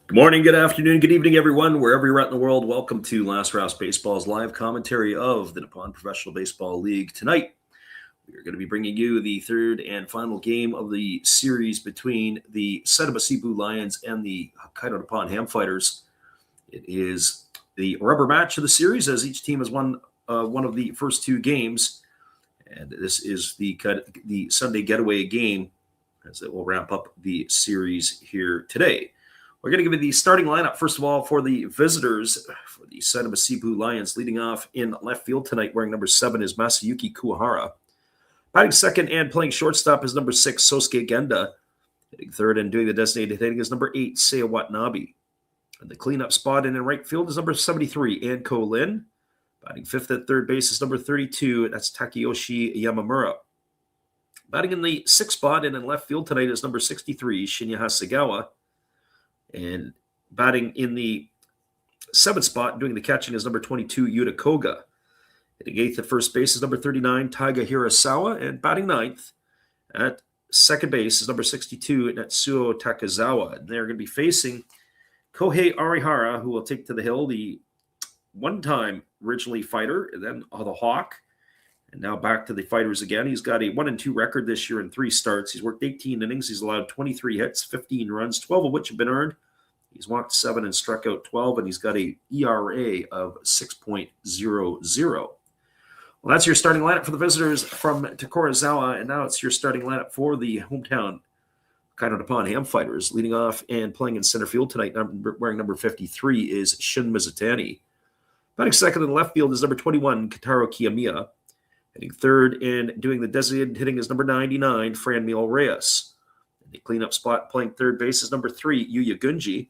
Good morning, good afternoon, good evening, everyone, wherever you're at in the world. Welcome to Last Raps Baseball's live commentary of the Nippon Professional Baseball League. Tonight, we are going to be bringing you the third and final game of the series between the Saitama Seibu Lions and the Hokkaido Nippon-Ham Fighters. It is the rubber match of the series, as each team has won one of the first two games. And this is the Sunday getaway game, as it will wrap up the series here today. We're going to give you the starting lineup, first of all, for the visitors, for the Saitama Seibu Lions. Leading off in left field tonight, wearing number 7, is Masayuki Kuwahara. Batting second and playing shortstop is number 6, Sosuke Genda. Hitting third and doing the designated hitting is number 8, Seiya Watanabe. And the cleanup spot in right field is number 73, Anko Lin. Batting fifth at third base is number 32, that's Takeyoshi Yamamura. Batting in the sixth spot and in left field tonight is number 63, Shinya Hasegawa. And batting in the seventh spot, doing the catching, is number 22, Yuta Koga. Hitting eighth at first base is number 39, Taiga Hirasawa. And batting ninth at second base is number 62, Natsuo Takazawa. And they're going to be facing Kohei Arihara, who will take to the hill, the one-time originally fighter, and then the Hawk. And now back to the fighters again. He's got a 1-2 record this year in 3 starts. He's worked 18 innings. He's allowed 23 hits, 15 runs, 12 of which have been earned. He's walked 7 and struck out 12, and he's got a ERA of 6.00. Well, that's your starting lineup for the visitors from Tokorozawa, and now it's your starting lineup for the hometown Hokkaido Nippon-Ham Fighters. Leading off and playing in center field tonight, wearing number 53, is Shun Mizutani. Batting second in left field is number 21, Kotaro Kiyomiya. Hitting third and doing the designated hitting is number 99, Franmil Reyes. In the cleanup spot, playing third base is number 3, Yuya Gunji.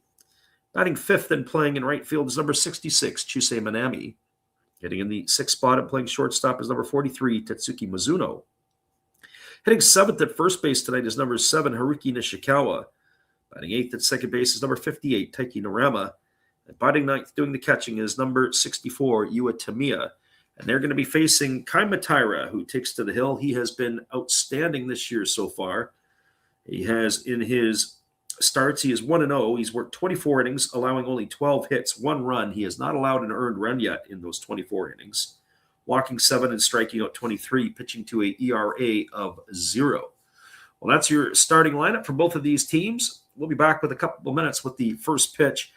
Batting fifth and playing in right field is number 66, Chusei Manami. Hitting in the sixth spot and playing shortstop is number 43, Tetsuki Mizuno. Hitting seventh at first base tonight is number 7, Haruki Nishikawa. Batting eighth at second base is number 58, Taiki Narama. And batting ninth, doing the catching, is number 64, Yua Tamiya. And they're going to be facing Kai Mataira, who takes to the hill. He has been outstanding this year so far. He has, in his starts, he is 1-0. He's worked 24 innings, allowing only 12 hits, 1 run. He has not allowed an earned run yet in those 24 innings. Walking 7 and striking out 23, pitching to a ERA of 0. Well, that's your starting lineup for both of these teams. We'll be back with a couple of minutes with the first pitch.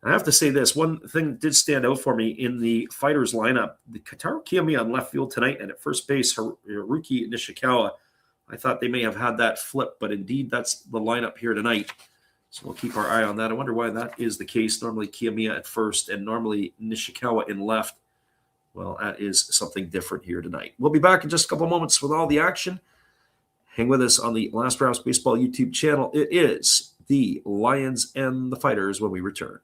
I have to say this, one thing that did stand out for me in the fighters lineup, the Kotaro Kiyomiya on left field tonight, and at first base, Haruki Nishikawa. I thought they may have had that flip, but indeed that's the lineup here tonight. So we'll keep our eye on that. I wonder why that is the case. Normally Kiyomiya at first and normally Nishikawa in left. Well, that is something different here tonight. We'll be back in just a couple of moments with all the action. Hang with us on the Last Raps Baseball YouTube channel. It is the Lions and the Fighters when we return.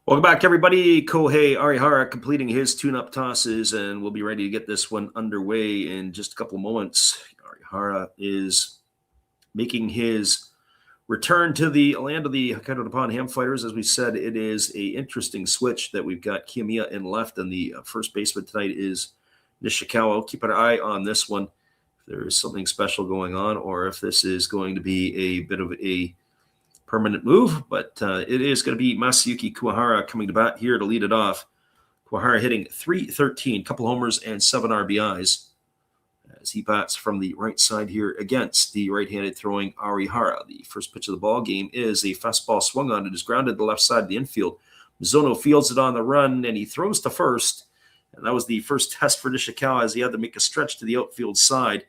Welcome back, everybody. Kohei Arihara completing his tune-up tosses, and we'll be ready to get this one underway in just a couple of moments. Arihara is making his return to the land of the Hokkaido Nippon-Ham Fighters. As we said, it is an interesting switch that we've got Kiyomiya in left, and the first baseman tonight is Nishikawa. Keep an eye on this one if there is something special going on, or if this is going to be a bit of a permanent move, but it is going to be Masayuki Kuwahara coming to bat here to lead it off. Kuwahara hitting .313, couple homers and 7 RBIs. as he bats from the right side here against the right-handed throwing Arihara. The first pitch of the ball game is a fastball swung on. It is grounded to the left side of the infield. Mizuno fields it on the run, and he throws to first. And that was the first test for Nishikawa as he had to make a stretch to the outfield side.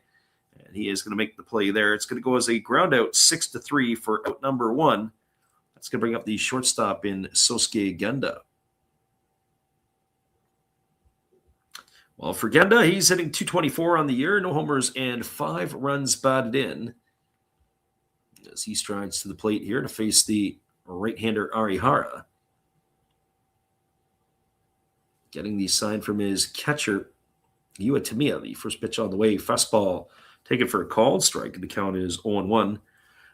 And he is going to make the play there. It's going to go as a ground out 6-3 for out number 1. That's going to bring up the shortstop in Sosuke Genda. Well, for Genda, he's hitting .224 on the year, no homers and 5 runs batted in. As he strides to the plate here to face the right-hander Arihara. Getting the sign from his catcher, Yua Tamiya. The first pitch on the way, fastball taken for a called strike, and the count is 0-1.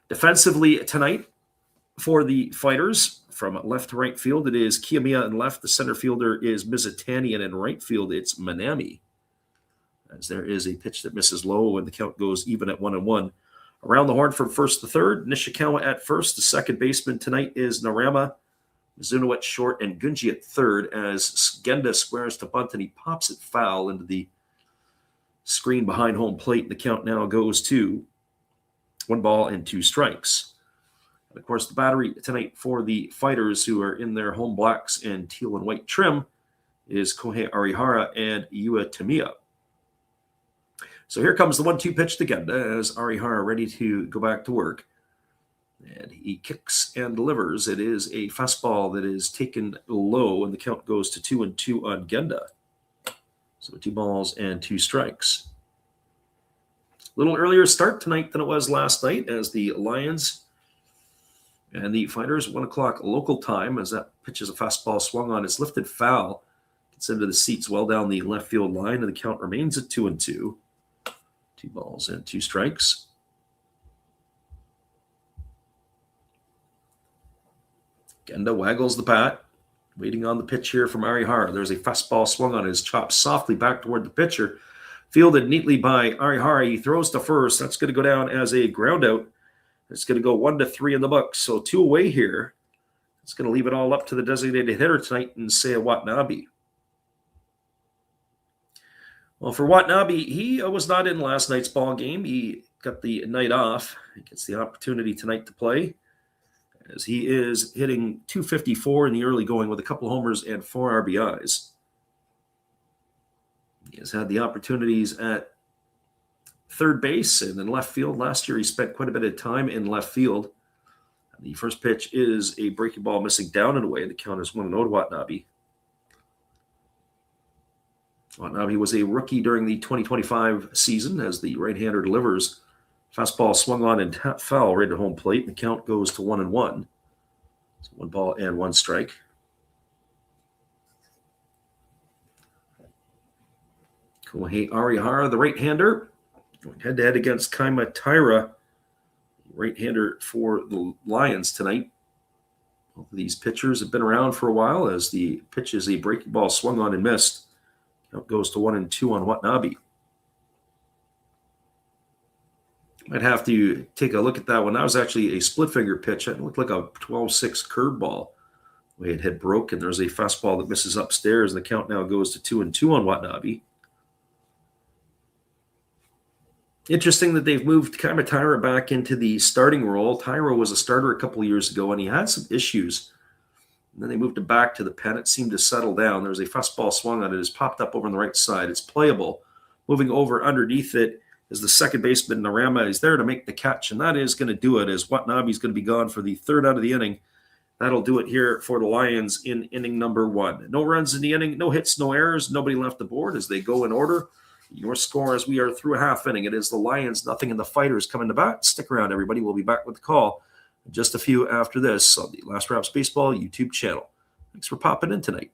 Defensively tonight for the Fighters, from left to right field, it is Kiyomiya in left. The center fielder is Mizutani, and in right field, it's Manami. As there is a pitch that misses low, and the count goes even at 1-1. Around the horn from first to third, Nishikawa at first. The second baseman tonight is Narama. Mizuno at short, and Gunji at third, as Genda squares to bunt, and he pops it foul into the screen behind home plate. The count now goes to 1-2 strikes. And of course, the battery tonight for the Fighters, who are in their home blacks and teal and white trim, is Kohei Arihara and Yua Tamiya. So here comes the 1-2 pitch to Genda as Arihara ready to go back to work. And he kicks and delivers. It is a fastball that is taken low, and the count goes to 2-2 on Genda. So 2-2 strikes. A little earlier start tonight than it was last night, as the Lions and the Fighters, 1 o'clock local time, as that pitch is a fastball swung on. It's lifted foul. Gets into the seats well down the left field line, and the count remains at 2-2. 2-2 strikes. Genda waggles the bat, waiting on the pitch here from Arihara. There's a fastball swung on. His chop softly back toward the pitcher. Fielded neatly by Arihara. He throws to first. That's going to go down as a ground out. It's going to go 1-3 in the books. So 2 away here. It's going to leave it all up to the designated hitter tonight in Seiya Watanabe. Well, for Watanabe, he was not in last night's ball game. He got the night off. He gets the opportunity tonight to play, as he is hitting .254 in the early going with a couple homers and 4 RBIs. He has had the opportunities at third base and in left field. Last year, he spent quite a bit of time in left field. The first pitch is a breaking ball missing down and away. The count is 1-0 to Watanabe. Watanabe was a rookie during the 2025 season, as the right-hander delivers. Fastball swung on and tap foul right at home plate, and the count goes to 1-1. So 1-1 strike. Kohei Arihara, the right-hander, going head-to-head against Kaima Taira, right-hander for the Lions tonight. Both of these pitchers have been around for a while, as the pitch is a breaking ball swung on and missed. Count goes to 1-2 on Watanabe. Might have to take a look at that one. That was actually a split-finger pitch. It looked like a 12-6 curveball. The way it had broken. There's a fastball that misses upstairs, and the count now goes to 2-2 on Watanabe. Interesting that they've moved Kaima Taira back into the starting role. Taira was a starter a couple of years ago, and he had some issues. And then they moved him back to the pen. It seemed to settle down. There's a fastball swung on it. It's popped up over on the right side. It's playable. Moving over underneath it is the second baseman, Narama. Is there to make the catch, and that is going to do it, as Watanabe is going to be gone for the third out of the inning. That'll do it here for the Lions in inning number 1. No runs in the inning, no hits, no errors, nobody left the board as they go in order. Your score as we are through a half inning. It is the Lions, nothing, and the Fighters coming to bat. Stick around, everybody. We'll be back with the call just a few after this on the Last Raps Baseball YouTube channel. Thanks for popping in tonight.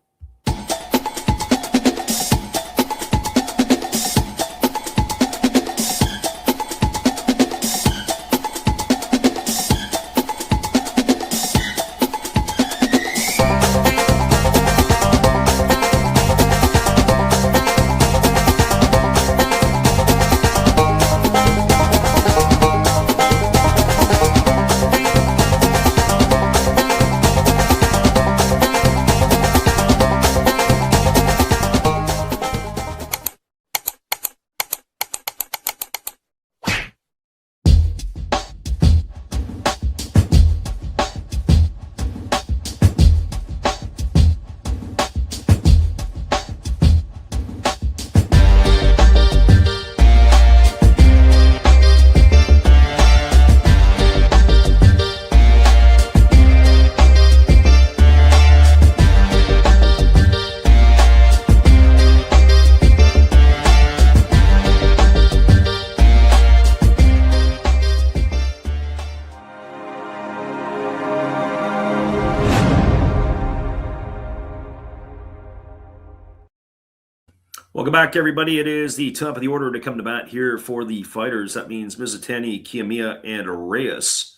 Welcome back, everybody. It is the top of the order to come to bat here for the Fighters. That means Mizutani, Kiyomiya, and Reyes,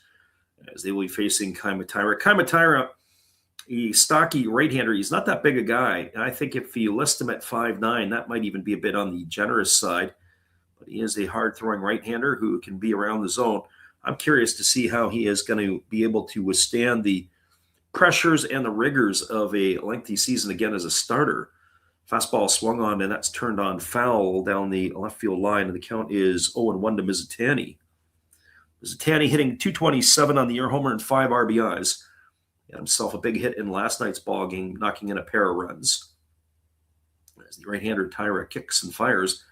as they will be facing Kaimatira. Kaimatira, a stocky right-hander. He's not that big a guy. I think if you list him at 5'9", that might even be a bit on the generous side. But he is a hard-throwing right-hander who can be around the zone. I'm curious to see how he is going to be able to withstand the pressures and the rigors of a lengthy season again as a starter. Fastball swung on, and that's turned on foul down the left field line, and the count is 0-1 to Mizutani. Mizutani hitting .227 on the year, homer and 5 RBIs. He had himself a big hit in last night's ball game, knocking in a pair of runs. As the right-hander Tyra kicks and fires,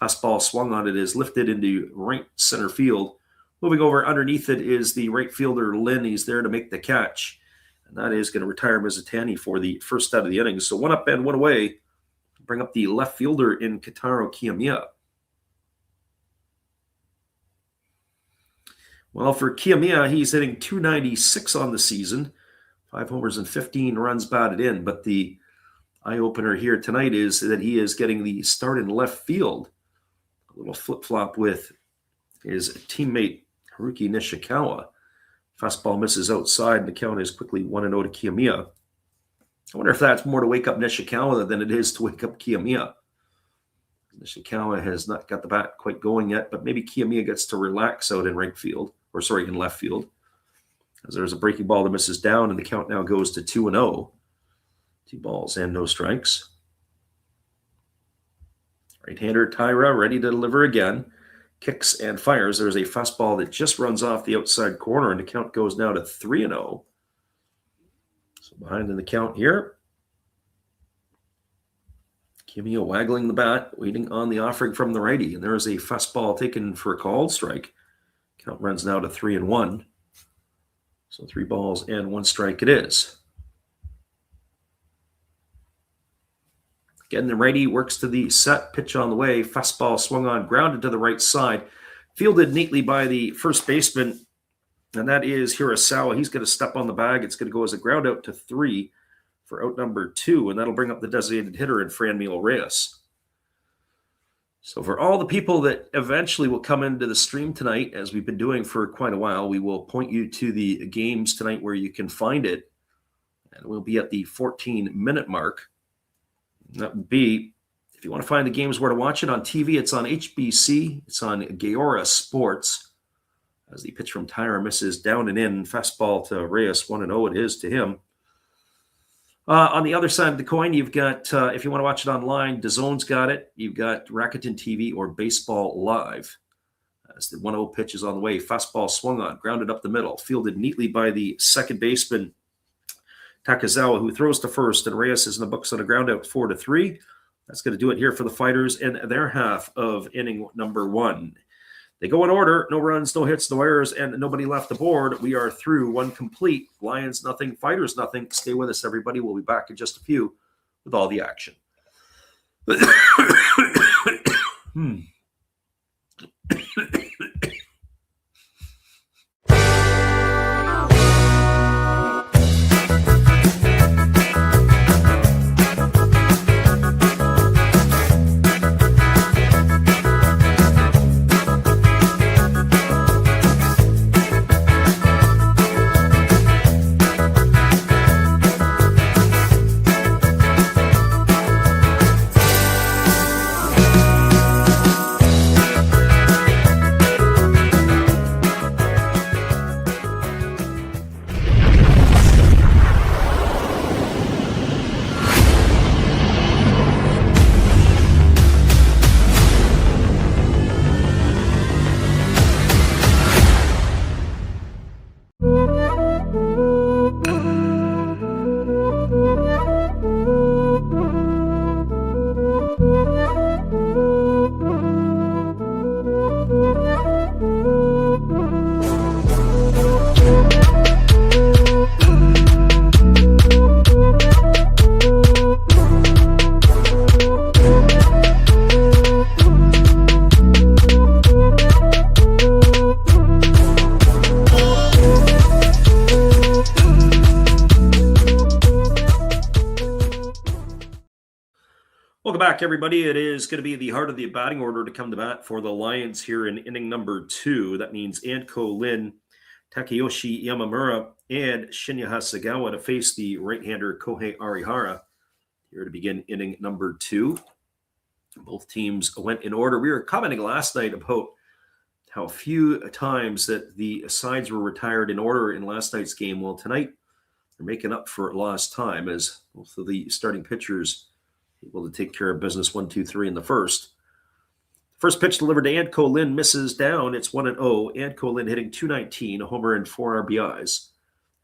fastball swung on, it is lifted into right center field. Moving over underneath it is the right fielder Lynn. He's there to make the catch, and that is going to retire Mizutani for the first out of the innings. So one up and one away. Bring up the left fielder in Kotaro Kiyomiya. Well, for Kiyomiya, he's hitting .296 on the season, 5 homers and 15 runs batted in. But the eye-opener here tonight is that he is getting the start in left field. A little flip-flop with his teammate Haruki Nishikawa. Fastball misses outside, and the count is quickly 1-0 to Kiyomiya. I wonder if that's more to wake up Nishikawa than it is to wake up Kiyomiya. Nishikawa has not got the bat quite going yet, but maybe Kiyomiya gets to relax out in in left field. As there's a breaking ball that misses down, and the count now goes to 2-0. 2 balls and no strikes. Right-hander Tyra ready to deliver again. Kicks and fires. There's a fastball that just runs off the outside corner, and the count goes now to 3-0. So behind in the count here. Kiyomiya waggling the bat, waiting on the offering from the righty. And there is a fastball taken for a called strike. Count runs now to 3-1. So 3 balls and 1 strike it is. Again, the righty works to the set, pitch on the way. Fastball swung on, grounded to the right side. Fielded neatly by the first baseman, and that is Hirasawa. He's going to step on the bag. It's going to go as a ground out to 3 for out number 2, and that'll bring up the designated hitter in Franmil Reyes. So for all the people that eventually will come into the stream tonight, as we've been doing for quite a while, we will point you to the games tonight where you can find it, and we'll be at the 14-minute mark. That would be, if you want to find the games where to watch it on TV, it's on HBC. It's on Gaora Sports. As the pitch from Tyra misses down and in, fastball to Reyes, 1-0 it is to him. On the other side of the coin, you've got, if you want to watch it online, DAZN's got it. You've got Rakuten TV or Baseball Live. As the 1-0 pitch is on the way, fastball swung on, grounded up the middle, fielded neatly by the second baseman Takazawa, who throws to first, and Reyes is in the books on a ground out 4-3. That's going to do it here for the Fighters in their half of inning number 1. They go in order, no runs, no hits, no errors, and nobody left the board. We are through 1 complete. Lions nothing, Fighters nothing. Stay with us, everybody. We'll be back in just a few with all the action. Welcome back, everybody. It is going to be the heart of the batting order to come to bat for the Lions here in inning number 2. That means Anko Lin, Takeyoshi Yamamura, and Shinya Hasegawa to face the right-hander Kohei Arihara here to begin inning number 2. Both teams went in order. We were commenting last night about how few times that the sides were retired in order in last night's game. Well, tonight they're making up for lost time as both of the starting pitchers able to take care of business 1, 2, 3 in the first. First pitch delivered to Anko Lin misses down. It's 1-0. Anko Lin hitting .219, a homer and 4 RBIs.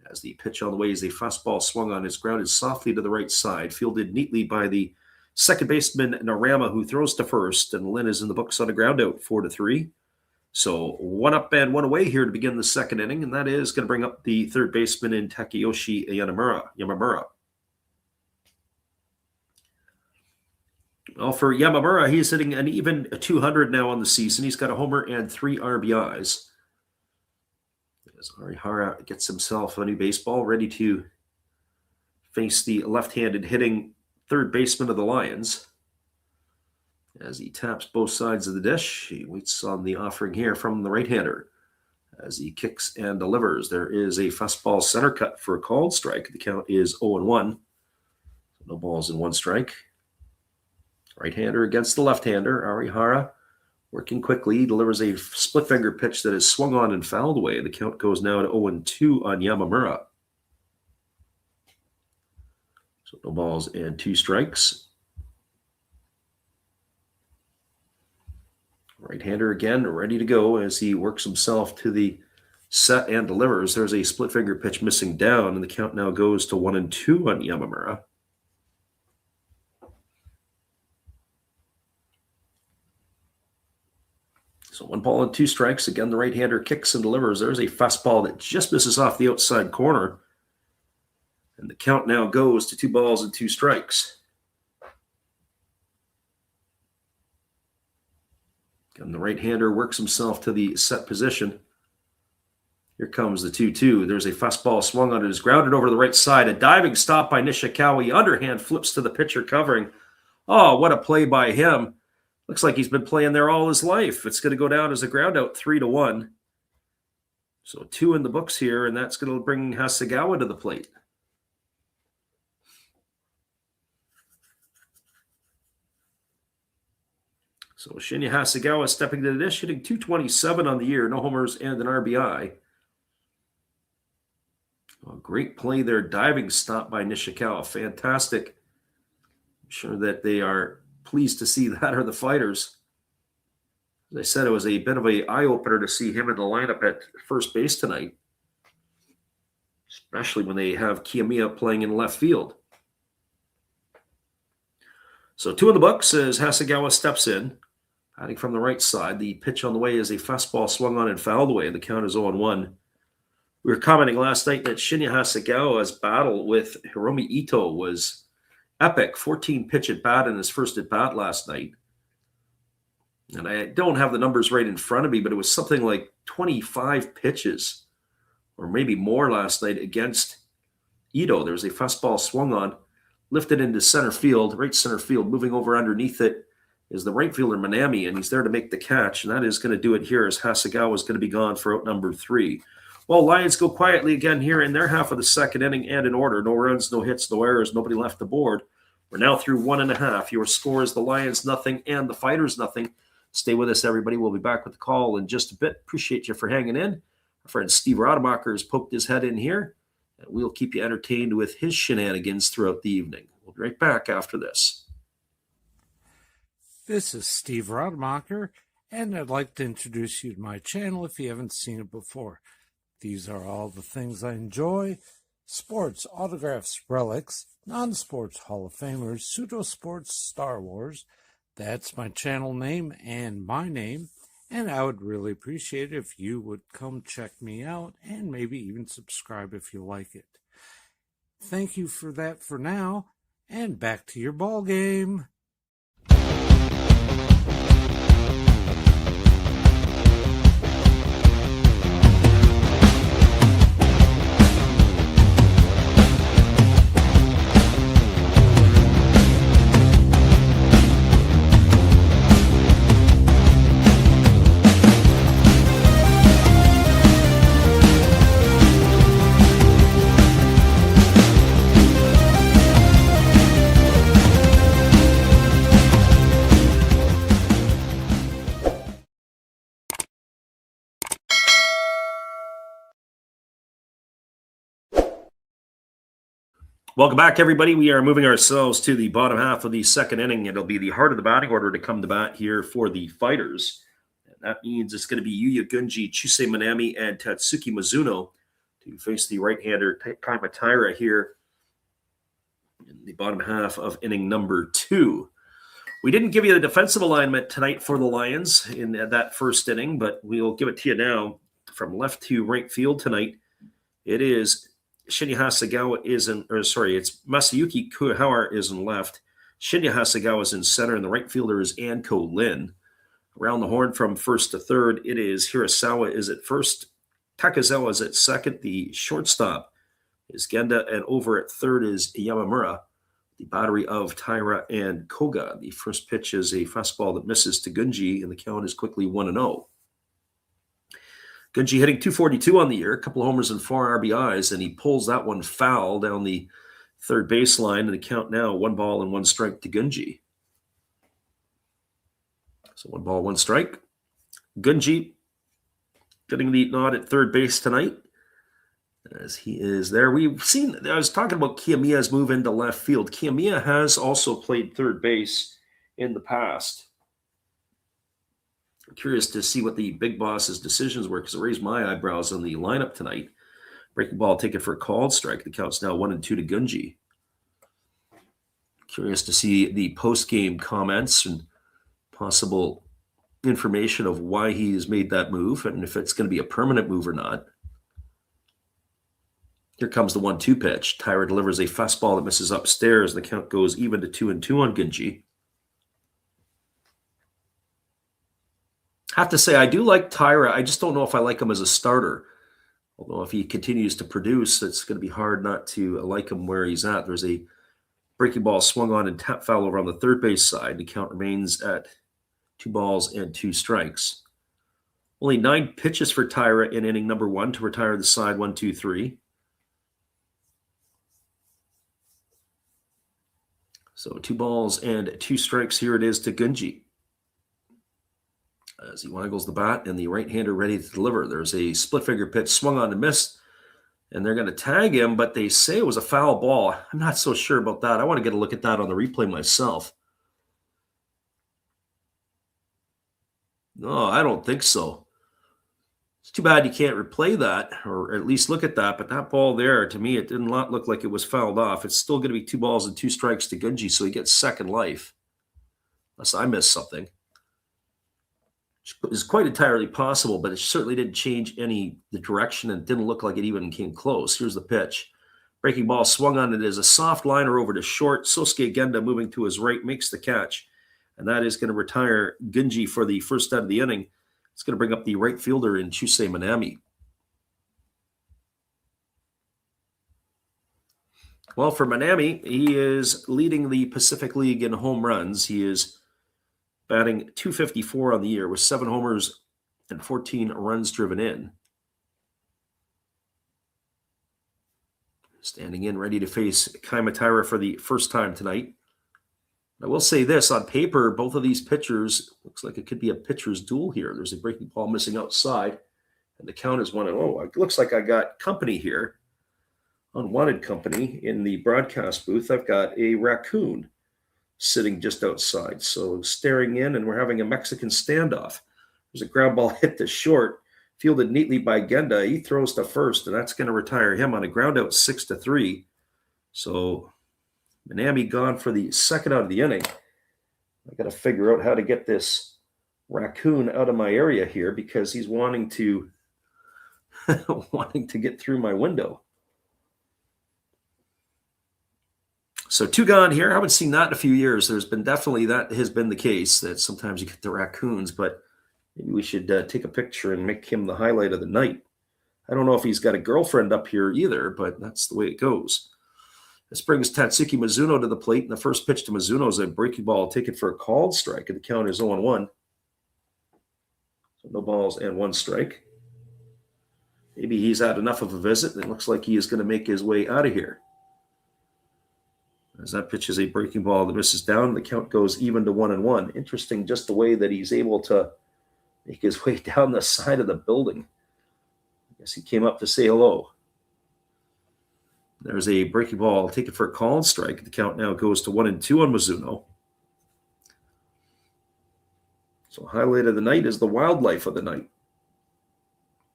As the pitch on the way is a fastball swung on, it's grounded softly to the right side, fielded neatly by the second baseman Narama, who throws to first, and Lin is in the books on a ground out, 4-3. So 1 up and 1 away here to begin the second inning, and that is going to bring up the third baseman in Takeyoshi Yamamura. Well, for Yamamura, he's hitting an even 200 now on the season. He's got a homer and 3 RBIs. As Arihara gets himself a new baseball, ready to face the left-handed hitting third baseman of the Lions. As he taps both sides of the dish, he waits on the offering here from the right-hander. As he kicks and delivers, there is a fastball center cut for a called strike. The count is 0-1. No balls in 1 strike. Right-hander against the left-hander. Arihara working quickly. He delivers a split-finger pitch that is swung on and fouled away. The count goes now to 0-2 on Yamamura. So no balls and 2 strikes. Right-hander again, ready to go as he works himself to the set and delivers. There's a split-finger pitch missing down, and the count now goes to 1-2 on Yamamura. So 1 ball and 2 strikes. Again, the right-hander kicks and delivers. There's a fastball that just misses off the outside corner. And the count now goes to 2 balls and 2 strikes. Again, the right-hander works himself to the set position. Here comes the 2-2. There's a fastball swung on it. Is grounded over the right side. A diving stop by Nishikawa. Underhand flips to the pitcher covering. Oh, what a play by him. Looks like he's been playing there all his life. It's going to go down as a ground out, 3-1. So 2 in the books here, and that's going to bring Hasegawa to the plate. So Shinya Hasegawa stepping to the dish, hitting .227 on the year, no homers and an RBI. Oh, great play there, diving stop by Nishikawa. Fantastic. I'm sure that they are pleased to see that are the fighters. As I said, it was a bit of an eye-opener to see him in the lineup at first base tonight, especially when they have Kiyomiya playing in left field. So 2 in the books as Hasegawa steps in. Batting from the right side, the pitch on the way is a fastball swung on and fouled away. The count is 0-1. We were commenting last night that Shinya Hasegawa's battle with Hiromi Ito was epic. 14 pitch at bat in his first at bat last night. And I don't have the numbers right in front of me, but it was something like 25 pitches or maybe more last night against Ito. There was a fastball swung on, lifted into center field, right center field. Moving over underneath it is the right fielder Manami, and he's there to make the catch. And that is going to do it here as Hasegawa is going to be gone for out number 3. Well, Lions go quietly again here in their half of the second inning and in order. No runs, no hits, no errors, nobody left the board. We're now through 1.5. Your score is the Lions 0 and the Fighters 0. Stay with us, everybody. We'll be back with the call in just a bit. Appreciate you for hanging in. Our friend Steve Rademacher has poked his head in here. And we'll keep you entertained with his shenanigans throughout the evening. We'll be right back after this. This is Steve Rademacher, and I'd like to introduce you to my channel if you haven't seen it before. These are all the things I enjoy: sports, autographs, relics, non-sports Hall of Famers, pseudo-sports, Star Wars. That's my channel name and my name, and I would really appreciate it if you would come check me out and maybe even subscribe if you like it. Thank you for that for now, and back to your ball game. Welcome back, everybody. We are moving ourselves to the bottom half of the second inning. It'll be the heart of the batting order to come to bat here for the Fighters. And that means it's going to be Yuya Gunji, Chusei Minami, and Tatsuki Mizuno to face the right-hander Kaima Taira here in the bottom half of inning number 2. We didn't give you the defensive alignment tonight for the Lions in that first inning, but we'll give it to you now. From left to right field tonight, it is Shinya Hasegawa it's Masayuki Kuehara is in left. Shinya Hasegawa is in center, and the right fielder is Anko Lin. Around the horn from first to third, it is Hirasawa is at first. Takazawa is at second. The shortstop is Genda, and over at third is Yamamura. The battery of Taira and Koga. The first pitch is a fastball that misses to Gunji, and the count is quickly 1-0. Gunji hitting .242 on the year, a couple of homers and 4 RBIs, and he pulls that one foul down the third baseline, and the count now 1 ball and 1 strike to Gunji. So 1 ball, 1 strike. Gunji getting the nod at third base tonight as he is there. I was talking about Kiyomiya's move into left field. Kiyomiya has also played third base in the past. I'm curious to see what the big boss's decisions were because it raised my eyebrows on the lineup tonight. Breaking ball taken for a called strike. The count's now 1-2 to Gunji. Curious to see the post-game comments and possible information of why he has made that move and if it's going to be a permanent move or not. Here comes the 1-2 pitch. Taira delivers a fastball that misses upstairs. The count goes even to 2-2 on Gunji. Have to say, I do like Taira. I just don't know if I like him as a starter. Although if he continues to produce, it's going to be hard not to like him where he's at. There's a breaking ball swung on and tap foul over on the third base side. The count remains at 2 balls and 2 strikes. Only 9 pitches for Taira in inning number 1 to retire the side 1-2-3. So 2 balls and 2 strikes. Here it is to Gunji. As he waggles the bat and the right-hander ready to deliver. There's a split-finger pitch swung on to miss, and they're going to tag him, but they say it was a foul ball. I'm not so sure about that. I want to get a look at that on the replay myself. No, I don't think so. It's too bad you can't replay that, or at least look at that, but that ball there, to me, it did not look like it was fouled off. It's still going to be 2 balls and 2 strikes to Gunji, so he gets second life. Unless I missed something. It's quite entirely possible, but it certainly didn't change the direction and didn't look like it even came close. Here's the pitch. Breaking ball swung on it as a soft liner over to short. Sosuke Genda moving to his right makes the catch, and that is going to retire Gunji for the first out of the inning. It's going to bring up the right fielder in Chusei Minami. Well, for Minami, he is leading the Pacific League in home runs. He is batting .254 on the year with 7 homers and 14 runs driven in. Standing in, ready to face Kaima Taira for the first time tonight. I will say this, on paper, both of these pitchers, looks like it could be a pitcher's duel here. There's a breaking ball missing outside, and the count is 1-0. It looks like I got company here, unwanted company in the broadcast booth. I've got a raccoon sitting just outside. So staring in, and we're having a Mexican standoff. There's a ground ball hit to short, fielded neatly by Genda. He throws to first, and that's going to retire him on a ground out 6-3. So Minami gone for the second out of the inning. I got to figure out how to get this raccoon out of my area here because he's wanting to get through my window. So 2 gone here. I haven't seen that in a few years. There's been definitely that has been the case that sometimes you get the raccoons, but maybe we should take a picture and make him the highlight of the night. I don't know if he's got a girlfriend up here either, but that's the way it goes. This brings Tatsuki Mizuno to the plate, and the first pitch to Mizuno is a breaking ball taken for a called strike, and the count is 0-1. So no balls and 1 strike. Maybe he's had enough of a visit, and it looks like he is going to make his way out of here. As that pitch is a breaking ball that misses down, the count goes even to 1-1. Interesting just the way that he's able to make his way down the side of the building. I guess he came up to say hello. There's a breaking ball taken for a called strike. The count now goes to 1-2 on Mizuno. So highlight of the night is the wildlife of the night.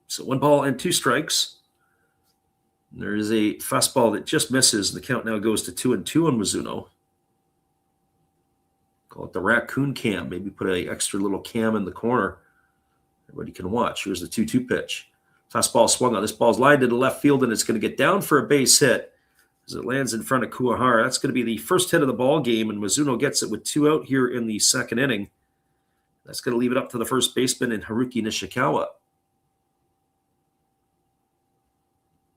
So 1 ball and 2 strikes. There is a fastball that just misses. The count now goes to 2-2 on Mizuno. Call it the raccoon cam. Maybe put an extra little cam in the corner. Everybody can watch. Here's the 2-2 pitch. Fastball swung on. This ball's lined to the left field, and it's going to get down for a base hit as it lands in front of Kuwahara. That's going to be the first hit of the ball game, and Mizuno gets it with 2 out here in the second inning. That's going to leave it up to the first baseman in Haruki Nishikawa.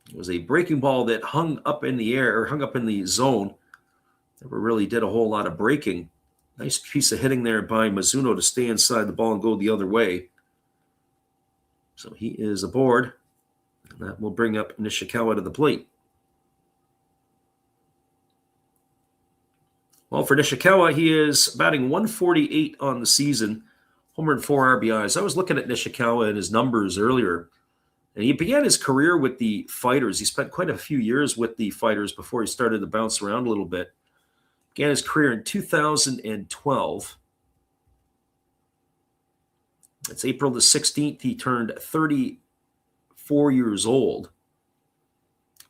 It was a breaking ball that hung up in the air, or hung up in the zone. Never really did a whole lot of breaking. Nice piece of hitting there by Mizuno to stay inside the ball and go the other way. So he is aboard, and that will bring up Nishikawa to the plate. Well, for Nishikawa, he is batting .148 on the season, homer and 4 RBIs. I was looking at Nishikawa and his numbers earlier, and he began his career with the Fighters. He spent quite a few years with the Fighters before he started to bounce around a little bit. Began his career in 2012. It's April the 16th. He turned 34 years old.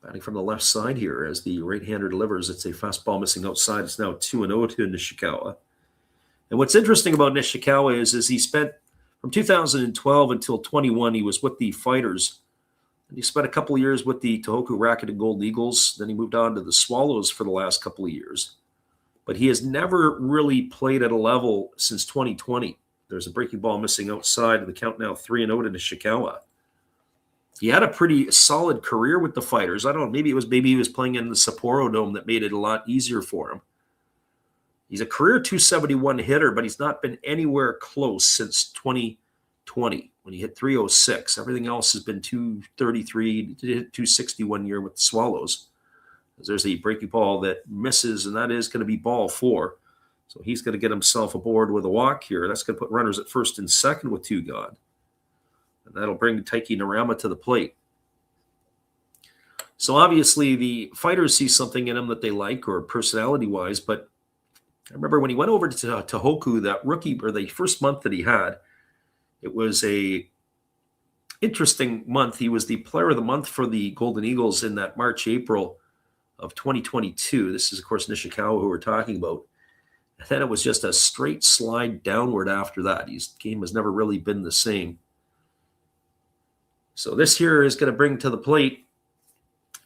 Batting from the left side here as the right-hander delivers. It's a fastball missing outside. It's now 2-0 to Nishikawa. And what's interesting about Nishikawa is he spent from 2012 until 21, he was with the Fighters. And he spent a couple of years with the Tohoku Racket and Golden Eagles. Then he moved on to the Swallows for the last couple of years. But he has never really played at a level since 2020. There's a breaking ball missing outside, and the count now 3-0 to Nishikawa. He had a pretty solid career with the Fighters. I don't know, maybe he was playing in the Sapporo Dome that made it a lot easier for him. He's a career 271 hitter, but he's not been anywhere close since 2020 when he hit 306. Everything else has been 233, 261 year with the Swallows. There's a breaking ball that misses, and that is going to be ball 4. So he's going to get himself aboard with a walk here. That's going to put runners at first and second with 2 gone. And that'll bring Taiki Narama to the plate. So obviously the Fighters see something in him that they like, or personality-wise, but I remember when he went over to Tohoku, that rookie, or the first month that he had, it was a interesting month. He was the player of the month for the Golden Eagles in that March, April of 2022. This is, of course, Nishikawa, who we're talking about. And then it was just a straight slide downward after that. His game has never really been the same. So this here is going to bring to the plate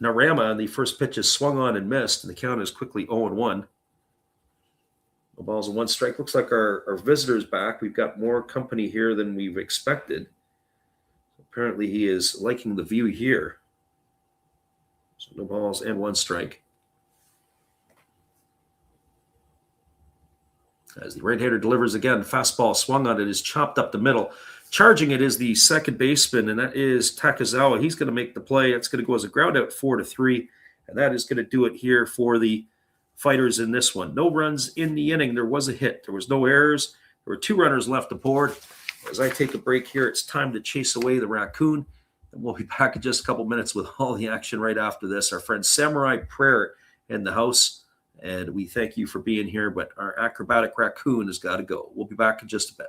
Narama, and the first pitch is swung on and missed, and the count is quickly 0-1. No balls and 1 strike. Looks like our visitor's back. We've got more company here than we've expected. Apparently he is liking the view here. So no balls and 1 strike. As the right-hander delivers again, fastball swung on it is chopped up the middle. Charging it is the second baseman, and that is Takazawa. He's going to make the play. It's going to go as a ground out 4-3, and that is going to do it here for the Fighters in this one. No runs in the inning. There was a hit. There was no errors. There were 2 runners left aboard. As I take a break here, it's time to chase away the raccoon, and we'll be back in just a couple minutes with all the action right after this. Our friend Samurai Prayer in the house, and we thank you for being here, but our acrobatic raccoon has got to go. We'll be back in just a bit.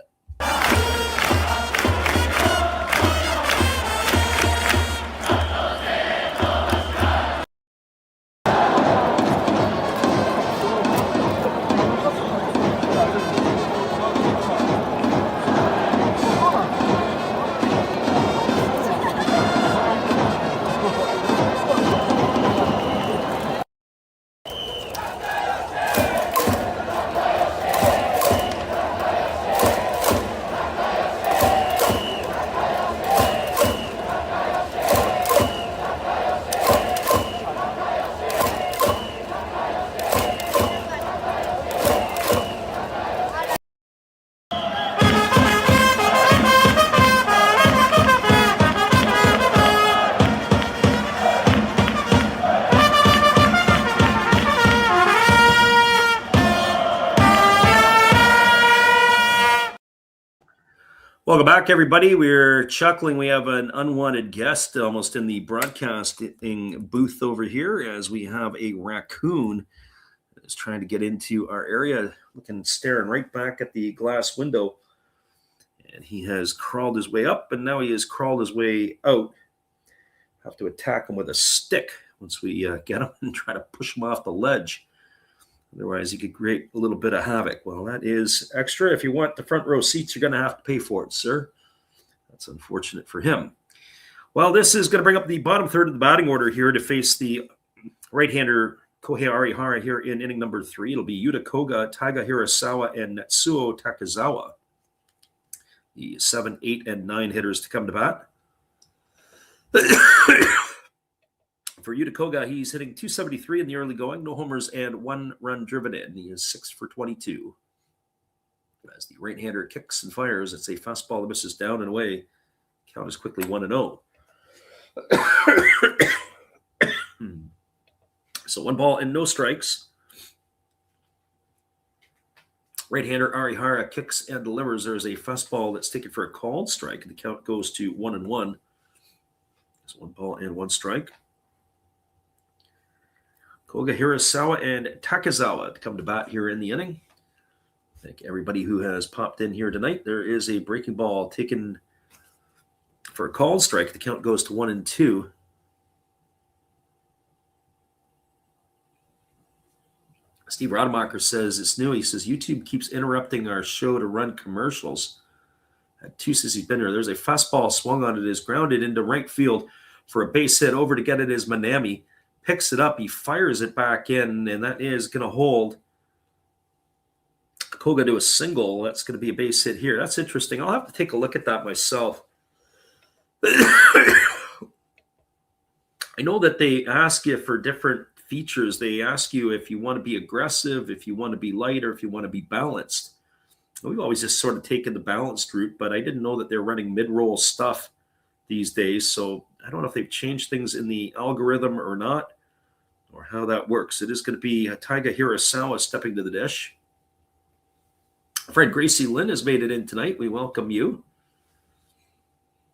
Welcome back, everybody. We're chuckling. We have an unwanted guest almost in the broadcasting booth over here as we have a raccoon that's trying to get into our area, staring right back at the glass window. And he has crawled his way up, and now he has crawled his way out. Have to attack him with a stick once we get him and try to push him off the ledge. Otherwise, he could create a little bit of havoc. Well, that is extra. If you want the front row seats, you're going to have to pay for it, sir. That's unfortunate for him. Well, this is going to bring up the bottom third of the batting order here to face the right-hander Kohei Arihara here in inning number 3. It'll be Yuta Koga, Taiga Hirasawa, and Natsuo Takezawa. The 7, 8, and 9 hitters to come to bat. For Yuta Koga, he's hitting .273 in the early going, no homers and 1 run driven in. He is 6 for 22. As the right-hander kicks and fires, it's a fastball that misses down and away. Count is quickly 1-0. So 1 ball and no strikes. Right-hander Arihara kicks and delivers. There's a fastball that's taken for a called strike, and the count goes to 1-1. So 1 ball and 1 strike. Koga, Hirasawa, and Takezawa to come to bat here in the inning. Thank everybody who has popped in here tonight. There is a breaking ball taken for a called strike. The count goes to 1-2. Steve Rademacher says it's new. He says YouTube keeps interrupting our show to run commercials. At 2 since he's been here. There's a fastball swung on it, is grounded into right field for a base hit. Over to get it is Manami. Picks it up, he fires it back in, and that is going to hold Koga to a single. That's going to be a base hit here. That's interesting. I'll have to take a look at that myself. I know that they ask you for different features. They ask you if you want to be aggressive, if you want to be light, or if you want to be balanced. We've always just sort of taken the balanced route, but I didn't know that they're running mid-roll stuff these days, so I don't know if they've changed things in the algorithm or not, or how that works. It is going to be Taiga Hirasawa stepping to the dish. Friend Gracie Lynn has made it in tonight. We welcome you.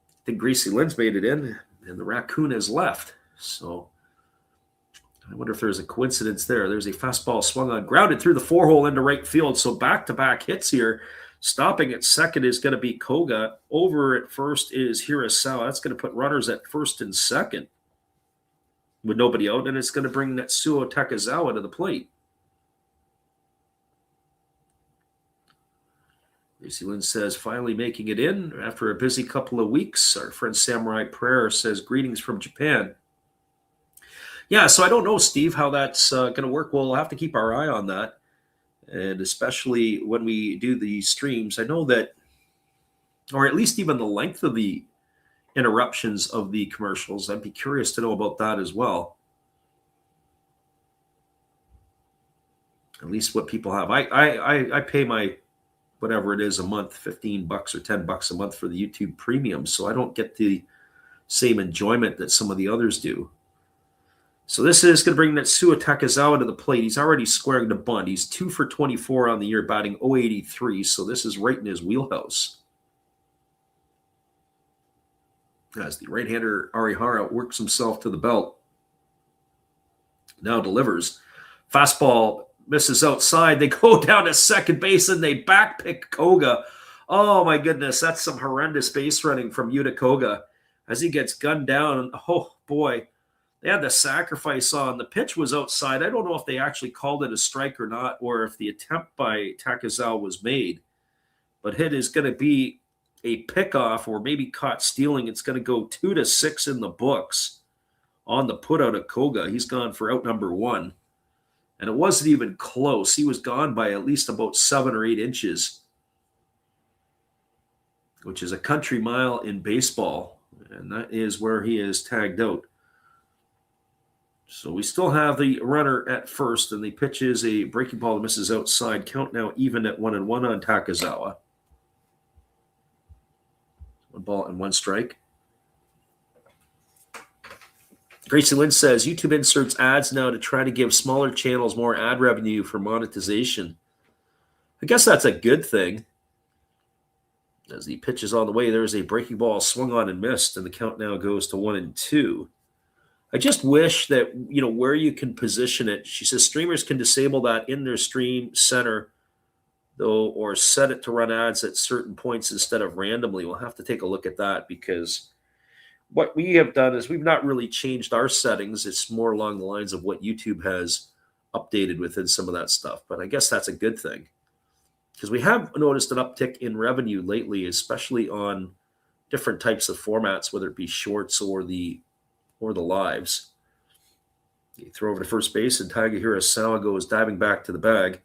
I think Gracie Lynn's made it in, and the raccoon has left. So I wonder if there's a coincidence there. There's a fastball swung on, grounded through the 4-hole into right field. So back-to-back hits here. Stopping at second is going to be Koga. Over at first is Hirasawa. That's going to put runners at first and second with nobody out, and it's going to bring Natsuo Takezawa to the plate. Gracie Lynn says, finally making it in after a busy couple of weeks. Our friend Samurai Prayer says, greetings from Japan. Yeah, so I don't know, Steve, how that's going to work. We'll have to keep our eye on that. And especially when we do the streams, I know that, or at least even the length of the interruptions of the commercials, I'd be curious to know about that as well. At least what people have. I pay my, whatever it is a month, $15 or $10 a month for the YouTube premium, so I don't get the same enjoyment that some of the others do. So this is going to bring Natsuo Takezawa to the plate. He's already squaring the bunt. He's 2 for 24 on the year, batting .083, so this is right in his wheelhouse. As the right-hander Arihara works himself to the belt. Now delivers. Fastball misses outside. They go down to second base and they backpick Koga. Oh my goodness, that's some horrendous base running from Yuta Koga as he gets gunned down. Oh boy, they had the sacrifice on. The pitch was outside. I don't know if they actually called it a strike or not, or if the attempt by Takezawa was made. But it is going to be a pickoff or maybe caught stealing. It's going to go 2-6 in the books on the putout of Koga. He's gone for out number 1. And it wasn't even close. He was gone by at least about 7 or 8 inches, which is a country mile in baseball. And that is where he is tagged out. So we still have the runner at first, and the pitch is a breaking ball that misses outside. Count now even at 1-1 on Takezawa. 1 ball and 1 strike. Gracie Lynn says, YouTube inserts ads now to try to give smaller channels more ad revenue for monetization. I guess that's a good thing. As the pitch is on the way, there's a breaking ball swung on and missed, and the count now goes to 1-2. I just wish that, where you can position it. She says streamers can disable that in their stream center, though, or set it to run ads at certain points instead of randomly. We'll have to take a look at that, because what we have done is we've not really changed our settings. It's more along the lines of what YouTube has updated within some of that stuff. But I guess that's a good thing, because we have noticed an uptick in revenue lately, especially on different types of formats, whether it be shorts or the lives. You throw over to first base, and Takahiro Sawa goes diving back to the bag.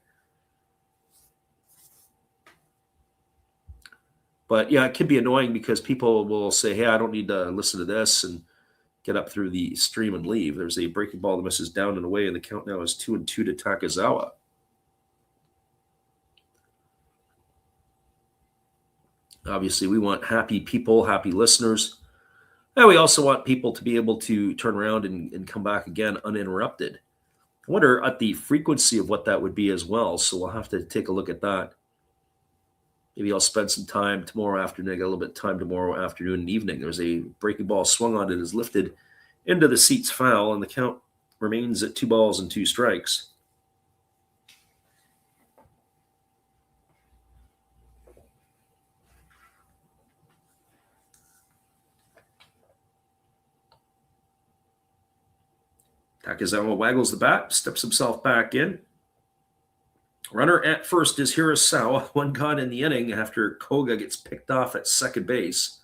But yeah, it can be annoying because people will say, hey, I don't need to listen to this, and get up through the stream and leave. There's a breaking ball that misses down and away, and the count now is 2-2 to Takazawa. Obviously, we want happy people, happy listeners. And we also want people to be able to turn around and come back again uninterrupted. I wonder at the frequency of what that would be as well. So we'll have to take a look at that. Maybe I'll spend some time tomorrow afternoon. I got a little bit of time tomorrow afternoon and evening. There's a breaking ball swung on it, is lifted into the seats foul, and the count remains at 2-2 strikes. Takazawa waggles the bat, steps himself back in. Runner at first is Hirasawa, one gone in the inning after Koga gets picked off at second base.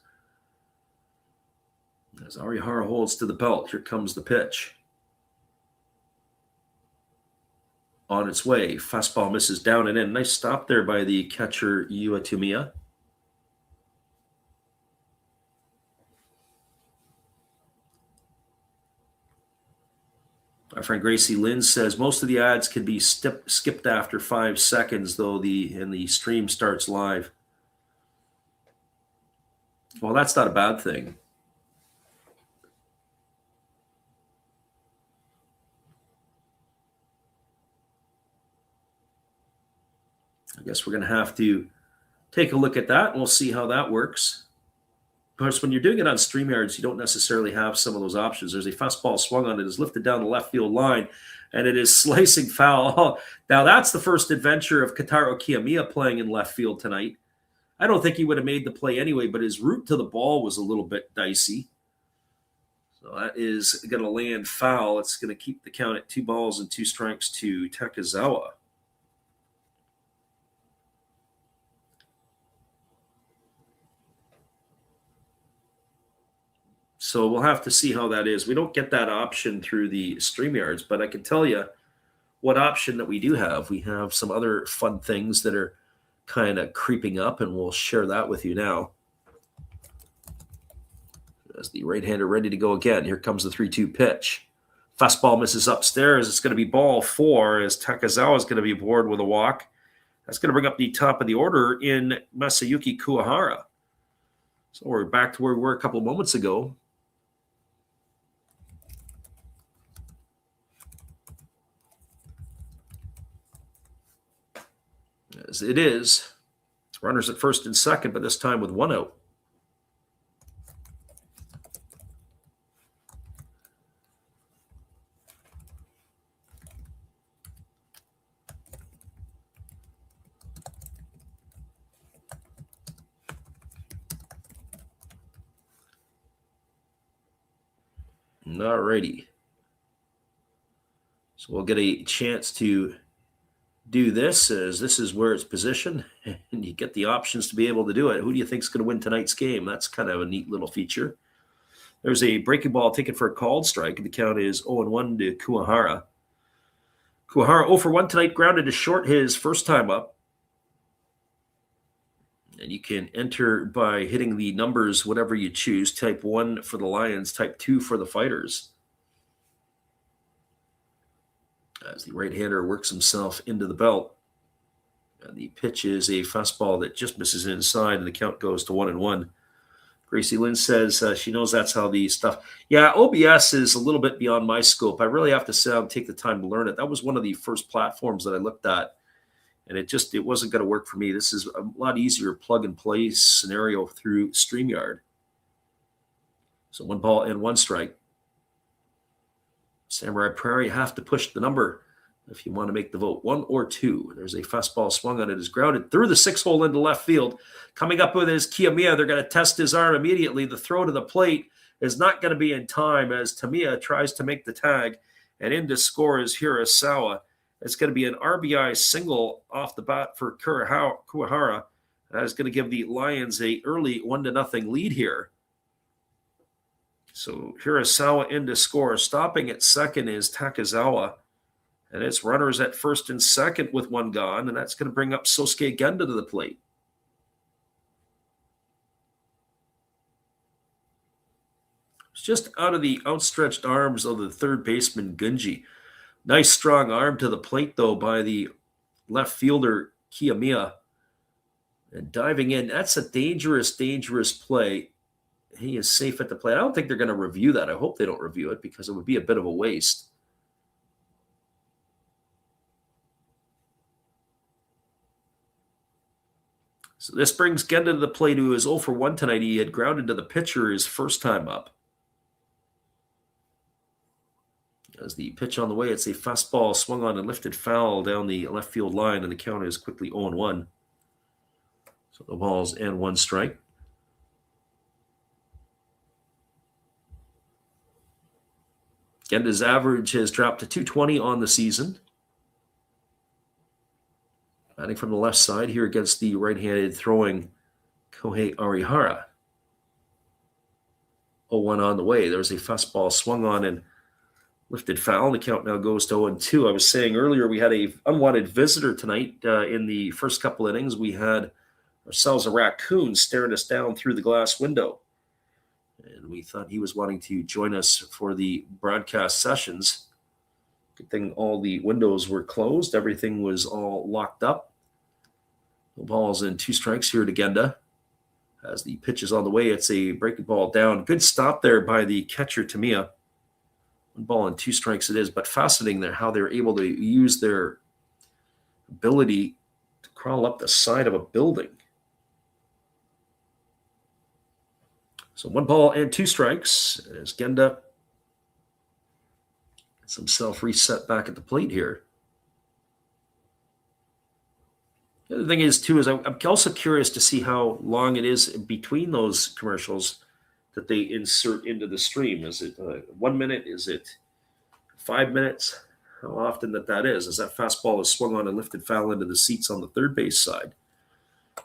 As Arihara holds to the belt, here comes the pitch. On its way, fastball misses down and in. Nice stop there by the catcher, Iwatumiya. Our friend Gracie Lynn says most of the ads can be skipped after 5 seconds, though the stream starts live. Well, that's not a bad thing. I guess we're going to have to take a look at that, and we'll see how that works. Of course, when you're doing it on StreamYards, you don't necessarily have some of those options. There's a fastball swung on it, is lifted down the left field line, and it is slicing foul. Now, that's the first adventure of Kotaro Kiyomiya playing in left field tonight. I don't think he would have made the play anyway, but his route to the ball was a little bit dicey. So that is going to land foul. It's going to keep the count at 2-2 strikes to Takazawa. So we'll have to see how that is. We don't get that option through the StreamYards, but I can tell you what option that we do have. We have some other fun things that are kind of creeping up, and we'll share that with you now. As the right-hander ready to go again. Here comes the 3-2 pitch. Fastball misses upstairs. It's going to be ball 4 as Takazawa is going to be aboard with a walk. That's going to bring up the top of the order in Masayuki Kuwahara. So we're back to where we were a couple of moments ago. As it is, runners at first and second, but this time with 1 out. Alrighty. So we'll get a chance to do this, as this is where it's positioned, and you get the options to be able to do it. Who do you think is going to win tonight's game? That's kind of a neat little feature. There's a breaking ball taken for a called strike, and the count is 0-1 to Kuwahara. Kuwahara 0 for 1 tonight, grounded to short his first time up. And you can enter by hitting the numbers, whatever you choose. Type 1 for the Lions, type 2 for the Fighters. As the right-hander works himself into the belt. And the pitch is a fastball that just misses inside, and the count goes to 1-1. Gracie Lynn says she knows that's how the stuff. Yeah, OBS is a little bit beyond my scope. I really have to sit down and take the time to learn it. That was one of the first platforms that I looked at and it wasn't going to work for me. This is a lot easier plug-and-play scenario through StreamYard. So 1 ball and 1 strike. Samurai Prairie have to push the number if you want to make the vote, 1 or 2. There's a fastball swung on it, is grounded through the 6-hole into left field. Coming up with his Kiyomiya, they're going to test his arm immediately. The throw to the plate is not going to be in time as Tamiya tries to make the tag, and in to score is Hirasawa. It's going to be an RBI single off the bat for Kuwahara. That is going to give the Lions a early 1-0 lead here. So Hirasawa in to score. Stopping at second is Takizawa. And it's runners at first and second with 1 gone. And that's going to bring up Sosuke Genda to the plate. It's just out of the outstretched arms of the third baseman, Gunji. Nice strong arm to the plate, though, by the left fielder, Kiyomiya. And diving in, that's a dangerous, dangerous play. He is safe at the plate. I don't think they're going to review that. I hope they don't review it because it would be a bit of a waste. So this brings Genda to the plate, who is 0 for 1 tonight. He had grounded to the pitcher his first time up. As the pitch on the way, it's a fastball swung on and lifted foul down the left field line, and the count is quickly 0-1. So 2 balls and 1 strike. Genda's average has dropped to 220 on the season. Batting from the left side here against the right-handed throwing Kohei Arihara. 0-1 on the way. There's a fastball swung on and lifted foul. The count now goes to 0-2. I was saying earlier we had an unwanted visitor tonight. In the first couple innings, we had ourselves a raccoon staring us down through the glass window. And we thought he was wanting to join us for the broadcast sessions. Good thing all the windows were closed. Everything was all locked up. 2 balls and 2 strikes here to Genda. As the pitch is on the way, it's a breaking ball down. Good stop there by the catcher, Tamiya. 1 ball and 2 strikes it is, but fascinating there how they're able to use their ability to crawl up the side of a building. So 1 ball and 2 strikes as Genda gets himself reset back at the plate here. The other thing is, too, is I'm also curious to see how long it is between those commercials that they insert into the stream. Is it 1 minute? Is it 5 minutes? How often that is? As that fastball is swung on and lifted foul into the seats on the third base side.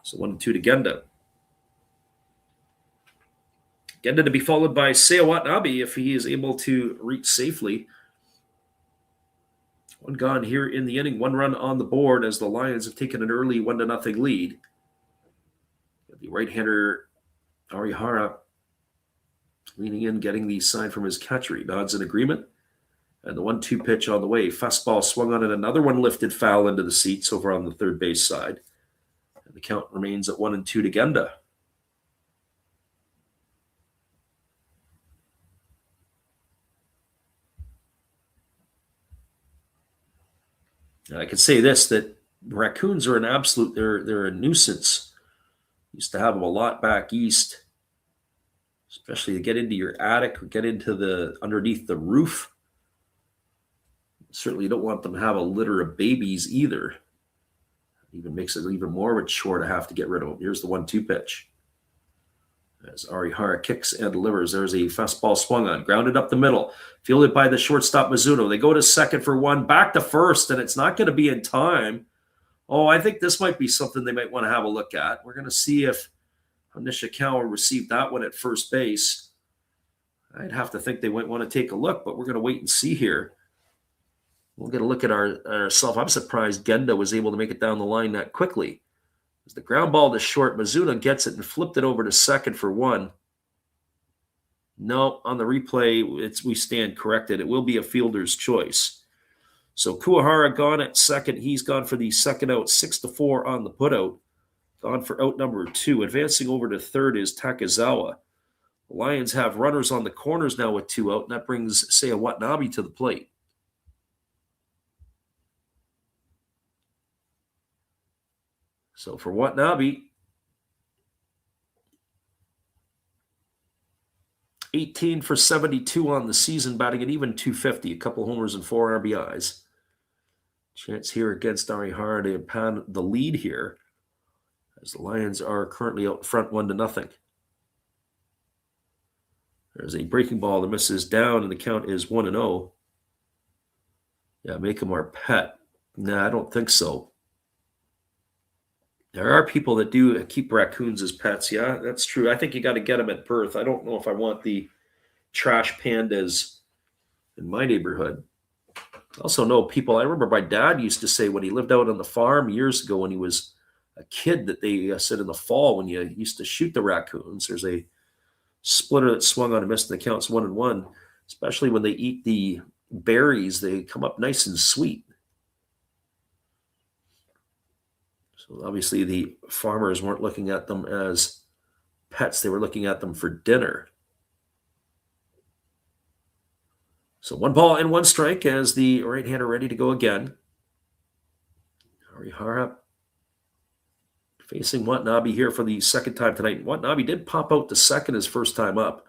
So 1-2 to Genda. Genda to be followed by Seiya Watanabe if he is able to reach safely. 1 gone here in the inning. 1 run on the board as the Lions have taken an early 1-0 lead. The right-hander Arihara leaning in, getting the sign from his catcher. He nods in agreement. And the 1-2 pitch on the way. Fastball swung on and another one lifted foul into the seats over on the third base side. And the count remains at 1-2 to Genda. And I can say this, that raccoons are an absolute, they're a nuisance. Used to have them a lot back east, especially to get into your attic or get into underneath the roof. Certainly you don't want them to have a litter of babies either. It even makes it even more of a chore to have to get rid of them. Here's the 1-2 pitch. As Arihara kicks and delivers, there's a fastball swung on, grounded up the middle, fielded by the shortstop Mizuno. They go to second for 1, back to first, and it's not going to be in time. Oh, I think this might be something they might want to have a look at. We're going to see if Nishikawa received that one at first base. I'd have to think they might want to take a look, but we're going to wait and see here. We'll get a look at ourselves. I'm surprised Genda was able to make it down the line that quickly. As the ground ball to short, Mizuno gets it and flipped it over to second for 1. No, on the replay, we stand corrected. It will be a fielder's choice. So Kuwahara gone at second. He's gone for the second out, 6-4 on the putout. Gone for out number 2. Advancing over to third is Takizawa. The Lions have runners on the corners now with 2 out, and that brings Seiya Watanabe to the plate. So for Watanabe, 18 for 72 on the season, batting at even 250, a couple homers and 4 RBIs. Chance here against Arihara to pound the lead here, as the Lions are currently out front 1-0. There's a breaking ball that misses down, and the count is 1-0. Yeah, make him our pet. Nah, I don't think so. There are people that do keep raccoons as pets. Yeah, that's true. I think you got to get them at birth. I don't know if I want the trash pandas in my neighborhood. I also know people, I remember my dad used to say when he lived out on the farm years ago when he was a kid that they said in the fall when you used to shoot the raccoons, there's a splitter that swung on and missed and the count's 1-1, especially when they eat the berries, they come up nice and sweet. So obviously the farmers weren't looking at them as pets, they were looking at them for dinner. So 1 ball and 1 strike as the right-hander ready to go again. Arihara facing Watanabe here for the second time tonight. Watanabe did pop out to second his first time up.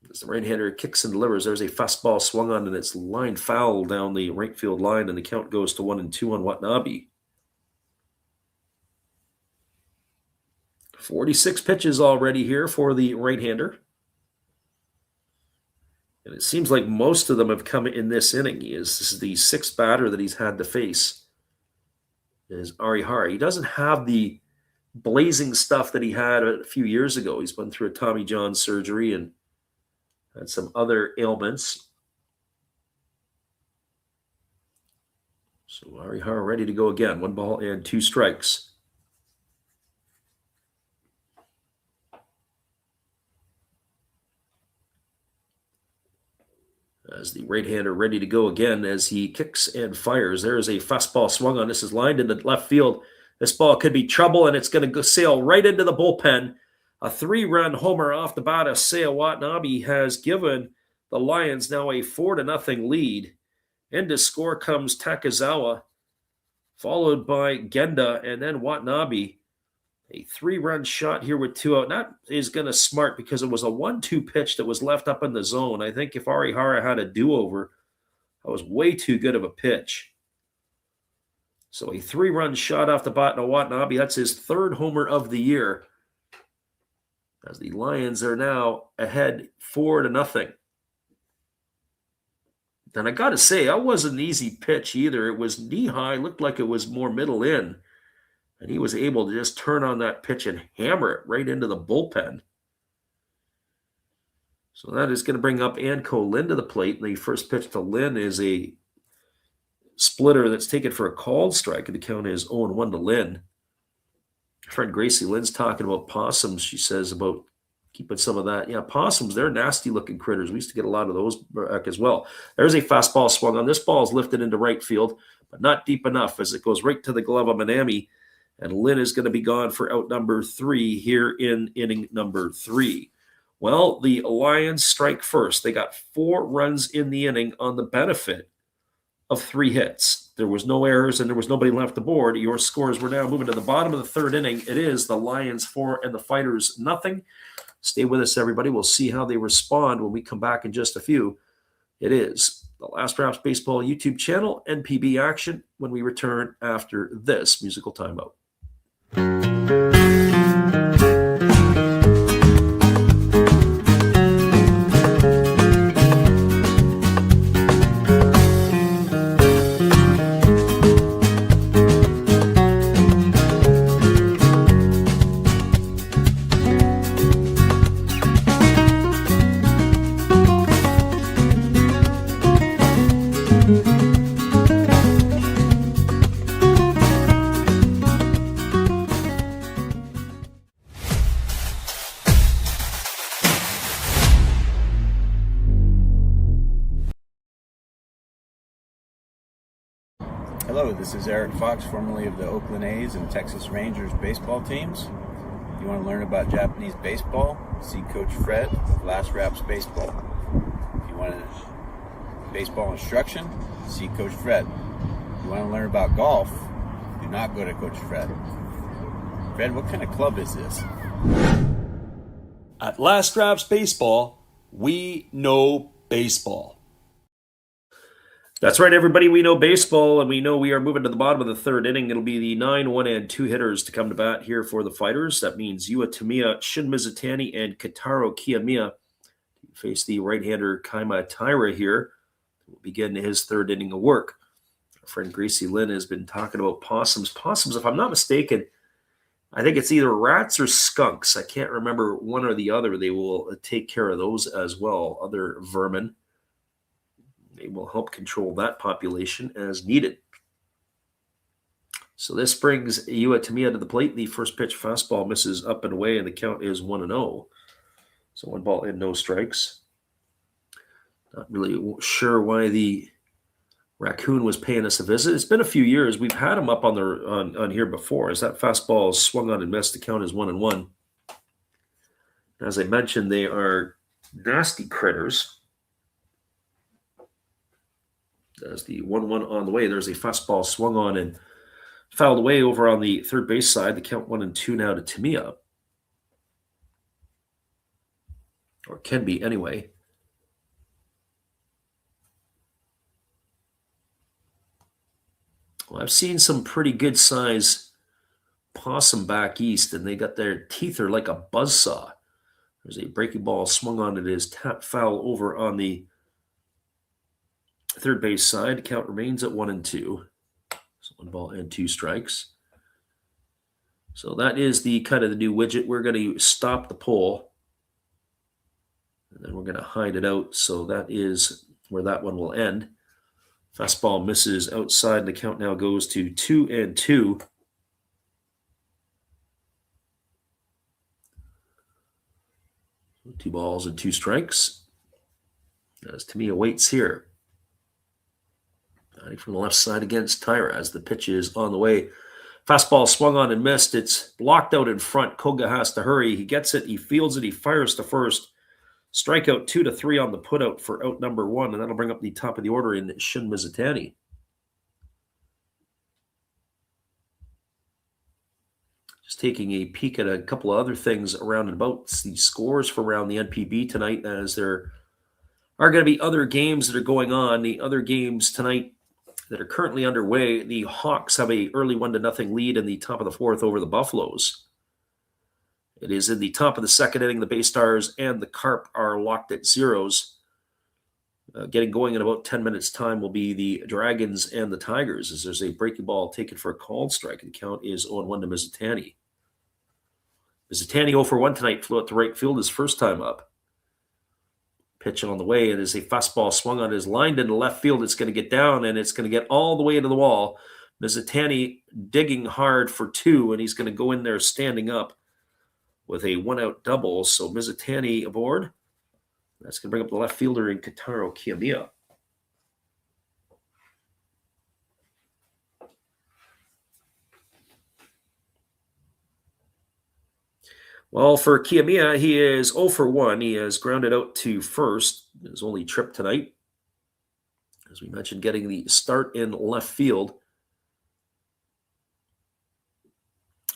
As the right-hander kicks and delivers, there's a fastball swung on and it's lined foul down the right field line, and the count goes to 1-2 on Watanabe. 46 pitches already here for the right-hander. And it seems like most of them have come in this inning. This is the 6th batter that he's had to face, is Arihara. He doesn't have the blazing stuff that he had a few years ago. He's been through a Tommy John surgery and had some other ailments. So Arihara ready to go again. 1 ball and 2 strikes. As the right-hander ready to go again as he kicks and fires. There is a fastball swung on. This is lined into left field. This ball could be trouble, and it's going to go sail right into the bullpen. A 3-run homer off the bat of Seiya Watanabe has given the Lions now a 4-0 lead. Into score comes Takizawa, followed by Genda, and then Watanabe. A 3-run shot here with 2 out. That is going to smart because it was a 1-2 pitch that was left up in the zone. I think if Arihara had a do-over, that was way too good of a pitch. So a 3-run shot off the bat to Watanabe. That's his 3rd homer of the year. As the Lions are now ahead 4-0. And I got to say, that wasn't an easy pitch either. It was knee-high, looked like it was more middle in. And he was able to just turn on that pitch and hammer it right into the bullpen. So that is going to bring up Anko Lynn to the plate. And the first pitch to Lynn is a splitter that's taken for a called strike. And the count is 0-1 to Lynn. Friend Gracie Lynn's talking about possums. She says about keeping some of that. Yeah, possums, they're nasty-looking critters. We used to get a lot of those back as well. There's a fastball swung on. This ball is lifted into right field, but not deep enough as it goes right to the glove of Manami. And Lynn is going to be gone for out number 3 here in inning number 3. Well, the Lions strike first. They got 4 runs in the inning on the benefit of 3 hits. There was no errors and there was nobody left aboard. Your scores were now moving to the bottom of the 3rd inning. It is the Lions 4 and the Fighters nothing. Stay with us, everybody. We'll see how they respond when we come back in just a few. It is the Last Raps Baseball YouTube channel, NPB action, when we return after this musical timeout. Hello, this is Eric Fox, formerly of the Oakland A's and Texas Rangers baseball teams. If you want to learn about Japanese baseball, see Coach Fred of Last Raps Baseball. If you want baseball instruction, see Coach Fred. If you want to learn about golf, not go to Coach Fred. Fred, what kind of club is this? At Last Raps Baseball, we know baseball. That's right, everybody. We know baseball, and we know we are moving to the bottom of the third inning. It'll be the 9, 1, and 2 hitters to come to bat here for the Fighters. That means Yua Tamiya, Shin Mizutani, and Kitaro Kiyomiya face the right-hander Kaima Taira here. Will begin his third inning of work. Our friend Gracie Lynn has been talking about possums. Possums, if I'm not mistaken, I think it's either rats or skunks. I can't remember one or the other. They will take care of those as well, other vermin. They will help control that population as needed. So this brings Yua Tamiya to the plate. The first pitch fastball misses up and away, and the count is 1-0. So 1 ball and no strikes. Not really sure why the raccoon was paying us a visit. It's been a few years. We've had him up on here before. As that fastball swung on and missed, the count is 1-1. As I mentioned, they are nasty critters. As the 1-1 on the way, there's a fastball swung on and fouled away over on the third base side. The count 1-2 now to Tamiya. Or can be anyway. Well, I've seen some pretty good size possum back east, and they got their teeth are like a buzzsaw. There's a breaking ball swung on. It is tap foul over on the third base side. Count remains at 1-2. So 1 ball and 2 strikes. So that is the kind of the new widget. We're going to stop the pull, and then we're going to hide it out. So that is where that one will end. Fastball misses outside, and the count now goes to 2-2. 2 balls and 2 strikes. As Tamiya waits here. Batting from the left side against Taira as the pitch is on the way. Fastball swung on and missed. It's blocked out in front. Koga has to hurry. He gets it. He fields it. He fires to first. Strikeout 2-3 on the putout for out number 1, and that'll bring up the top of the order in Shin Mizutani. Just taking a peek at a couple of other things around and about the scores for around the NPB tonight, as there are going to be other games that are going on. The other games tonight that are currently underway, the Hawks have a early 1-0 lead in the top of the 4th over the Buffaloes. It is in the top of the 2nd inning. The Bay Stars and the Carp are locked at zeros. Getting going in about 10 minutes' time will be the Dragons and the Tigers, as there's a breaking ball taken for a called strike. The count is 0-1 to Mizutani. Mizutani 0 for 1 tonight, flew out to right field his first time up. Pitch on the way, and as a fastball swung on, is lined into left field. It's going to get down, and it's going to get all the way into the wall. Mizutani digging hard for 2, and he's going to go in there standing up with a 1-out double. So Mizutani aboard. That's going to bring up the left fielder in Kitaro Kiyomiya. Well, for Kiyomiya, he is 0 for 1. He has grounded out to first. His only trip tonight. As we mentioned, getting the start in left field.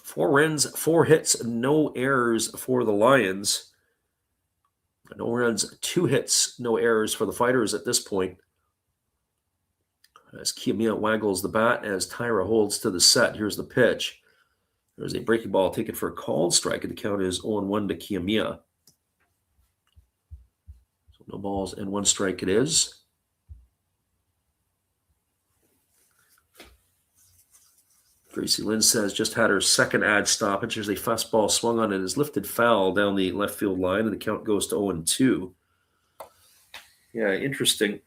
4 runs, 4 hits, no errors for the Lions. No runs, 2 hits, no errors for the Fighters at this point. As Kiyomiya waggles the bat as Taira holds to the set. Here's the pitch. There's a breaking ball taken for a called strike, and the count is 0-1 to Kiyomiya. So no balls and 1 strike it is. Gracie Lynn says just had her second ad stoppage. There's a fastball swung on. It is lifted foul down the left field line, and the count goes to 0-2. Yeah, interesting.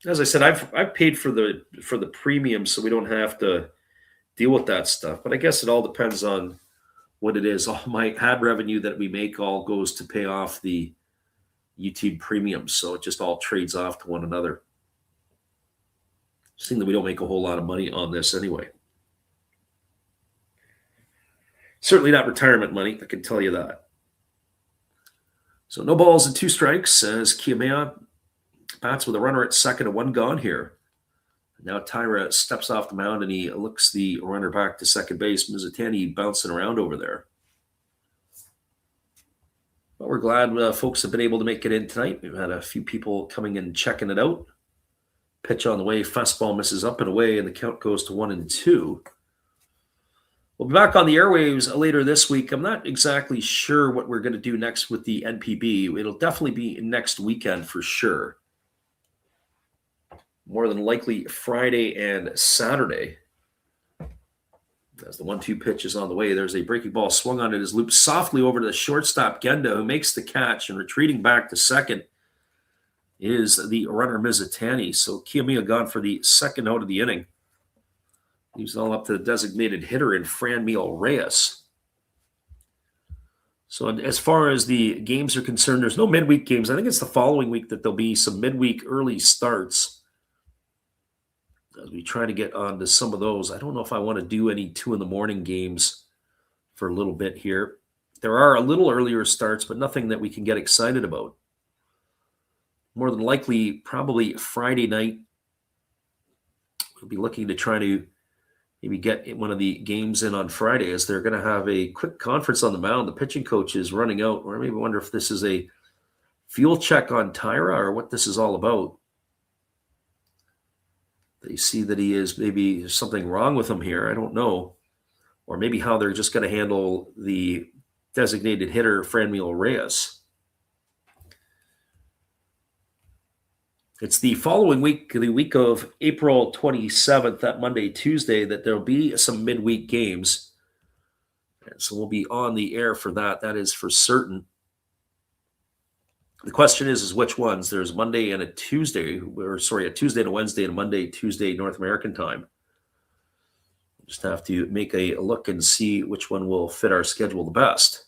As I said, I've paid for the premium, so we don't have to deal with that stuff. But I guess it all depends on what it is. All my ad revenue that we make all goes to pay off the YouTube premium, so it just all trades off to one another. Seeing that we don't make a whole lot of money on this anyway. Certainly not retirement money, I can tell you that. So no balls and 2 strikes as Kiyomiya bats with a runner at second and 1 gone here. Now Tyra steps off the mound and he looks the runner back to second base. Mizutani bouncing around over there. But we're glad folks have been able to make it in tonight. We've had a few people coming in checking it out. Pitch on the way, fastball misses up and away, and the count goes to 1-2. We'll be back on the airwaves later this week. I'm not exactly sure what we're going to do next with the NPB. It'll definitely be next weekend for sure. More than likely Friday and Saturday. As the 1-2 pitch is on the way, there's a breaking ball swung on it, is looped softly over to the shortstop, Genda, who makes the catch, and retreating back to second is the runner Mizutani. So Kiyomiya gone for the second out of the inning. Leaves it all up to the designated hitter in Franmil Reyes. So as far as the games are concerned, there's no midweek games. I think it's the following week that there'll be some midweek early starts. As we try to get on to some of those. I don't know if I want to do any 2 a.m. games for a little bit here. There are a little earlier starts, but nothing that we can get excited about. More than likely, probably Friday night, we'll be looking to try to maybe get one of the games in on Friday, as they're going to have a quick conference on the mound. The pitching coach is running out, or maybe wonder if this is a fuel check on Tyra or what this is all about. They see that he is, maybe there's something wrong with him here. I don't know. Or maybe how they're just going to handle the designated hitter, Franmil Reyes. It's the following week, the week of April 27th, that Monday, Tuesday, that there'll be some midweek games. And so we'll be on the air for that. That is for certain. The question is which ones? There's Monday and a Tuesday, a Tuesday and a Wednesday and a Monday, Tuesday, North American time. Just have to make a look and see which one will fit our schedule the best.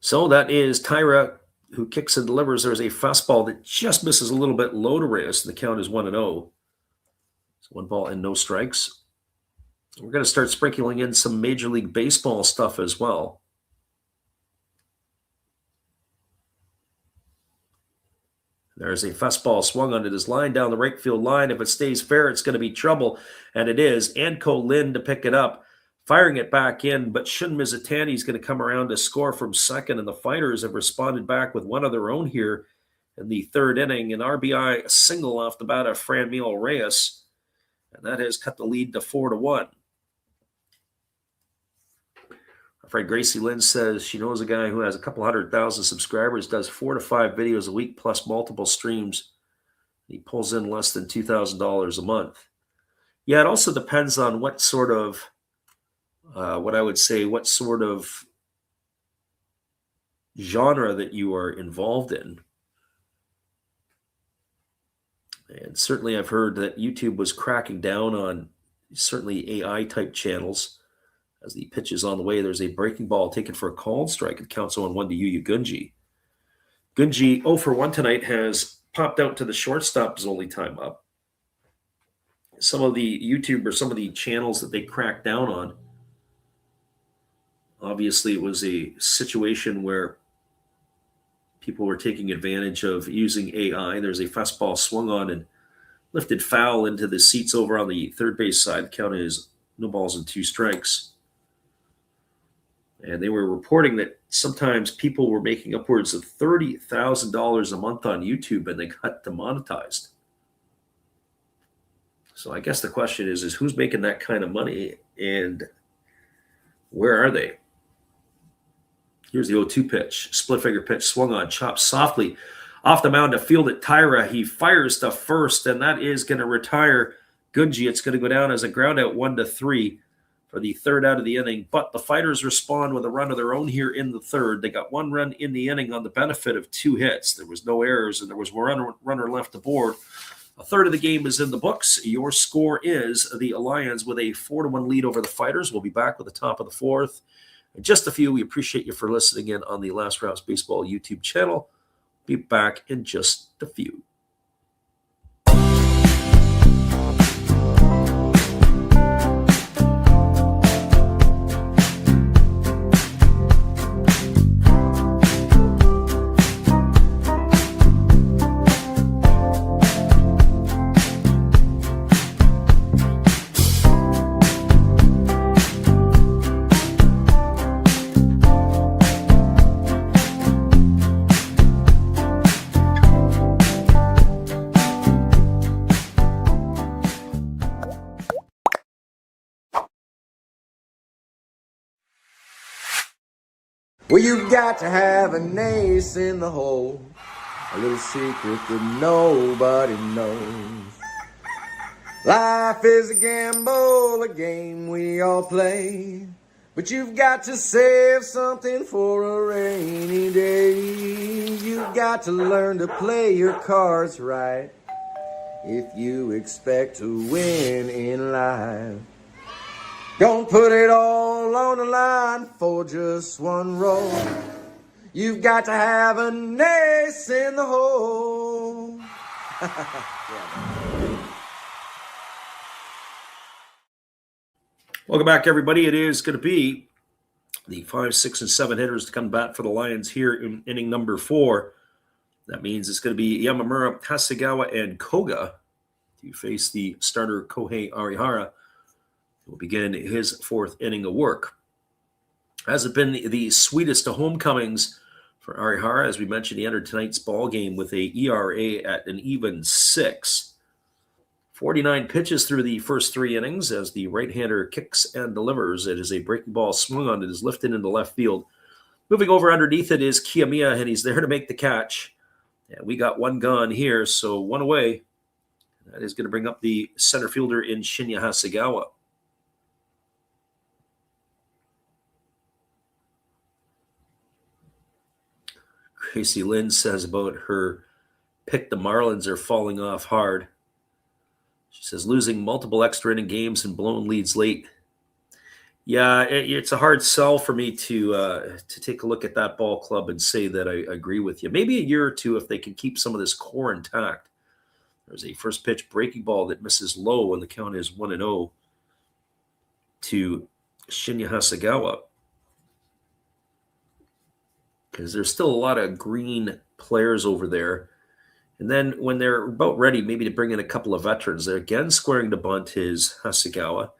So that is Tyra, who kicks and delivers. There's a fastball that just misses a little bit low to Reyes. The count is 1-0. So 1 ball and no strikes. We're going to start sprinkling in some Major League Baseball stuff as well. There's a fastball swung on it. Is line down the right field line. If it stays fair, it's going to be trouble. And it is. Anko Lin to pick it up. Firing it back in, but Shun Mizutani is going to come around to score from second, and the Fighters have responded back with one of their own here in the third inning. An RBI single off the bat of Franmil Reyes, and that has cut the lead to 4-1. Our friend Gracie Lynn says she knows a guy who has a couple 100,000 subscribers, does 4 to 5 videos a week plus multiple streams. He pulls in less than $2,000 a month. Yeah, it also depends on what sort of what sort of genre that you are involved in. And certainly I've heard that YouTube was cracking down on certainly AI type channels. As the pitch is on the way, there's a breaking ball taken for a called strike. It counts 0-1 to Yuya Gunji. Gunji, 0 for 1 tonight, has popped out to the shortstop his only time up. Some of the YouTube or some of the channels that they cracked down on, obviously it was a situation where people were taking advantage of using AI. There's a fastball swung on and lifted foul into the seats over on the third base side. The count is no balls and 2 strikes. And they were reporting that sometimes people were making upwards of $30,000 a month on YouTube, and they got demonetized. So I guess the question is who's making that kind of money, and where are they? Here's the 0-2 pitch. Split finger pitch swung on, chopped softly off the mound to field at Tyra. He fires to first, and that is going to retire Gunji. It's going to go down as a ground out 1-3 for the third out of the inning. But the Fighters respond with a run of their own here in the third. They got 1 run in the inning on the benefit of 2 hits. There was no errors, and there was one runner left aboard. A third of the game is in the books. Your score is the Lions with a 4-1 lead over the Fighters. We'll be back with the top of the fourth. In just a few, we appreciate you for listening in on the Last Raps Baseball YouTube channel. Be back in just a few. Well, you've got to have an ace in the hole, a little secret that nobody knows. Life is a gamble, a game we all play, but you've got to save something for a rainy day. You've got to learn to play your cards right if you expect to win in life. Don't put it all on the line for just one roll. You've got to have an ace in the hole. Welcome back, everybody. It is going to be the 5, 6, and 7 hitters to come back for the Lions here in inning number 4. That means it's going to be Yamamura, Hasegawa, and Koga to face the starter Kohei Arihara, who will begin his 4th inning of work. Hasn't been the sweetest of homecomings for Arihara. As we mentioned, he entered tonight's ball game with a ERA at an even 6. 49 pitches through the first 3 innings as the right-hander kicks and delivers. It is a breaking ball swung on. It is lifted into left field. Moving over underneath it is Kiyomiya, and he's there to make the catch. And we got one gone here, so one away. That is going to bring up the center fielder in Shinya Hasegawa. Gracie Lynn says about her pick, the Marlins are falling off hard. She says, losing multiple extra inning games and blown leads late. Yeah, it's a hard sell for me to take a look at that ball club and say that I agree with you. Maybe a year or two if they can keep some of this core intact. There's a first pitch breaking ball that misses low when the count is 1-0 to Shinya Hasegawa. Because there's still a lot of green players over there. And then when they're about ready, maybe to bring in a couple of veterans, they're again squaring to bunt is Hasegawa.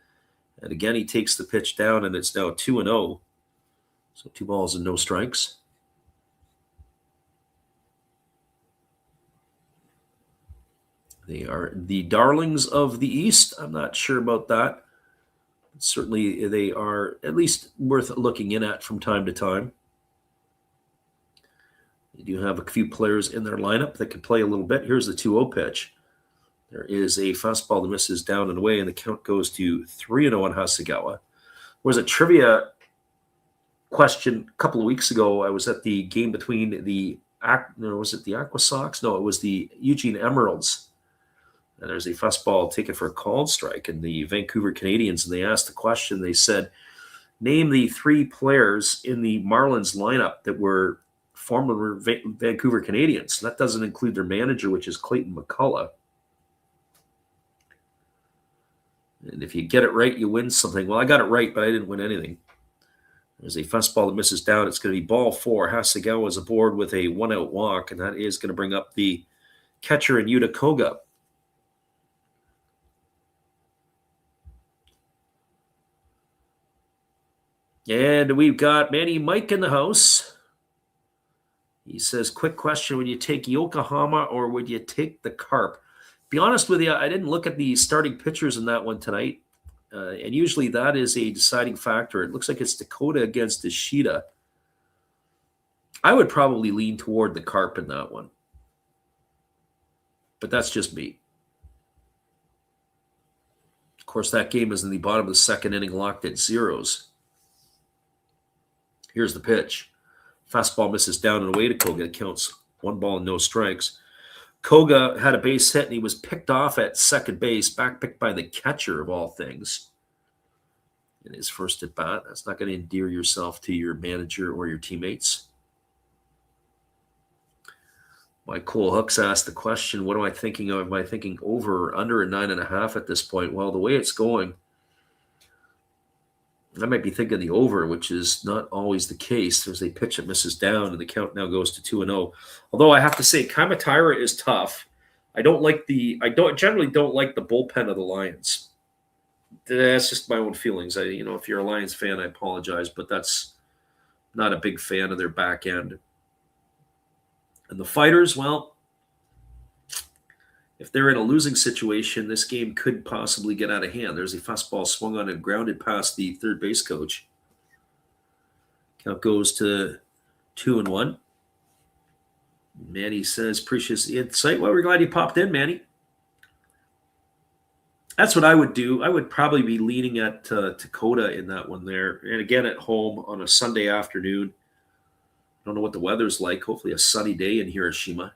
And again, he takes the pitch down, and it's now 2-0. So 2 balls and no strikes. They are the darlings of the East. I'm not sure about that. Certainly, they are at least worth looking in at from time to time. They do have a few players in their lineup that can play a little bit. Here's the 2-0 pitch. There is a fastball that misses down and away, and the count goes to 3-0 on Hasegawa. There was a trivia question a couple of weeks ago. I was at the game between was it the Aqua Sox? No, it was the Eugene Emeralds. And there's a fastball taken for a called strike, and the Vancouver Canadians, and they asked the question. They said, name the 3 players in the Marlins lineup that were former Vancouver Canadians. That doesn't include their manager, which is Clayton McCullough. And if you get it right, you win something. Well, I got it right, but I didn't win anything. There's a fastball that misses down. It's going to be ball 4. Hasegawa is aboard with a 1-out walk, and that is going to bring up the catcher in Yuta Koga. And we've got Manny Mike in the house. He says, quick question, would you take Yokohama or would you take the Carp? Be honest with you, I didn't look at the starting pitchers in that one tonight. And usually that is a deciding factor. It looks like it's Dakota against Ishida. I would probably lean toward the Carp in that one. But that's just me. Of course, that game is in the bottom of the 2nd inning, locked at 0s. Here's the pitch. Fastball misses down and away to Koga. It counts 1 ball and no strikes. Koga had a base hit, and he was picked off at second base, backpicked by the catcher of all things in his first at bat. That's not going to endear yourself to your manager or your teammates. Mike Cole Hooks asked the question, what am I thinking of? Am I thinking over or under a 9.5 at this point? Well, the way it's going, I might be thinking the over, which is not always the case. There's a pitch that misses down, and the count now goes to 2-0. Although I have to say, Kamatira is tough. I generally don't like the bullpen of the Lions. That's just my own feelings. If you're a Lions fan, I apologize, but that's not a big fan of their back end. And the Fighters, well, if they're in a losing situation, this game could possibly get out of hand. There's a fastball swung on and grounded past the third base coach. Count goes to 2-1. Manny says, "Appreciate the insight." Well, we're glad you popped in, Manny. That's what I would do. I would probably be leaning at Dakota in that one there. And again, at home on a Sunday afternoon. I don't know what the weather's like. Hopefully a sunny day in Hiroshima.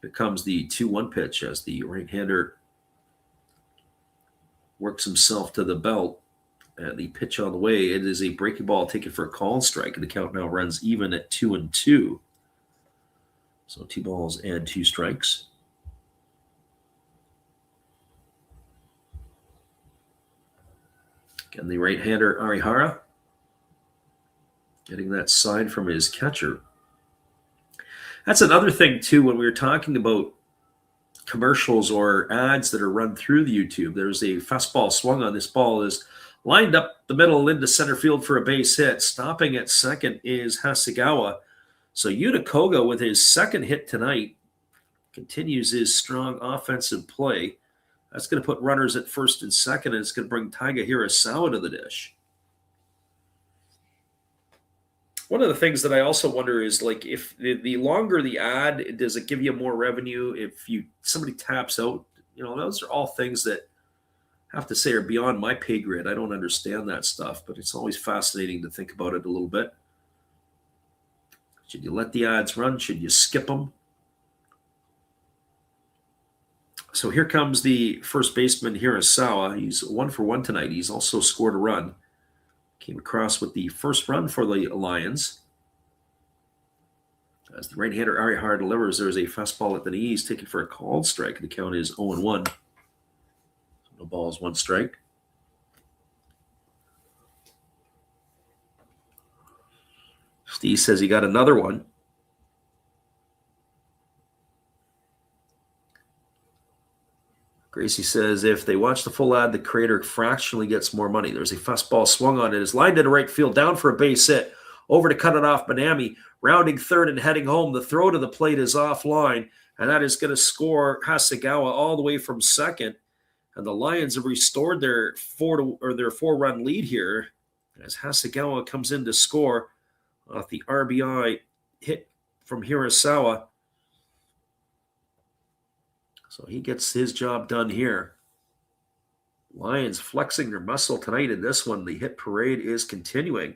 Here comes the 2-1 pitch as the right-hander works himself to the belt. And the pitch on the way, it is a breaking ball taken for a call strike. And the count now runs even at 2-2. So 2 balls and 2 strikes. Again, the right-hander Arihara getting that sign from his catcher. That's another thing, too, when we were talking about commercials or ads that are run through the YouTube. There's a fastball swung on. This ball is lined up the middle into center field for a base hit. Stopping at second is Hasegawa. So Yuta Koga, with his second hit tonight, continues his strong offensive play. That's going to put runners at first and second, and it's going to bring Taiga Hirasawa to the dish. One of the things that I also wonder is, like, if the longer the ad, does it give you more revenue? If somebody taps out, those are all things that I have to say are beyond my pay grade. I don't understand that stuff, but it's always fascinating to think about it a little bit. Should you let the ads run? Should you skip them? So here comes the first baseman, Hirasawa. He's 1 for 1 tonight. He's also scored a run. Came across with the first run for the Lions. As the right-hander Arihara delivers, there's a fastball at the knees taken for a called strike. The count is 0-1. No balls, 1 strike. Steve says he got another one. Gracie says, if they watch the full ad, the creator fractionally gets more money. There's a fastball swung on it. It's lined into right field, down for a base hit. Over to cut it off, Manami. Rounding third and heading home. The throw to the plate is offline, and that is going to score Hasegawa all the way from second. And the Lions have restored their 4-run lead here as Hasegawa comes in to score off the RBI hit from Hirasawa. So he gets his job done here. Lions flexing their muscle tonight in this one. The hit parade is continuing.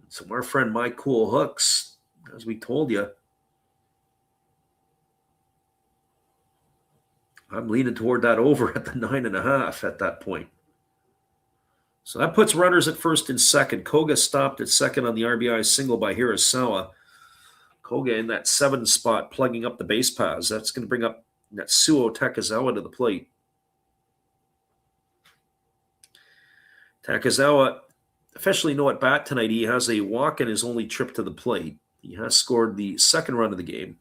So our friend Mike Cool Hooks, as we told you, I'm leaning toward that over at the 9.5 at that point. So that puts runners at first and second. Koga stopped at second on the RBI single by Hirasawa. Koga in that 7 spot, plugging up the base paths. That's going to bring up Natsuo Takezawa to the plate. Takezawa officially no at bat tonight. He has a walk in his only trip to the plate. He has scored the second run of the game.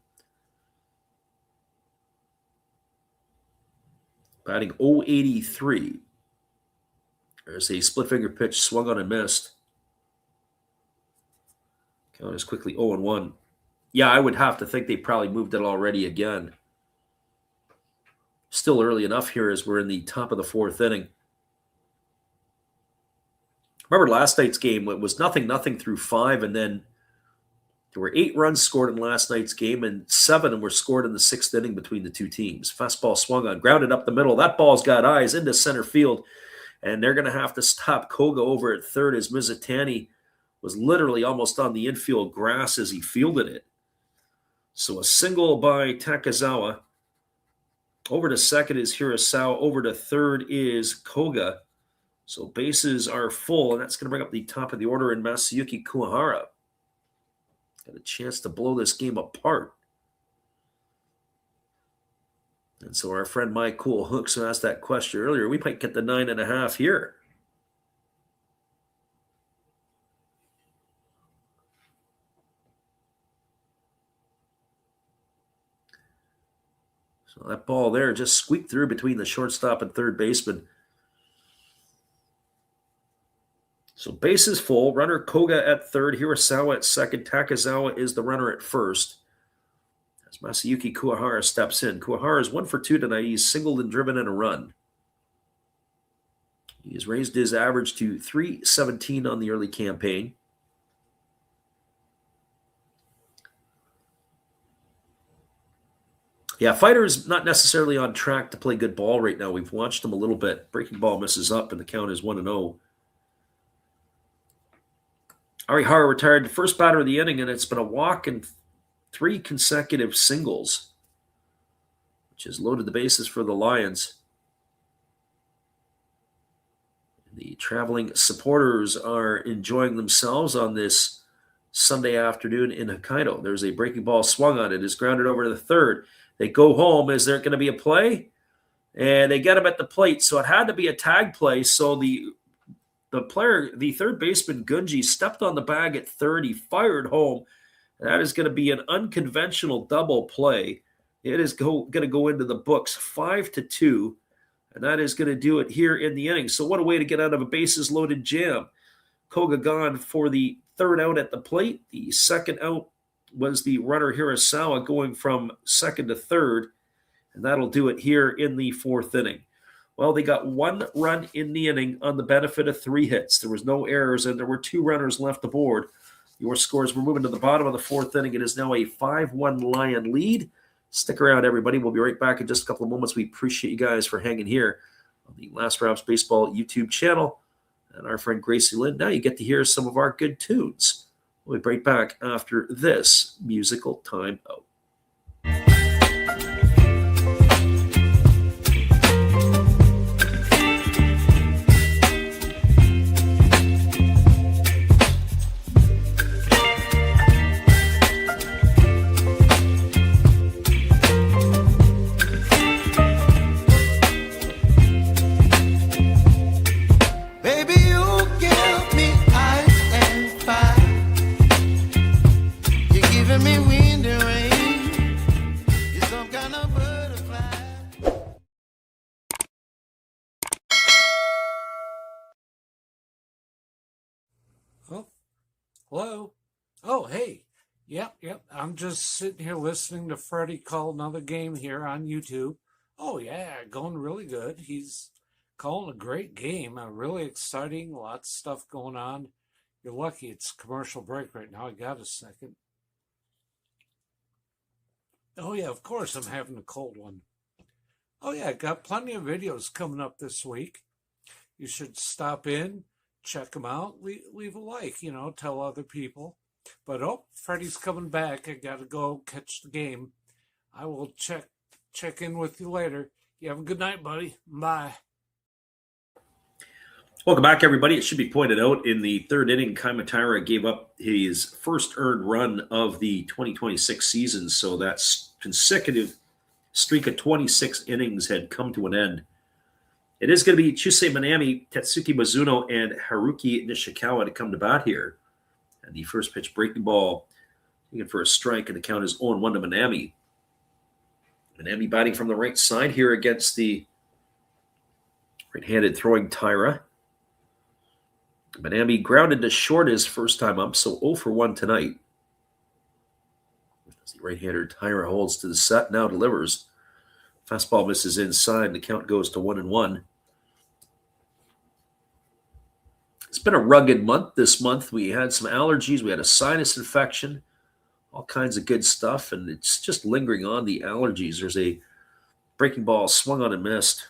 Batting .083. There's a split finger pitch swung on and missed. Count is quickly 0-1. Yeah, I would have to think they probably moved it already again. Still early enough here as we're in the top of the 4th inning. Remember last night's game, it was 0-0 through 5, and then there were 8 runs scored in last night's game, and 7 were scored in the 6th inning between the two teams. Fastball swung on, grounded up the middle. That ball's got eyes into center field, and they're going to have to stop Koga over at third as Mizutani was literally almost on the infield grass as he fielded it. So a single by Takezawa. Over to second is Hirasawa. Over to third is Koga. So bases are full, and that's going to bring up the top of the order in Masayuki Kuwahara. Got a chance to blow this game apart. And so our friend Mike Cool Hooks, who asked that question earlier, we might get the 9.5 here. So that ball there just squeaked through between the shortstop and third baseman. So bases full. Runner Koga at third. Hirasawa at second. Takezawa is the runner at first. As Masayuki Kuwahara steps in. Kuwahara is 1 for 2 tonight. He's singled and driven in a run. has raised his average to .317 on the early campaign. Yeah, Fighter's not necessarily on track to play good ball right now. We've watched him a little bit. Breaking ball misses up, and the count is 1-0. Arihara retired the first batter of the inning, and it's been a walk and 3 consecutive singles, which has loaded the bases for the Lions. The traveling supporters are enjoying themselves on this Sunday afternoon in Hokkaido. There's a breaking ball swung on it. It's grounded over to the third. They go home. Is there going to be a play? And they get him at the plate. So it had to be a tag play. So the player, the third baseman, Gunji, stepped on the bag at third. He fired home. And that is going to be an unconventional double play. It is going to go into the books 5-2. And that is going to do it here in the inning. So what a way to get out of a bases-loaded jam. Koga gone for the third out at the plate. The second out was the runner Hirasawa going from second to third. And that'll do it here in the fourth inning. Well, they got 1 run in the inning on the benefit of 3 hits. There was no errors, and there were 2 runners left aboard. Your scores, we're moving to the bottom of the fourth inning. It is now a 5-1 Lion lead. Stick around, everybody. We'll be right back in just a couple of moments. We appreciate you guys for hanging here on the Last Raps Baseball YouTube channel. And our friend Gracie Lynn, now you get to hear some of our good tunes. We'll be right back after this musical time out. Oh, hello. Oh, hey. Yep. I'm just sitting here listening to Freddie call another game here on YouTube. Oh, yeah, going really good. He's calling a great game. Really exciting. Lots of stuff going on. You're lucky it's commercial break right now. I got a second. Oh, yeah, of course I'm having a cold one. Oh, yeah, got plenty of videos coming up this week. You should stop in. Check them out. Leave a like, tell other people. But, Freddie's coming back. I got to go catch the game. I will check in with you later. You have a good night, buddy. Bye. Welcome back, everybody. It should be pointed out in the third inning, Kaimatara gave up his first earned run of the 2026 season. So that consecutive streak of 26 innings had come to an end. It is going to be Chusei Minami, Tetsuki Mizuno, and Haruki Nishikawa to come to bat here. And the first pitch breaking ball, looking for a strike, and the count is 0-1 to Minami. Minami batting from the right side here against the right-handed throwing Taira. Minami grounded to short his first time up, so 0 for 1 tonight. As the right-hander Taira holds to the set, now delivers. Fastball misses inside. The count goes to 1-1. It's been a rugged month this month. We had some allergies. We had a sinus infection, all kinds of good stuff, and it's just lingering on the allergies. There's a breaking ball swung on and missed.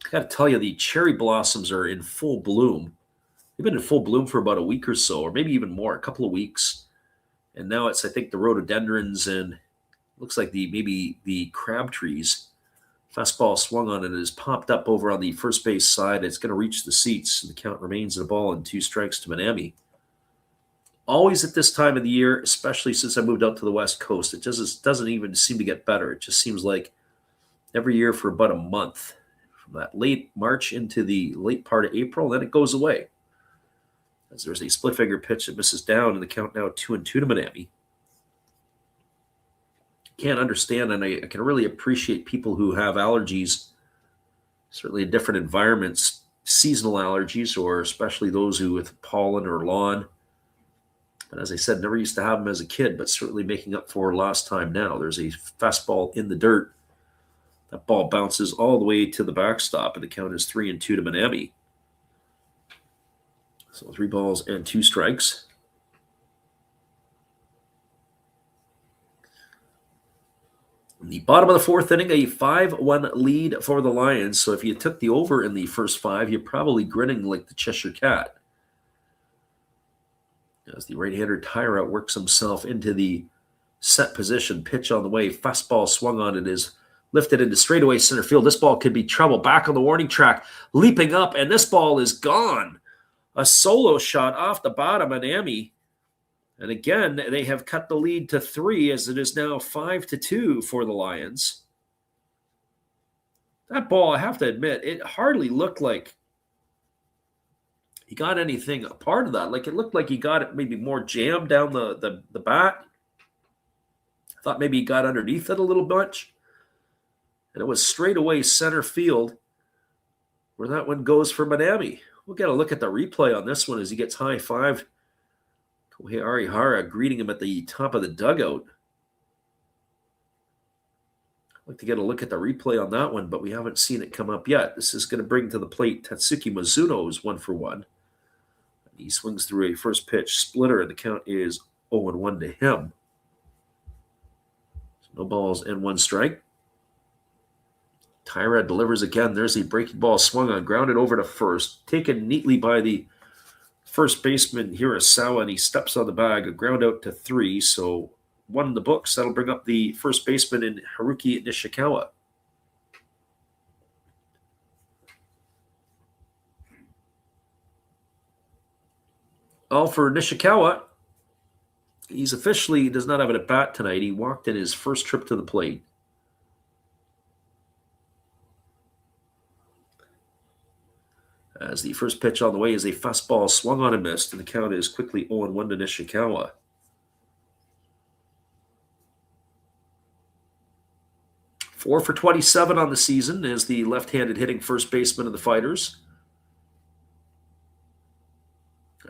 I got to tell you, the cherry blossoms are in full bloom. They've been in full bloom for about a week or so, or maybe even more, a couple of weeks. And now it's, I think, the rhododendrons and looks like maybe the crab trees. Fastball swung on it. It has popped up over on the first base side. It's going to reach the seats. The count remains at a ball and 2 strikes to Minami. Always at this time of the year, especially since I moved out to the West Coast, it just doesn't even seem to get better. It just seems like every year for about a month, from that late March into the late part of April, then it goes away. As there's a split finger pitch that misses down, and the count now 2-2 to Minami. Can't understand, and I can really appreciate people who have allergies, certainly in different environments, seasonal allergies, or especially those who with pollen or lawn. But as I said, never used to have them as a kid, but certainly making up for last time now. There's a fastball in the dirt. That ball bounces all the way to the backstop, and the count is 3-2 to Minami. So 3 balls and 2 strikes. In the bottom of the 4th inning, a 5-1 lead for the Lions. So if you took the over in the first 5, you're probably grinning like the Cheshire Cat. As the right-hander Tyra works himself into the set position, pitch on the way, fastball swung on, it is lifted into straightaway center field. This ball could be trouble. Back on the warning track, leaping up, and this ball is gone. A solo shot off the bottom of Amy. And again, they have cut the lead to 3 as it is now 5-2 for the Lions. That ball, I have to admit, it hardly looked like he got anything a part of that. Like it looked like he got it maybe more jammed down the bat. I thought maybe he got underneath it a little much. And it was straight away center field where that one goes for Manami. We'll get a look at the replay on this one as he gets high-fived. Kohei Arihara greeting him at the top of the dugout. I'd like to get a look at the replay on that one, but we haven't seen it come up yet. This is going to bring to the plate Tatsuki Mizuno, who's 1-for-1. He swings through a first pitch splitter, and the count is 0-1 to him. So no balls and 1 strike. Tyra delivers again. There's a breaking ball swung on, grounded over to first, taken neatly by the first baseman Hirasawa, and he steps on the bag, a ground out to 3, so 1 in the books. That'll bring up the first baseman in Haruki Nishikawa. All for Nishikawa. He's officially does not have an at-bat tonight. He walked in his first trip to the plate. As the first pitch on the way is a fastball swung on and missed, and the count is quickly 0-1 to Nishikawa. Four for 27 on the season is the left-handed hitting first baseman of the Fighters.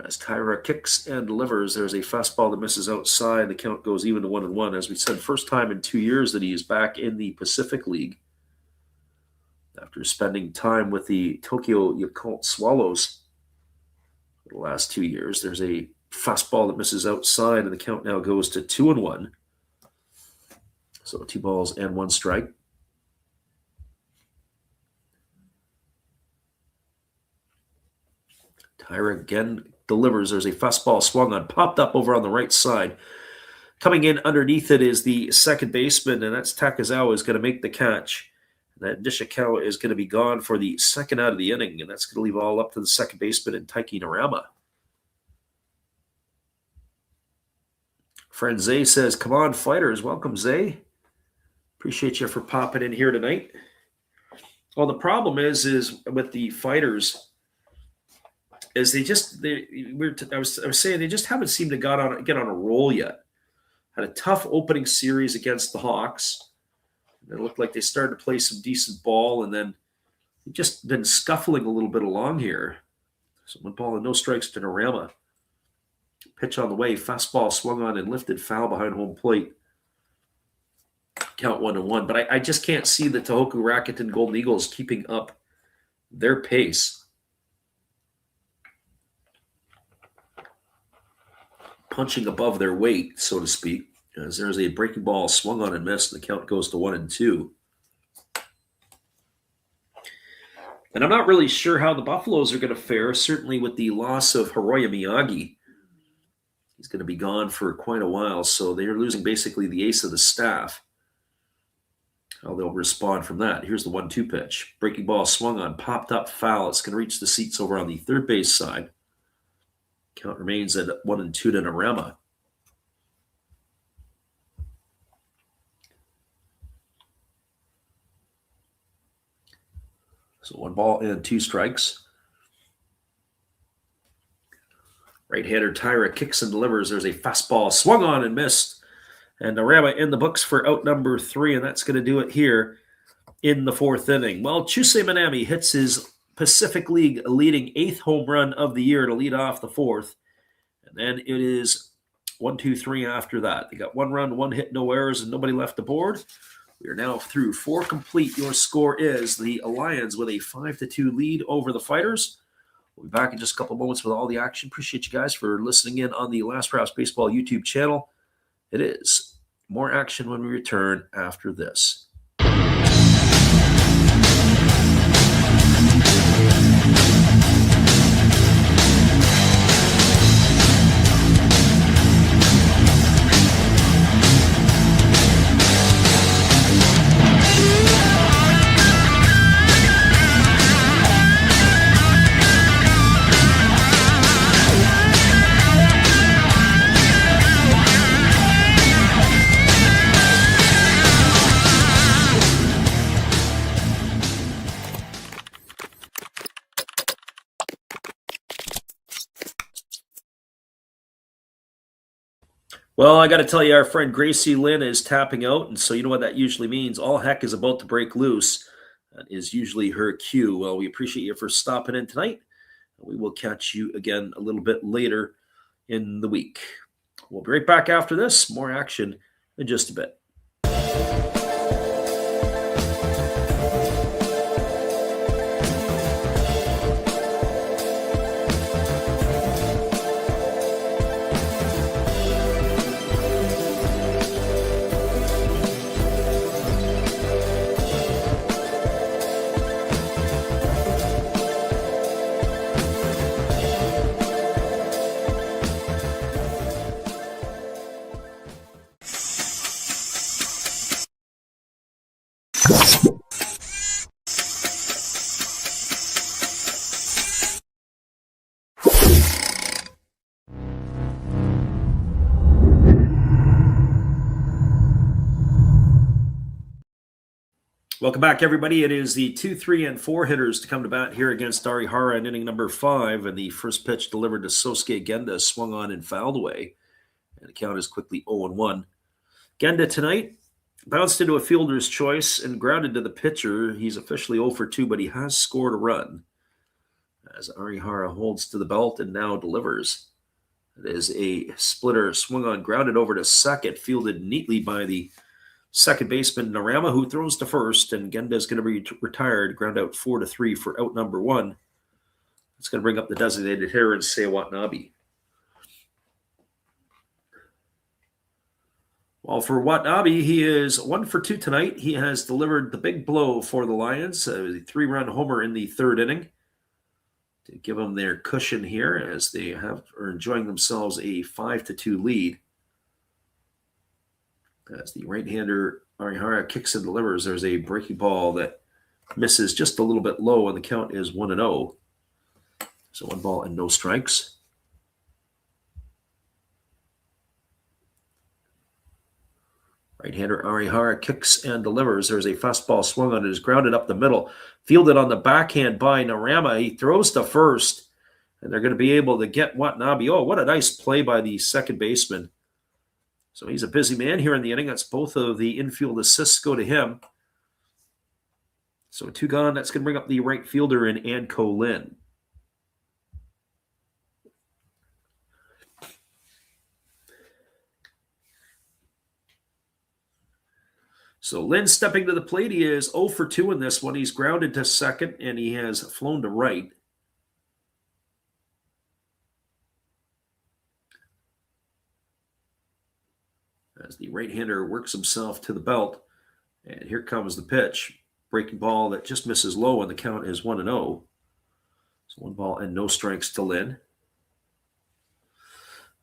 As Tyra kicks and delivers, there's a fastball that misses outside. The count goes even to 1-1. As we said, first time in 2 years that he is back in the Pacific League. After spending time with the Tokyo Yakult Swallows for the last 2 years, there's a fastball that misses outside, and the count now goes to 2-1. So 2 balls and 1 strike. Tyra again delivers. There's a fastball swung on, popped up over on the right side. Coming in underneath it is the second baseman, and that's Takazawa, is going to make the catch. That Nishikawa is going to be gone for the second out of the inning, and that's going to leave all up to the second baseman in Taiki Narama. Friend Zay says, come on, Fighters. Welcome, Zay. Appreciate you for popping in here tonight. Well, the problem is with the Fighters is I was saying they just haven't seemed to get on a roll yet. Had a tough opening series against the Hawks. It looked like they started to play some decent ball, and then they've just been scuffling a little bit along here. So 1 ball and no strikes to Narama. Pitch on the way, fastball swung on and lifted foul behind home plate. Count 1-1. But I just can't see the Tohoku Rakuten Golden Eagles keeping up their pace. Punching above their weight, so to speak. As there's a breaking ball swung on and missed, and the count goes to 1-2. And I'm not really sure how the Buffaloes are going to fare, certainly with the loss of Hiroya Miyagi. He's going to be gone for quite a while, so they're losing basically the ace of the staff. How they'll respond from that. Here's the 1-2 pitch. Breaking ball swung on, popped up, foul. It's going to reach the seats over on the third base side. Count remains at 1-2 to Narama. So 1 ball and 2 strikes. Right-hander Tyra kicks and delivers. There's a fastball swung on and missed. And Narama in the books for out number 3, and that's going to do it here in the 4th inning. Well, Chusei Manami hits his Pacific League leading 8th home run of the year to lead off the 4th. And then it is 1, 2, 3 after that. They got 1 run, 1 hit, no errors, and nobody left the board. We are now through 4 complete. Your score is the Lions with a 5-2 lead over the Fighters. We'll be back in just a couple of moments with all the action. Appreciate you guys for listening in on the Last Raps Baseball YouTube channel. It is more action when we return after this. Well, I got to tell you, our friend Gracie Lynn is tapping out, and so you know what that usually means. All heck is about to break loose. That is usually her cue. Well, we appreciate you for stopping in tonight. We will catch you again a little bit later in the week. We'll be right back after this. More action in just a bit. Welcome back, everybody. It is the 2, 3, and 4 hitters to come to bat here against Arihara in inning number 5. And the first pitch delivered to Sosuke Genda swung on and fouled away. And the count is quickly 0-1. Genda tonight bounced into a fielder's choice and grounded to the pitcher. He's officially 0-2, but he has scored a run as Arihara holds to the belt and now delivers. It is a splitter swung on, grounded over to second, fielded neatly by the second baseman Narama, who throws to first, and Genda is going to be retired. Ground out 4-3 for out number 1. It's going to bring up the designated hitter in Seiya Watanabe. Well, for Watanabe, he is 1-2 tonight. He has delivered the big blow for the Lions, a 3-run homer in the third inning to give them their cushion here as they are enjoying themselves a 5-2 lead. As the right-hander Arihara kicks and delivers, there's a breaking ball that misses just a little bit low, and the count is 1-0. So 1 ball and no strikes. Right-hander Arihara kicks and delivers. There's a fastball swung on. It is grounded up the middle. Fielded on the backhand by Narama. He throws to first, and they're going to be able to get Watanabe. Oh, what a nice play by the second baseman. So he's a busy man here in the inning. That's both of the infield assists go to him. So 2 gone. That's going to bring up the right fielder in Anko Lin. So Lin stepping to the plate. He is 0-2 in this one. He's grounded to second, and he has flown to right. As the right-hander works himself to the belt. And here comes the pitch. Breaking ball that just misses low, and the count is 1-0. So 1 ball and no strikes to Lin.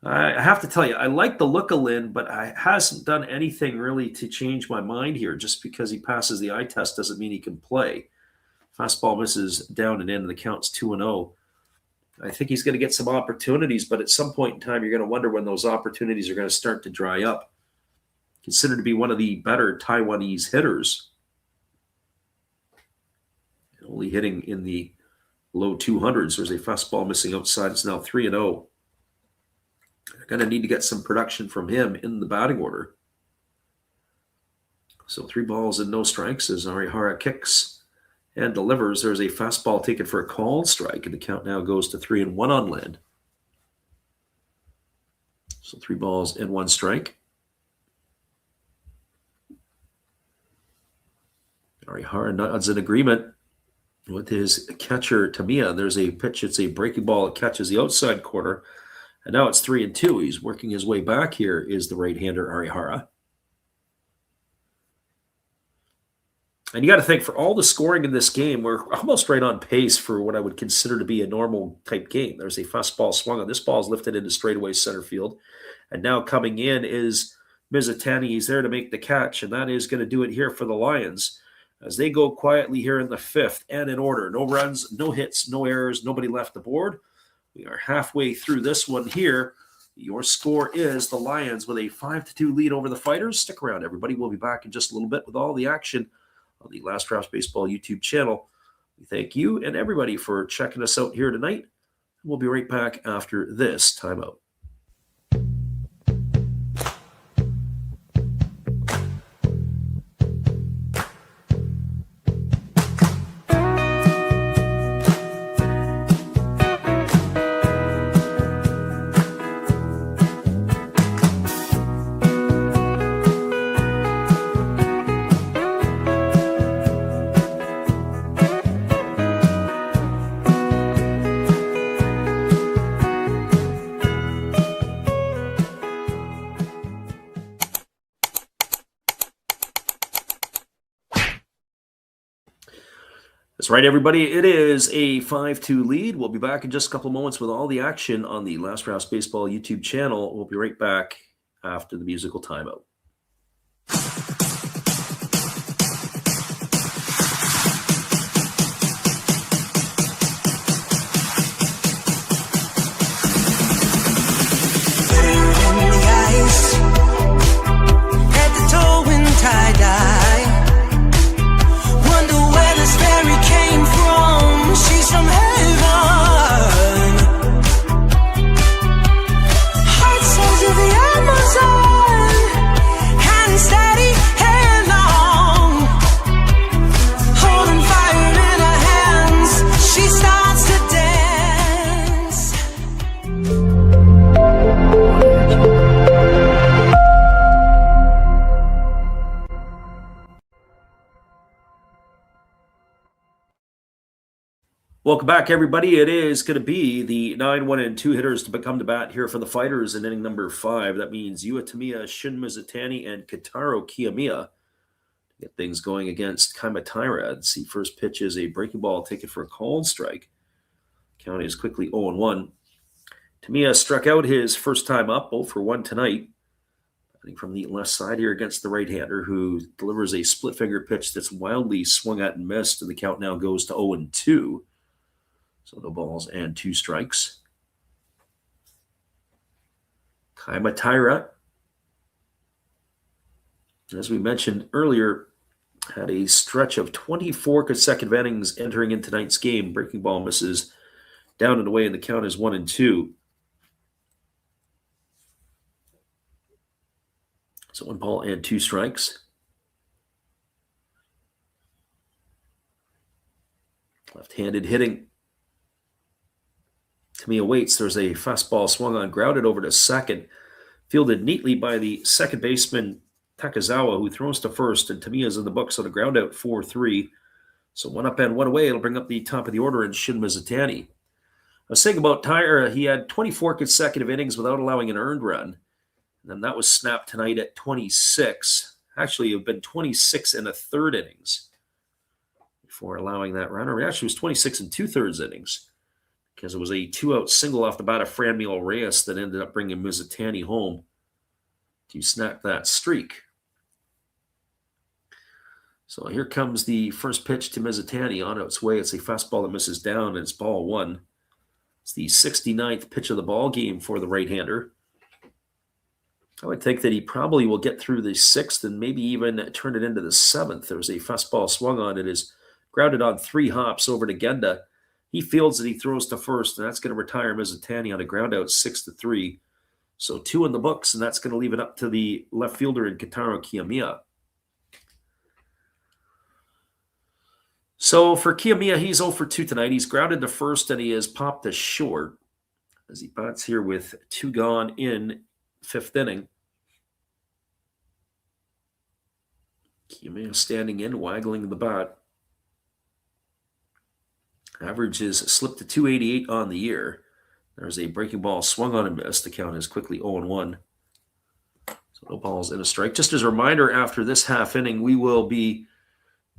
I have to tell you, I like the look of Lin, but I hasn't done anything really to change my mind here. Just because he passes the eye test doesn't mean he can play. Fastball misses down and in, and the count's 2-0. I think he's going to get some opportunities, but at some point in time, you're going to wonder when those opportunities are going to start to dry up. Considered to be one of the better Taiwanese hitters. Only hitting in the low 200s. There's a fastball missing outside. It's now 3-0. They're going to need to get some production from him in the batting order. So 3 balls and no strikes as Arihara kicks and delivers. There's a fastball taken for a called strike, and the count now goes to 3-1 on Lin. So 3 balls and 1 strike. Arihara nods in agreement. with his catcher, Tamiya. There's a pitch. It's a breaking ball. It catches the outside corner. And now it's 3-2. He's working his way back here is the right-hander, Arihara. And you got to think, for all the scoring in this game, we're almost right on pace for what I would consider to be a normal type game. There's a fastball swung on. This ball is lifted into straightaway center field. And now coming in is Mizutani. He's there to make the catch, and that is going to do it here for the Lions as they go quietly here in the fifth and in order. No runs, no hits, no errors, nobody left the board. We are halfway through this one here. Your score is the Lions with a 5-2 lead over the Fighters. Stick around, everybody. We'll be back in just a little bit with all the action on the Last Raps Baseball YouTube channel. We thank you and everybody for checking us out here tonight. We'll be right back after this timeout. That's right, everybody. It is a 5-2 lead. We'll be back in just a couple of moments with all the action on the Last Raps Baseball YouTube channel. We'll be right back after the musical timeout. Welcome back, everybody. It is going to be the 9-1-2 hitters to come to bat here for the Fighters in inning number 5. That means Yua Tamiya, Shun Mizutani, and Kitaro Kiyomiya to get things going against Kaimataira. The first pitch is a breaking ball taken for a called strike. Count is quickly 0-1. Tamiya struck out his first time up, 0-for-1 tonight. Batting from the left side here against the right-hander, who delivers a split-finger pitch that's wildly swung at and missed, and the count now goes to 0-2. So no balls and 2 strikes. Kaimataira, as we mentioned earlier, had a stretch of 24 consecutive innings entering in tonight's game. Breaking ball misses down and away, and the count is 1-2. So 1 ball and 2 strikes. Left-handed hitting. Tamiya waits. There's a fastball swung on, grounded over to second. Fielded neatly by the second baseman, Takazawa, who throws to first, and Tamiya's in the books on a ground out 4-3. So 1 up and 1 away. It'll bring up the top of the order in Shun Mizutani. I was saying about Taira, he had 24 consecutive innings without allowing an earned run. And then that was snapped tonight at 26. Actually, it had been 26 1/3 innings before allowing that run. Or actually, it was 26 2/3 innings, because it was a 2-out single off the bat of Franmil Reyes that ended up bringing Mizutani home to snap that streak. So here comes the first pitch to Mizutani on its way. It's a fastball that misses down, and it's ball 1. It's the 69th pitch of the ball game for the right-hander. I would think that he probably will get through the 6th and maybe even turn it into the 7th. There was a fastball swung on. It is grounded on 3 hops over to Genda. He fields it, he throws to first, and that's going to retire Mizutani on a ground out 6-3. So 2 in the books, and that's going to leave it up to the left fielder in Kitaro Kiyomiya. So for Kiyomiya, he's 0-for-2 tonight. He's grounded to first, and he has popped to short as he bats here with 2 gone in 5th inning. Kiyomiya standing in, waggling the bat. Average is slipped to 288 on the year. There's a breaking ball swung on and missed. The count is quickly 0-1. So no balls and a strike. Just as a reminder, after this half inning, we will be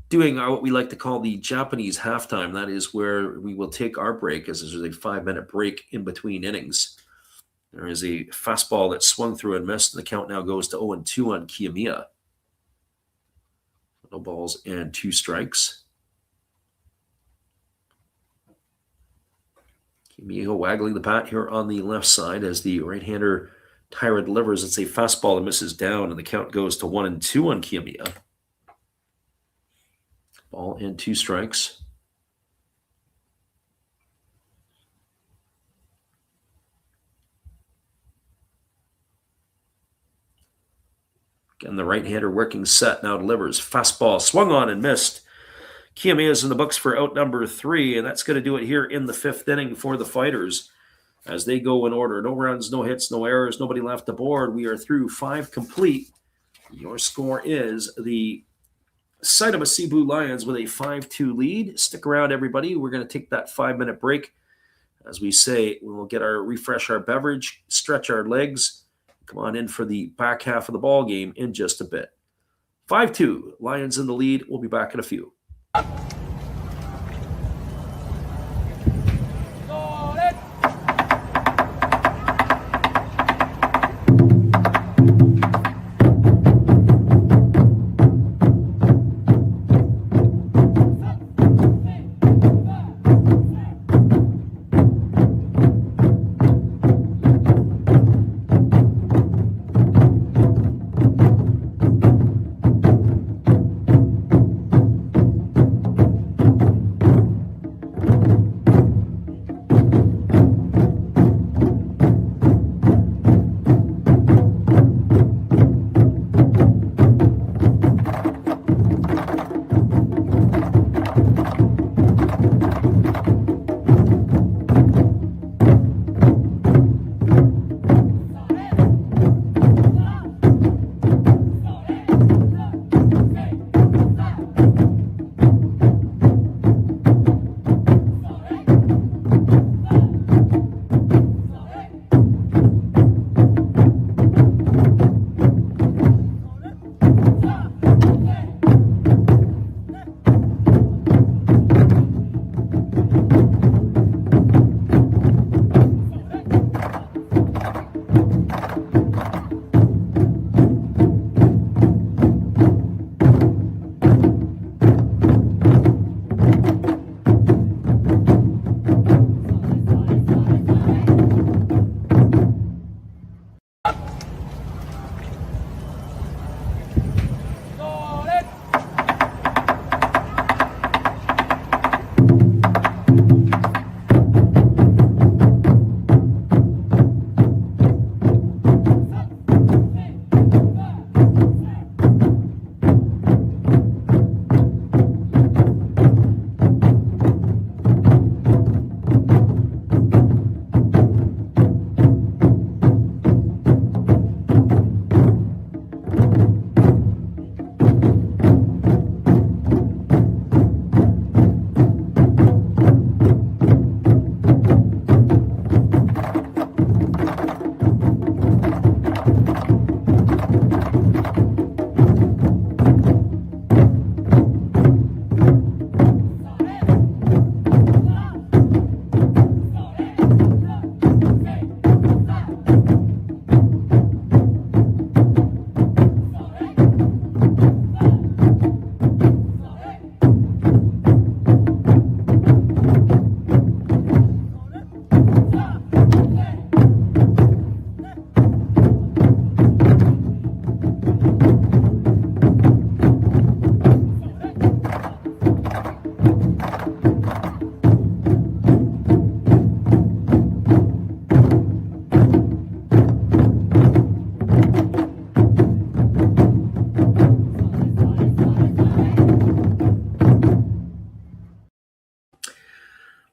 doing what we like to call the Japanese halftime. That is where we will take our break, as there's a 5-minute break in between innings. There is a fastball that swung through and missed. The count now goes to 0-2 on Kiyomiya. No balls and 2 strikes. Kiyomiya waggling the bat here on the left side as the right-hander Tyra delivers. It's a fastball that misses down, and the count goes to 1-2 on Kiyomiya. Ball and 2 strikes. Again, the right-hander working set now delivers. Fastball swung on and missed. Kiyomiya is in the books for out number 3, and that's going to do it here in the 5th inning for the Fighters as they go in order. No runs, no hits, no errors, nobody left aboard. We are through 5 complete. Your score is the Saitama Seibu Lions with a 5-2 lead. Stick around, everybody. We're going to take that 5-minute break. As we say, we'll refresh our beverage, stretch our legs. Come on in for the back half of the ball game in just a bit. 5-2, Lions in the lead. We'll be back in a few.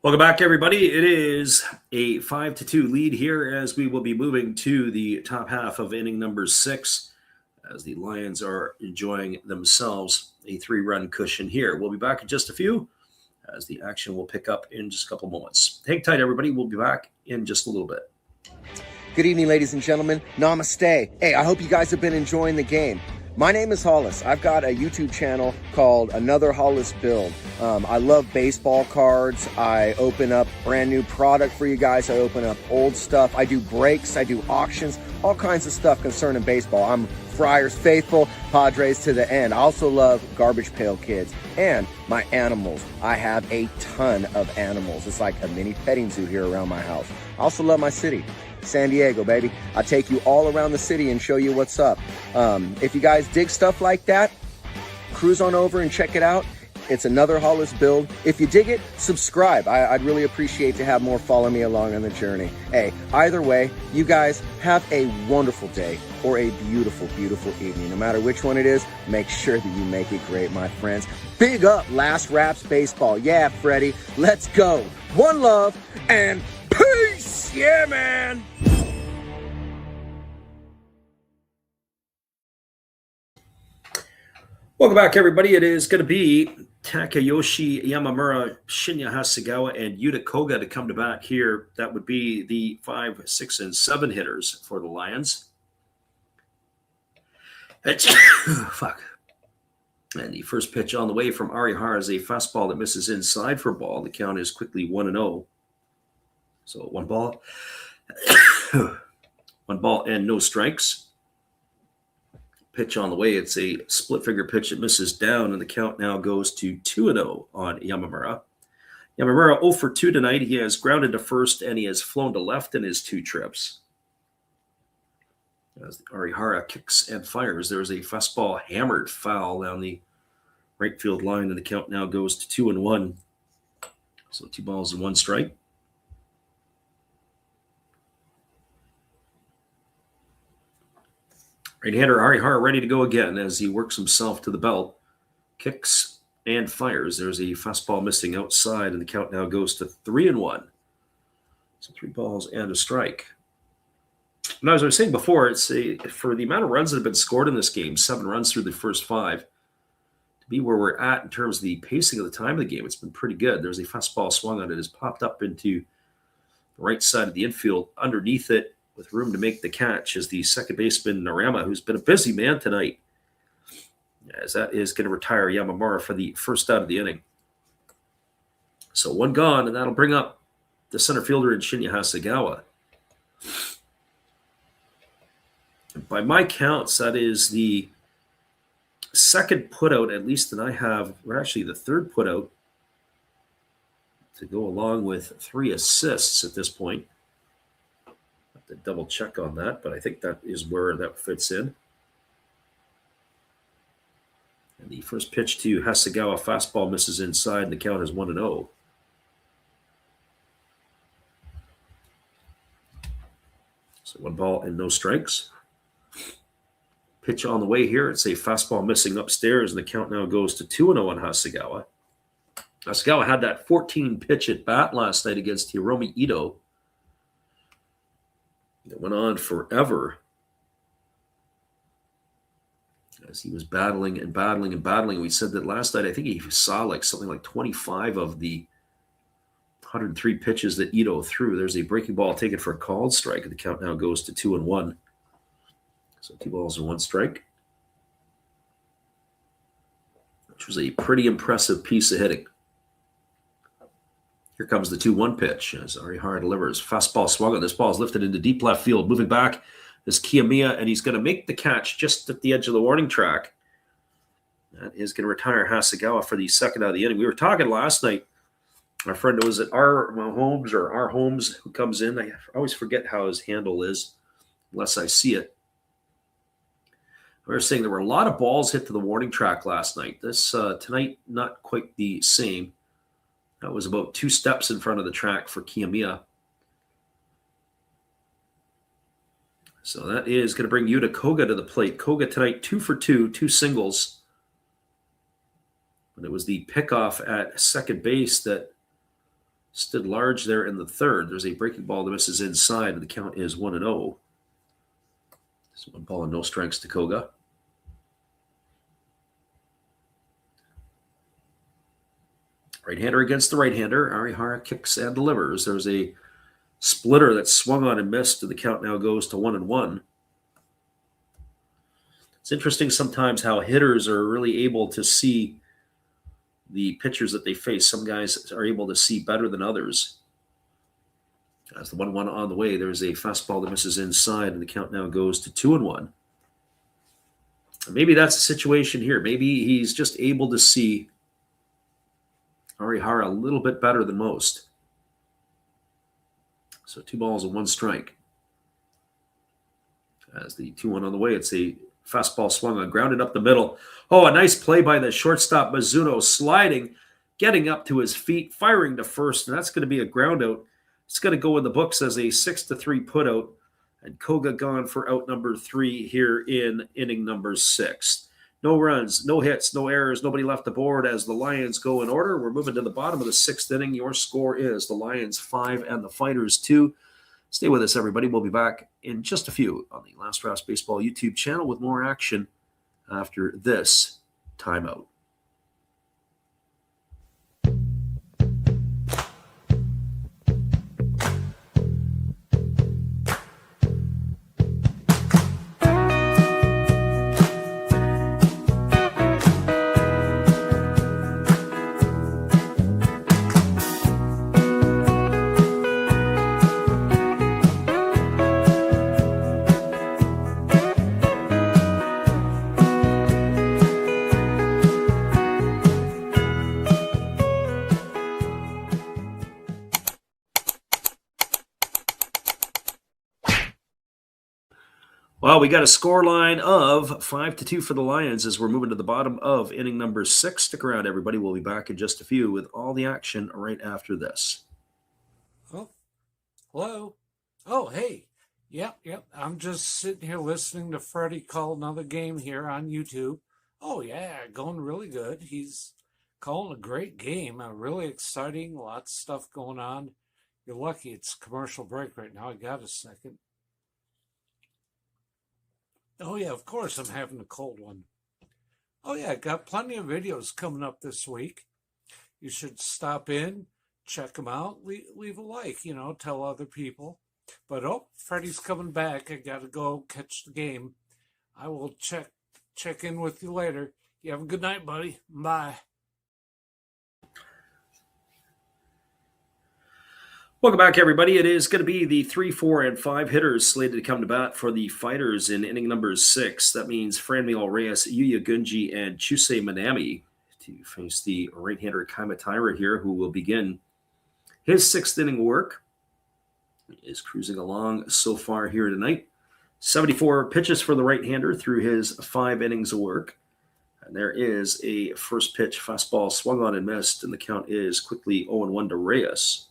Welcome back, everybody. It is a 5-2 lead here as we will be moving to the top half of inning number 6 as the Lions are enjoying themselves a 3-run cushion here. We'll be back in just a few as the action will pick up in just a couple moments. Hang tight, everybody. We'll be back in just a little bit. Good evening, ladies and gentlemen. Namaste. Hey, I hope you guys have been enjoying the game. My name is Hollis. I've got a YouTube channel called Another Hollis Build. I love baseball cards. I open up brand new product for you guys. I open up old stuff. I do breaks. I do auctions. All kinds of stuff concerning baseball. I'm Friars faithful, Padres to the end. I also love Garbage Pail Kids and my animals. I have a ton of animals. It's like a mini petting zoo here around my house. I also love my city. San Diego, baby. I take you all around the city and show you what's up. If you guys dig stuff like that, cruise on over and check it out. It's Another Hollis Build. If you dig it, subscribe. I'd really appreciate to have more follow me along on the journey. Hey, either way, you guys have a wonderful day or a beautiful, beautiful evening. No matter which one it is, make sure that you make it great, my friends. Big up Last Raps Baseball. Yeah, Freddie, let's go. One love and peace. Yeah, man. Welcome back, everybody. It is going to be Takayoshi Yamamura, Shinya Hasegawa, and Yuta Koga to come to bat here. That would be the 5, 6, and 7 hitters for the Lions. Fuck. And the first pitch on the way from Arihara is a fastball that misses inside for a ball. The count is quickly 1-0. So 1 ball. 1 ball and no strikes. Pitch on the way. It's a split finger pitch that misses down, and the count now goes to 2-0 on Yamamura. Yamamura 0 for 2 tonight. He has grounded to first, and he has flown to left in his 2 trips. As Arihara kicks and fires, there's a fastball hammered foul down the right field line, and the count now goes to 2-1. So 2 balls and 1 strike. Right-hander Arihara ready to go again as he works himself to the belt. Kicks and fires. There's a fastball missing outside, and the count now goes to 3-1. So 3 balls and a strike. Now, as I was saying before, it's for the amount of runs that have been scored in this game, 7 runs through the first 5, to be where we're at in terms of the pacing of the time of the game, it's been pretty good. There's a fastball swung on it. It has popped up into the right side of the infield. Underneath it, with room to make the catch, is the second baseman Narama, who's been a busy man tonight, as that is going to retire Yamamura for the first out of the inning. So 1 gone, and that'll bring up the center fielder in Shinya Hasegawa. By my counts, that is the second putout, at least that I have, or actually the third putout, to go along with 3 assists at this point. To double check on that, but I think that is where that fits in. And the first pitch to Hasegawa, fastball misses inside, and the count is 1-0. So 1 ball and no strikes. Pitch on the way here. It's a fastball missing upstairs, and the count now goes to 2-0 on Hasegawa. Hasegawa had that 14 pitch at bat last night against Hiromi Ito. It went on forever as he was battling and battling and battling. We said that last night. I think he saw like something like 25 of the 103 pitches that Ito threw. There's a breaking ball taken for a called strike, and the count now goes to 2-1. So 2 balls and 1 strike, which was a pretty impressive piece of hitting. Here comes the 2-1 pitch as Arihara delivers. Fastball swung on. This ball is lifted into deep left field. Moving back is Kiyomiya, and he's going to make the catch just at the edge of the warning track. That is going to retire Hasegawa for the second out of the inning. We were talking last night. My friend was at our Holmes who comes in. I always forget how his handle is unless I see it. We were saying there were a lot of balls hit to the warning track last night. This tonight, not quite the same. That was about 2 steps in front of the track for Kiyomiya. So that is going to bring Yuta Koga to the plate. Koga tonight 2 for 2, 2 singles. But it was the pickoff at second base that stood large there in the third. There's a breaking ball that misses inside, and the count is 1-0. So 1 ball and no strikes to Koga. Right-hander against the right-hander. Arihara kicks and delivers. There's a splitter that swung on and missed, and the count now goes to 1-1. It's interesting sometimes how hitters are really able to see the pitchers that they face. Some guys are able to see better than others. As the 1-1 on the way, there's a fastball that misses inside, and the count now goes to 2-1. Maybe that's the situation here. Maybe he's just able to see Arihara a little bit better than most. So 2 balls and 1 strike. As the 2-1 on the way, it's a fastball swung on, grounded up the middle. Oh, a nice play by the shortstop Mizuno, sliding, getting up to his feet, firing to first, and that's going to be a ground out. It's going to go in the books as a 6-3 putout, and Koga gone for out number 3 here in inning number 6. No runs, no hits, no errors, nobody left the board as the Lions go in order. We're moving to the bottom of the 6th inning. Your score is the Lions 5 and the Fighters 2. Stay with us, everybody. We'll be back in just a few on the Last Raps Baseball YouTube channel with more action after this timeout. Well, we got a score line of 5-2 for the Lions as we're moving to the bottom of inning number 6. Stick around, everybody. We'll be back in just a few with all the action right after this. Oh, hello. Oh, hey. Yep. I'm just sitting here listening to Freddie call another game here on YouTube. Oh, yeah, going really good. He's calling a great game. Really exciting. Lots of stuff going on. You're lucky it's commercial break right now. I got a second. Oh, yeah, of course I'm having a cold one. Oh, yeah, got plenty of videos coming up this week. You should stop in, check them out, leave a like, tell other people. But, Freddie's coming back. I got to go catch the game. I will check in with you later. You have a good night, buddy. Bye. Welcome back, everybody. It is going to be the 3, 4, and 5 hitters slated to come to bat for the Fighters in inning number 6. That means Franmil Reyes, Yuya Gunji, and Chusei Manami to face the right-hander Kaima Taira here, who will begin his 6th inning work. He is cruising along so far here tonight. 74 pitches for the right-hander through his 5 innings of work. And there is a first pitch fastball swung on and missed, and the count is quickly 0-1 to Reyes.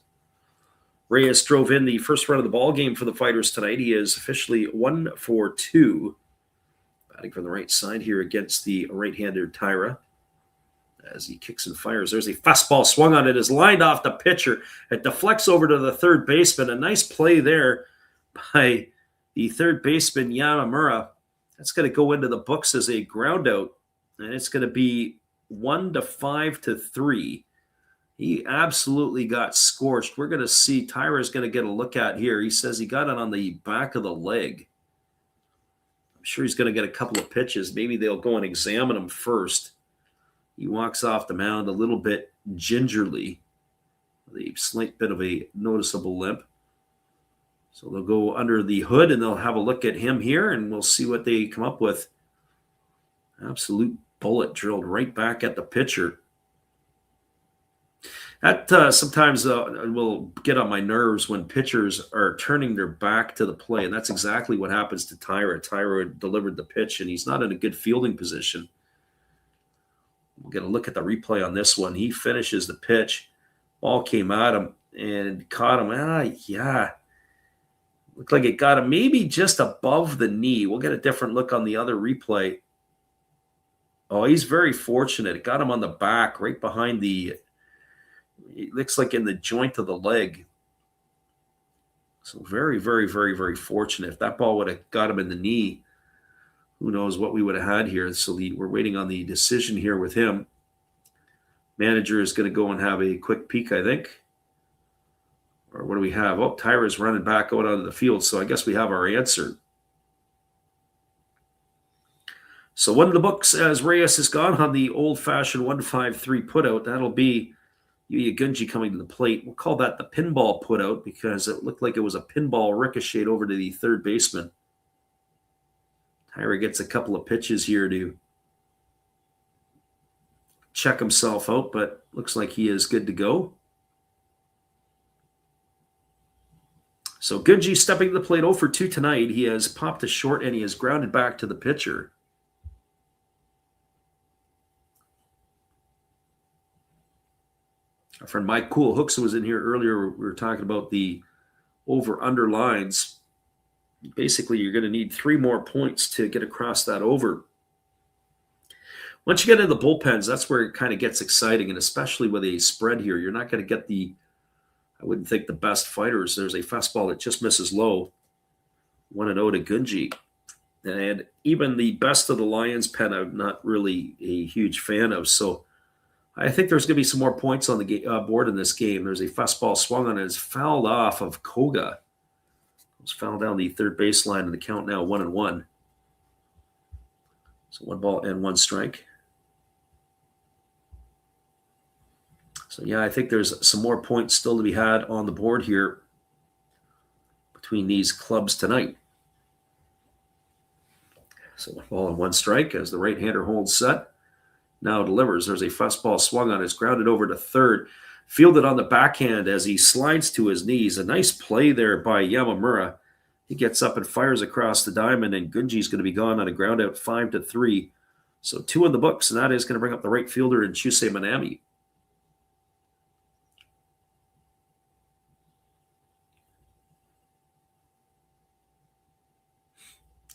Reyes drove in the first run of the ball game for the Fighters tonight. He is officially 1 for 2. Batting from the right side here against the right-hander Taira. As he kicks and fires, there's a fastball swung on. It is lined off the pitcher. It deflects over to the third baseman. A nice play there by the third baseman, Yamamura. That's going to go into the books as a ground out. And it's going to be 1-5-3. He absolutely got scorched. We're going to see Taira's going to get a look at here. He says he got it on the back of the leg. I'm sure he's going to get a couple of pitches. Maybe they'll go and examine him first. He walks off the mound a little bit gingerly with a slight bit of a noticeable limp. So they'll go under the hood and they'll have a look at him here, and we'll see what they come up with. Absolute bullet drilled right back at the pitcher. That sometimes will get on my nerves when pitchers are turning their back to the play, and that's exactly what happens to Taira. Taira delivered the pitch, and he's not in a good fielding position. We'll get a look at the replay on this one. He finishes the pitch. Ball came at him and caught him. Looked like it got him maybe just above the knee. We'll get a different look on the other replay. Oh, he's very fortunate. It got him on the back, right behind the... It looks like in the joint of the leg. So very, very, very, very fortunate. If that ball would have got him in the knee, who knows what we would have had here. So we're waiting on the decision here with him. Manager is going to go and have a quick peek, I think. Or what do we have? Oh, Tyra's running back out onto the field, so I guess we have our answer. So one of the books as Reyes is gone on the old-fashioned 1-5-3 putout. That'll be Yuya Gunji coming to the plate. We'll call that the pinball putout because it looked like it was a pinball ricocheted over to the third baseman. Tyra gets a couple of pitches here to check himself out, but looks like he is good to go. So Gunji stepping to the plate 0 for 2 tonight. He has popped a short and he has grounded back to the pitcher. Our friend Mike Cool Hooks was in here earlier. We were talking about the over-under lines. Basically, you're going to need 3 more points to get across that over. Once you get into the bullpens, that's where it kind of gets exciting, and especially with a spread here, you're not going to get I wouldn't think the best fighters. There's a fastball that just misses low. 1-0 to Gunji. And even the best of the Lions pen, I'm not really a huge fan of. So I think there's going to be some more points on the board in this game. There's a fastball swung on it. It's fouled off of Koga. It's fouled down the third baseline, and the count now 1-1. So 1 ball and 1 strike. So, yeah, I think there's some more points still to be had on the board here between these clubs tonight. So 1 ball and 1 strike as the right-hander holds set. Now delivers. There's a fastball swung on. It's grounded over to third. Fielded on the backhand as he slides to his knees. A nice play there by Yamamura. He gets up and fires across the diamond, and Gunji's going to be gone on a ground out 5-3. So 2 in the books, and that is going to bring up the right fielder in Chusei Manami.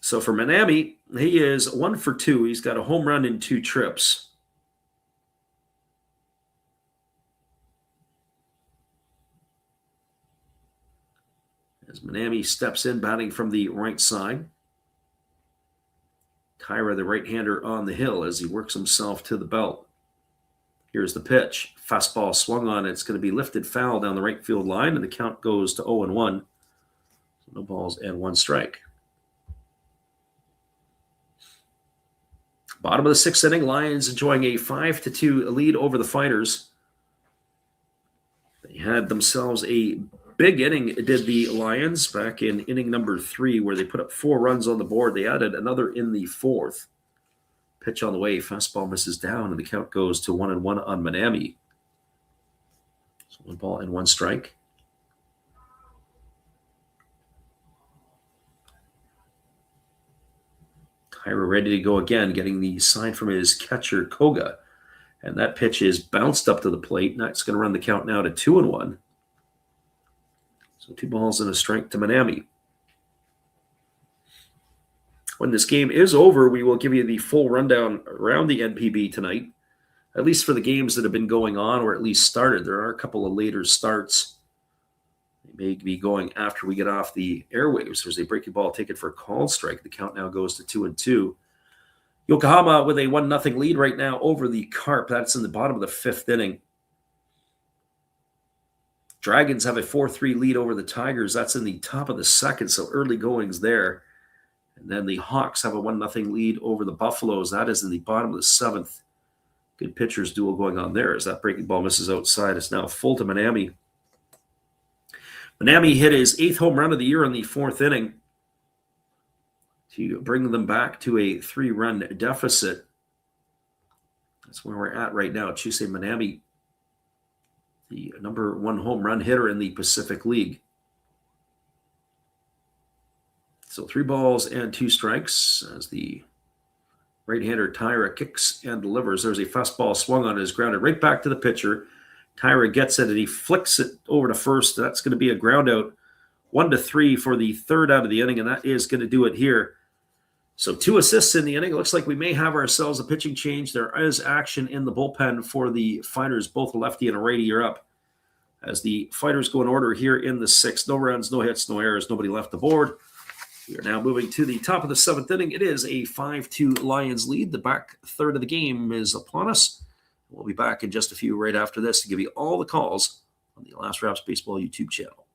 So for Manami, he is 1 for 2. He's got a home run in 2 trips. As Manami steps in, batting from the right side. Tyra, the right-hander, on the hill as he works himself to the belt. Here's the pitch. Fastball swung on. It's going to be lifted foul down the right field line, and the count goes to 0-1. So no balls and 1 strike. Bottom of the 6th inning, Lions enjoying a 5-2 lead over the Fighters. They had themselves a big inning, did the Lions, back in inning number 3, where they put up 4 runs on the board. They added another in the 4th. Pitch on the way, fastball misses down, and the count goes to 1-1 on Manami. So 1 ball and 1 strike. Tyra ready to go again, getting the sign from his catcher, Koga. And that pitch is bounced up to the plate. Now it's going to run the count now to 2-1. So 2 balls and a strike to Manami. When this game is over, we will give you the full rundown around the NPB tonight, at least for the games that have been going on or at least started. There are a couple of later starts. They may be going after we get off the airwaves. There's a breaking ball taken for a called strike. The count now goes to 2-2. Yokohama with a 1-0 lead right now over the Carp. That's in the bottom of the 5th inning. Dragons have a 4-3 lead over the Tigers. That's in the top of the 2nd, so early goings there. And then the Hawks have a 1-0 lead over the Buffaloes. That is in the bottom of the 7th. Good pitchers duel going on there as that breaking ball misses outside. It's now full to Manami. Manami hit his 8th home run of the year in the 4th inning to bring them back to a 3-run deficit. That's where we're at right now. Chusei Manami, the number 1 home run hitter in the Pacific League. So 3 balls and 2 strikes as the right-hander Tyra kicks and delivers. There's a fastball swung on, is grounded right back to the pitcher. Tyra gets it and he flicks it over to first. That's going to be a ground out. 1-3 for the 3rd out of the inning, and that is going to do it here. So 2 assists in the inning. It looks like we may have ourselves a pitching change. There is action in the bullpen for the Fighters. Both a lefty and a righty are up. As the Fighters go in order here in the 6th. No runs, no hits, no errors. Nobody left the board. We are now moving to the top of the 7th inning. It is a 5-2 Lions lead. The back third of the game is upon us We'll be back in just a few right after this to give you all the calls on the Last Raps Baseball YouTube channel.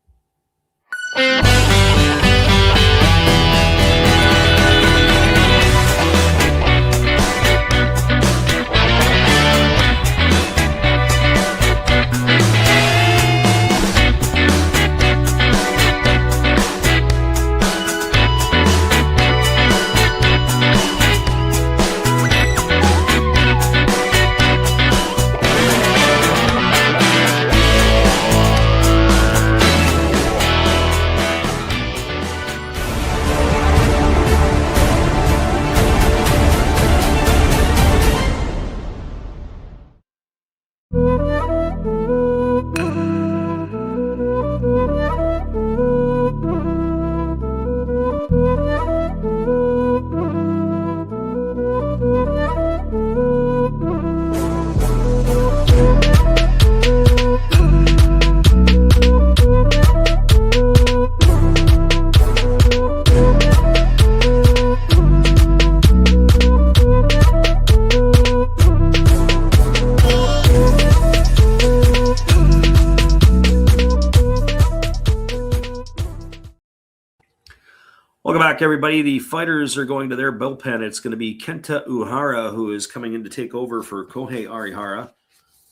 Welcome back, everybody. The Fighters are going to their bullpen. It's going to be Kenta Uhara who is coming in to take over for Kohei Arihara.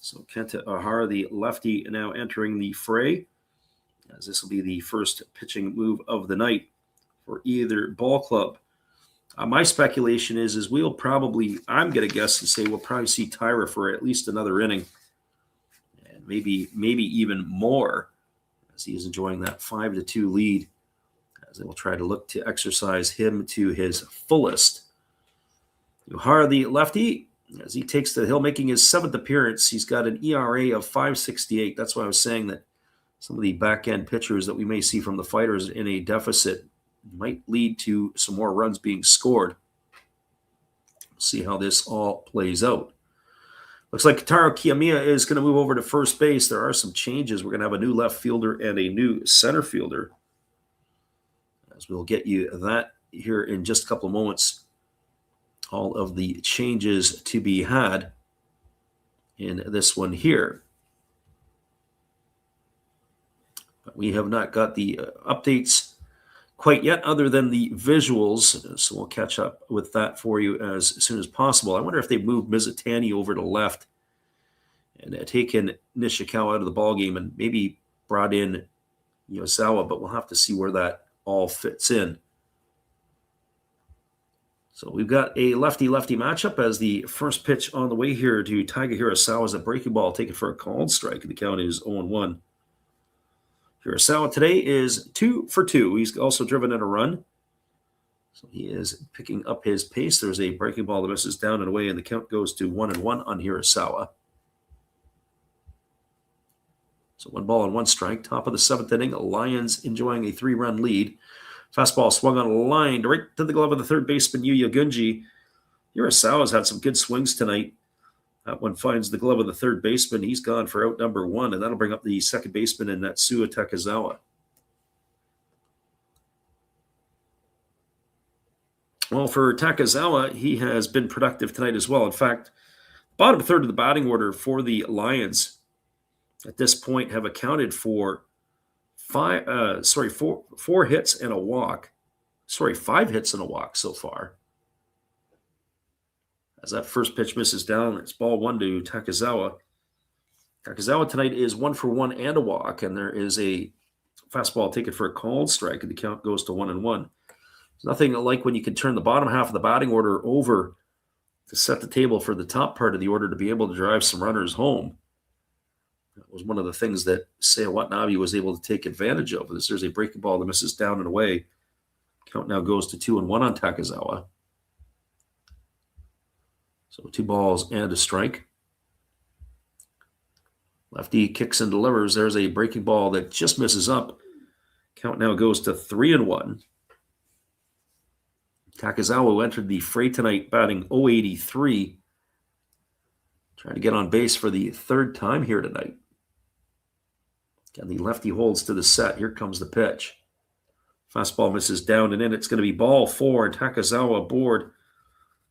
So Kenta Uhara, the lefty, now entering the fray, as this will be the first pitching move of the night for either ball club. My speculation is we'll probably, I'm going to guess and say we'll probably see Tyra for at least another inning, and maybe even more, as he is enjoying that 5-2 lead. As they will try to look to exercise him to his fullest. Uhara, the lefty, as he takes the hill, making his 7th appearance, he's got an ERA of 5.68. That's why I was saying that some of the back-end pitchers that we may see from the Fighters in a deficit might lead to some more runs being scored. We'll see how this all plays out. Looks like Kotaro Kiyomiya is going to move over to first base. There are some changes. We're going to have a new left fielder and a new center fielder. We'll get you that here in just a couple of moments. All of the changes to be had in this one here. But we have not got the updates quite yet other than the visuals. So we'll catch up with that for you as soon as possible. I wonder if they've moved Mizutani over to left and taken Nishikawa out of the ballgame and maybe brought in Yosawa, but we'll have to see where that all fits in. So we've got a lefty-lefty matchup as the first pitch on the way here to Taiga Hirasawa is a breaking ball taken for a called strike, and the count is 0-1. Hirasawa today is 2 for 2. He's also driven in a run. So he is picking up his pace. There's a breaking ball that misses down and away, and the count goes to 1-1 on Hirasawa. So 1 ball and 1 strike. Top of the 7th inning. Lions enjoying a 3-run lead. Fastball swung on a line right to the glove of the third baseman, Yuya Gunji. Hirasawa's had some good swings tonight. That one finds the glove of the third baseman. He's gone for out number 1, and that'll bring up the second baseman in Natsuo Takezawa. Well, for Takezawa, he has been productive tonight as well. In fact, bottom third of the batting order for the Lions at this point have accounted for 4 hits and a walk. 5 hits and a walk so far. As that first pitch misses down, it's ball 1 to Takezawa. Takezawa tonight is 1 for 1 and a walk, and there is a fastball taken for a called strike, and the count goes to 1-1. There's nothing like when you can turn the bottom half of the batting order over to set the table for the top part of the order to be able to drive some runners home. That was one of the things that Seiya Watanabe was able to take advantage of. There's a breaking ball that misses down and away. Count now goes to 2-1 on Takezawa. So 2 balls and a strike. Lefty kicks and delivers. There's a breaking ball that just misses up. Count now goes to 3-1. Takezawa entered the fray tonight batting .083. Trying to get on base for the 3rd time here tonight. Again, the lefty holds to the set. Here comes the pitch. Fastball misses down and in. It's going to be ball 4. And Takezawa aboard,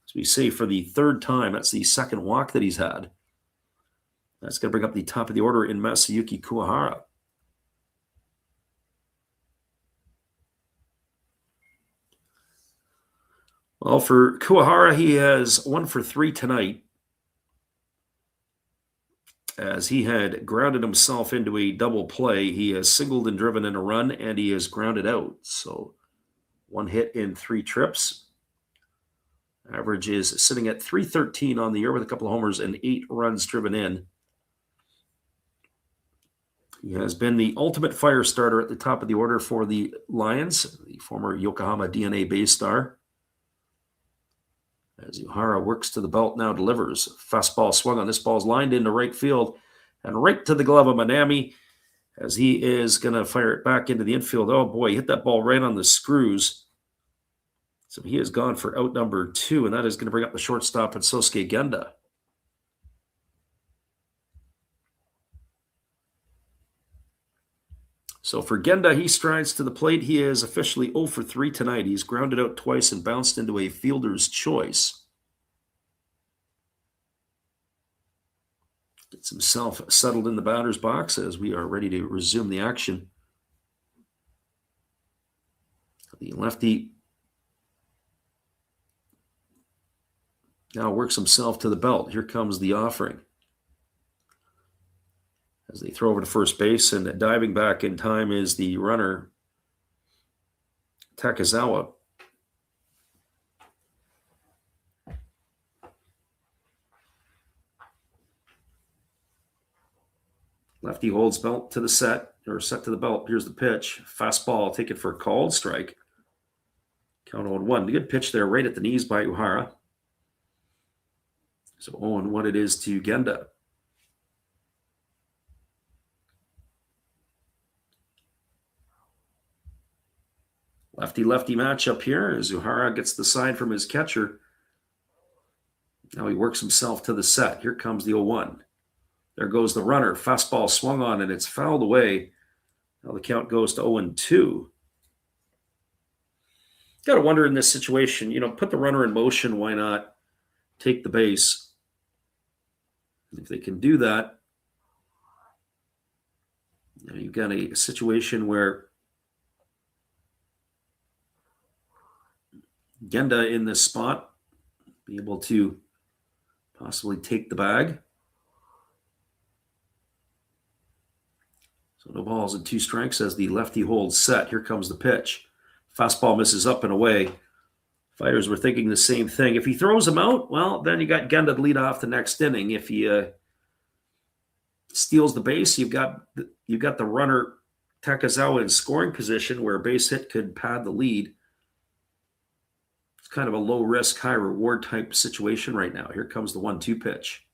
as we say, for the 3rd time. That's the 2nd walk that he's had. That's going to bring up the top of the order in Masayuki Kuwahara. Well, for Kuwahara, he has 1 for 3 tonight, as he had grounded himself into a double play. He has singled and driven in a run, and he has grounded out. So 1 hit in 3 trips. Average is sitting at .313 on the year with a couple of homers and 8 runs driven in. He has been the ultimate fire starter at the top of the order for the Lions, the former Yokohama DNA base star. As Uhara works to the belt, now delivers. Fastball swung on. This ball's lined into right field and right to the glove of Manami, as he is going to fire it back into the infield. Oh boy, he hit that ball right on the screws. So he has gone for out number 2, and that is going to bring up the shortstop and Sosuke Genda. So for Genda, he strides to the plate. He is officially 0 for 3 tonight. He's grounded out twice and bounced into a fielder's choice. Gets himself settled in the batter's box as we are ready to resume the action. The lefty now works himself to the belt. Here comes the offering, as they throw over to first base, and diving back in time is the runner, Takizawa. Lefty holds belt to the set, or set to the belt. Here's the pitch. Fastball, take it for a called strike. Count 0-1. Good pitch there, right at the knees by Uhara. So 0-1 it is to Genda. Lefty-lefty matchup here as Uhara gets the sign from his catcher. Now he works himself to the set. Here comes the 0-1. There goes the runner. Fastball swung on, and it's fouled away. Now the count goes to 0-2. Got to wonder in this situation, put the runner in motion. Why not take the base? If they can do that, you've got a situation where Genda in this spot be able to possibly take the bag. So no balls and 2 strikes as the lefty holds set. Here comes the pitch. Fastball misses up and away. Fighters were thinking the same thing. If he throws him out, well, then you got Genda to lead off the next inning. If he steals the base, you've got the runner Takizawa in scoring position where a base hit could pad the lead. It's kind of a low risk, high reward type situation right now. Here comes the 1-2 pitch.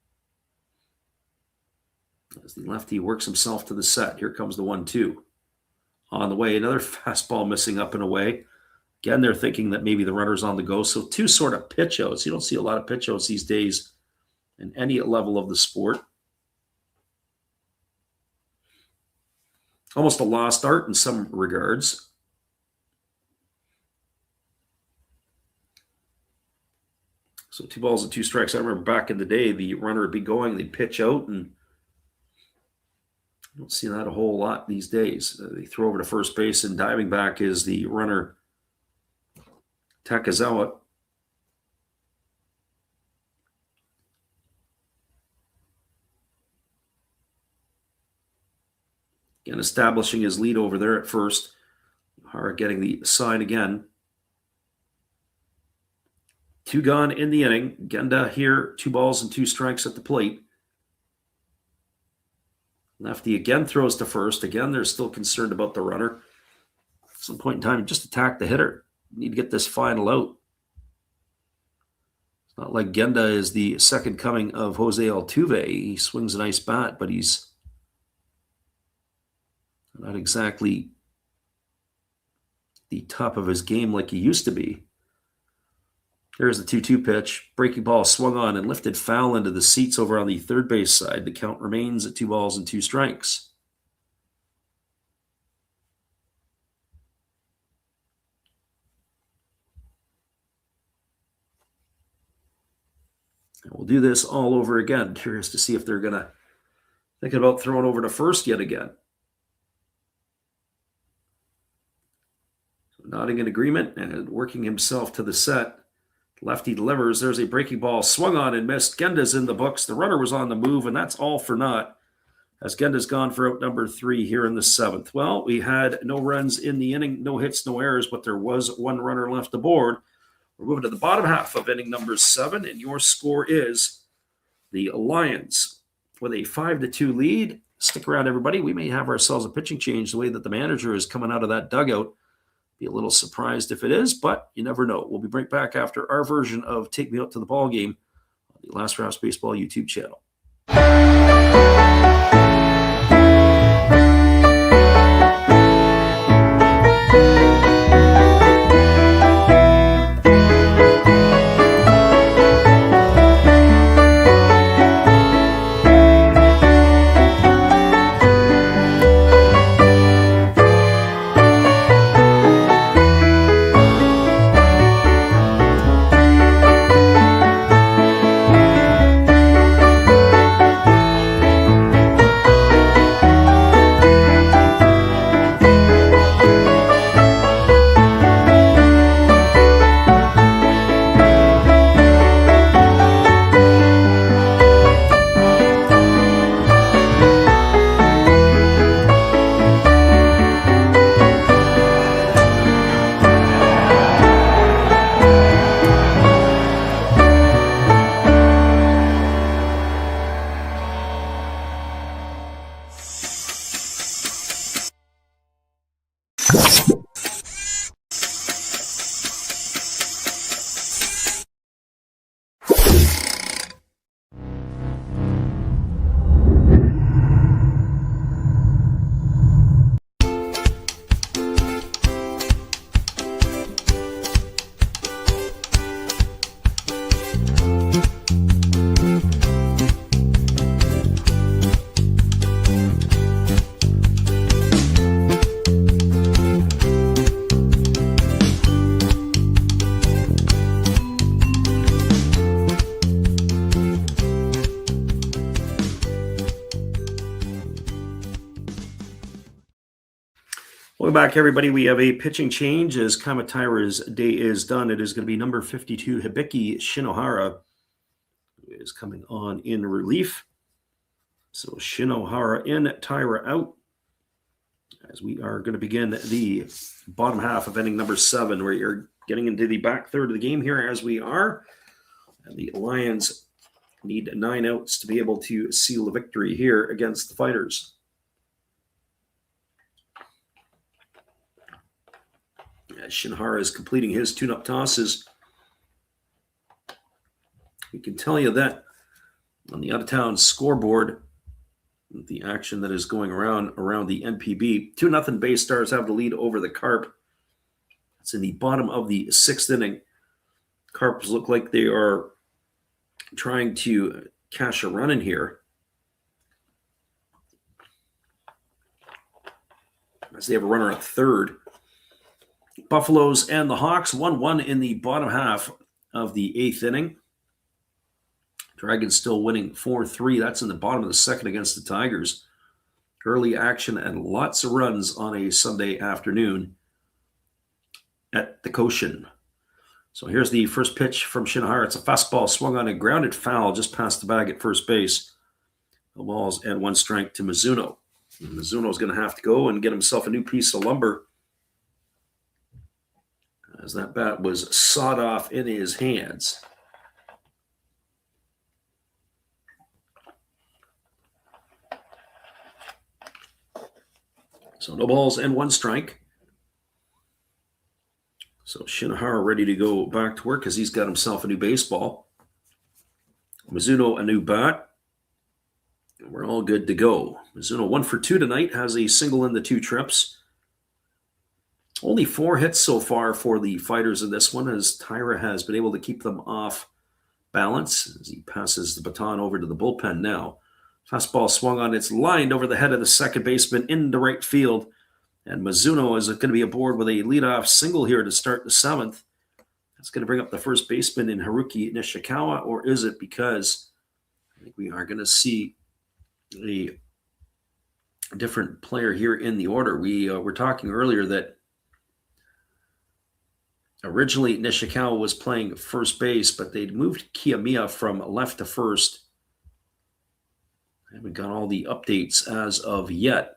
As the lefty works himself to the set. Here comes the 1-2. On the way, another fastball missing up and away. Again, they're thinking that maybe the runner's on the go. So 2 sort of pitch outs. You don't see a lot of pitch outs these days in any level of the sport. Almost a lost art in some regards. So 2 balls and 2 strikes. I remember back in the day, the runner would be going, they'd pitch out, and I don't see that a whole lot these days. They throw over to first base, and diving back is the runner Takizawa. Again, establishing his lead over there at first. Hara getting the sign again. 2 gone in the inning. Genda here, 2 balls and 2 strikes at the plate. Lefty again throws to first. Again, they're still concerned about the runner. At some point in time, just attack the hitter. You need to get this final out. It's not like Genda is the second coming of Jose Altuve. He swings a nice bat, but he's not exactly the top of his game like he used to be. There's the 2-2 pitch. Breaking ball swung on and lifted foul into the seats over on the third base side. The count remains at 2 balls and 2 strikes. And we'll do this all over again. Curious to see if they're going to Thinking about throwing over to first yet again. So nodding in agreement and working himself to the set. Lefty delivers. There's a breaking ball swung on and missed. Genda's in the books. The runner was on the move, and that's all for naught, as Genda's gone for out number 3 here in the 7th. Well, we had no runs in the inning, no hits, no errors, but there was one runner left aboard. We're moving to the bottom half of inning number 7, and your score is the Lions with a 5-2 lead. Stick around, everybody. We may have ourselves a pitching change the way that the manager is coming out of that dugout. Be a little surprised if it is, but you never know. We'll be right back after our version of Take Me Out to the Ball Game on the Last Raps Baseball YouTube channel. Welcome back, everybody. We have a pitching change as Kamataira's day is done. It is going to be number 52, Hibiki Shinohara, who is coming on in relief. So Shinohara in, Taira out, as we are going to begin the bottom half of inning number 7, where you're getting into the back third of the game here as we are. And the Lions need 9 outs to be able to seal the victory here against the Fighters. As Shinohara is completing his tune-up tosses, we can tell you that on the out-of-town scoreboard, the action that is going around the NPB, 2-0 Bay Stars have the lead over the Carp. It's in the bottom of the 6th inning. Carps look like they are trying to cash a run in here, as they have a runner at third. Buffaloes and the Hawks 1-1 in the bottom half of the 8th inning. Dragons still winning 4-3. That's in the bottom of the 2nd against the Tigers. Early action and lots of runs on a Sunday afternoon at the Cochin. So here's the first pitch from Shinohara. It's a fastball swung on a grounded foul just past the bag at first base. No balls and 1 strike to Mizuno. Mizuno's going to have to go and get himself a new piece of lumber, as that bat was sawed off in his hands. So no balls and 1 strike. So Shinohara ready to go back to work, because he's got himself a new baseball. Mizuno a new bat. And we're all good to go. Mizuno 1 for 2 tonight, has a single in the 2 trips. Only 4 hits so far for the Fighters in this one, as Taira has been able to keep them off balance as he passes the baton over to the bullpen now. Fastball swung on, it's lined over the head of the second baseman into right field, and Mizuno is going to be aboard with a leadoff single here to start the 7th. That's going to bring up the first baseman in Haruki Nishikawa, or is it, because I think we are going to see a different player here in the order. We were talking earlier that originally Nishikawa was playing first base, but they'd moved Kiyomiya from left to first. I haven't got all the updates as of yet.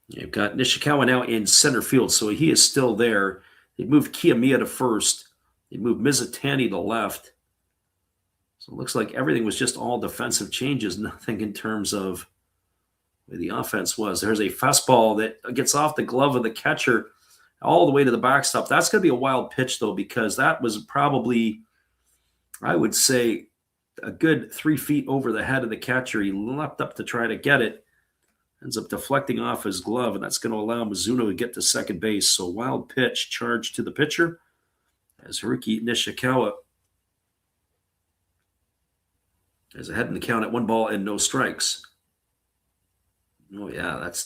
You've got Nishikawa now in center field, so he is still there. They moved Kiyomiya to first. They moved Mizutani to left. So it looks like everything was just all defensive changes, nothing in terms of where the offense was. There's a fastball that gets off the glove of the catcher all the way to the backstop. That's going to be a wild pitch, though, because that was probably, I would say, a good 3 feet over the head of the catcher. He leapt up to try to get it. Ends up deflecting off his glove, and that's going to allow Mizuno to get to second base. So wild pitch charged to the pitcher as Haruki Nishikawa is ahead in the count at 1 ball and no strikes. Oh, yeah, that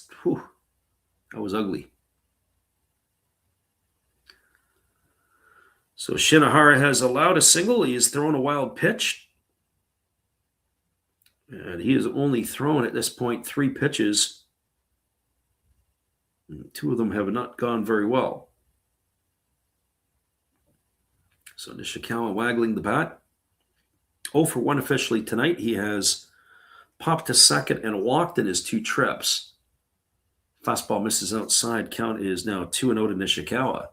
was ugly. So Shinohara has allowed a single. He has thrown a wild pitch. And he has only thrown at this point 3 pitches. And 2 of them have not gone very well. So Nishikawa waggling the bat. 0 for 1 officially tonight. He has popped to second and walked in his 2 trips. Fastball misses outside. Count is now 2-0 to Nishikawa.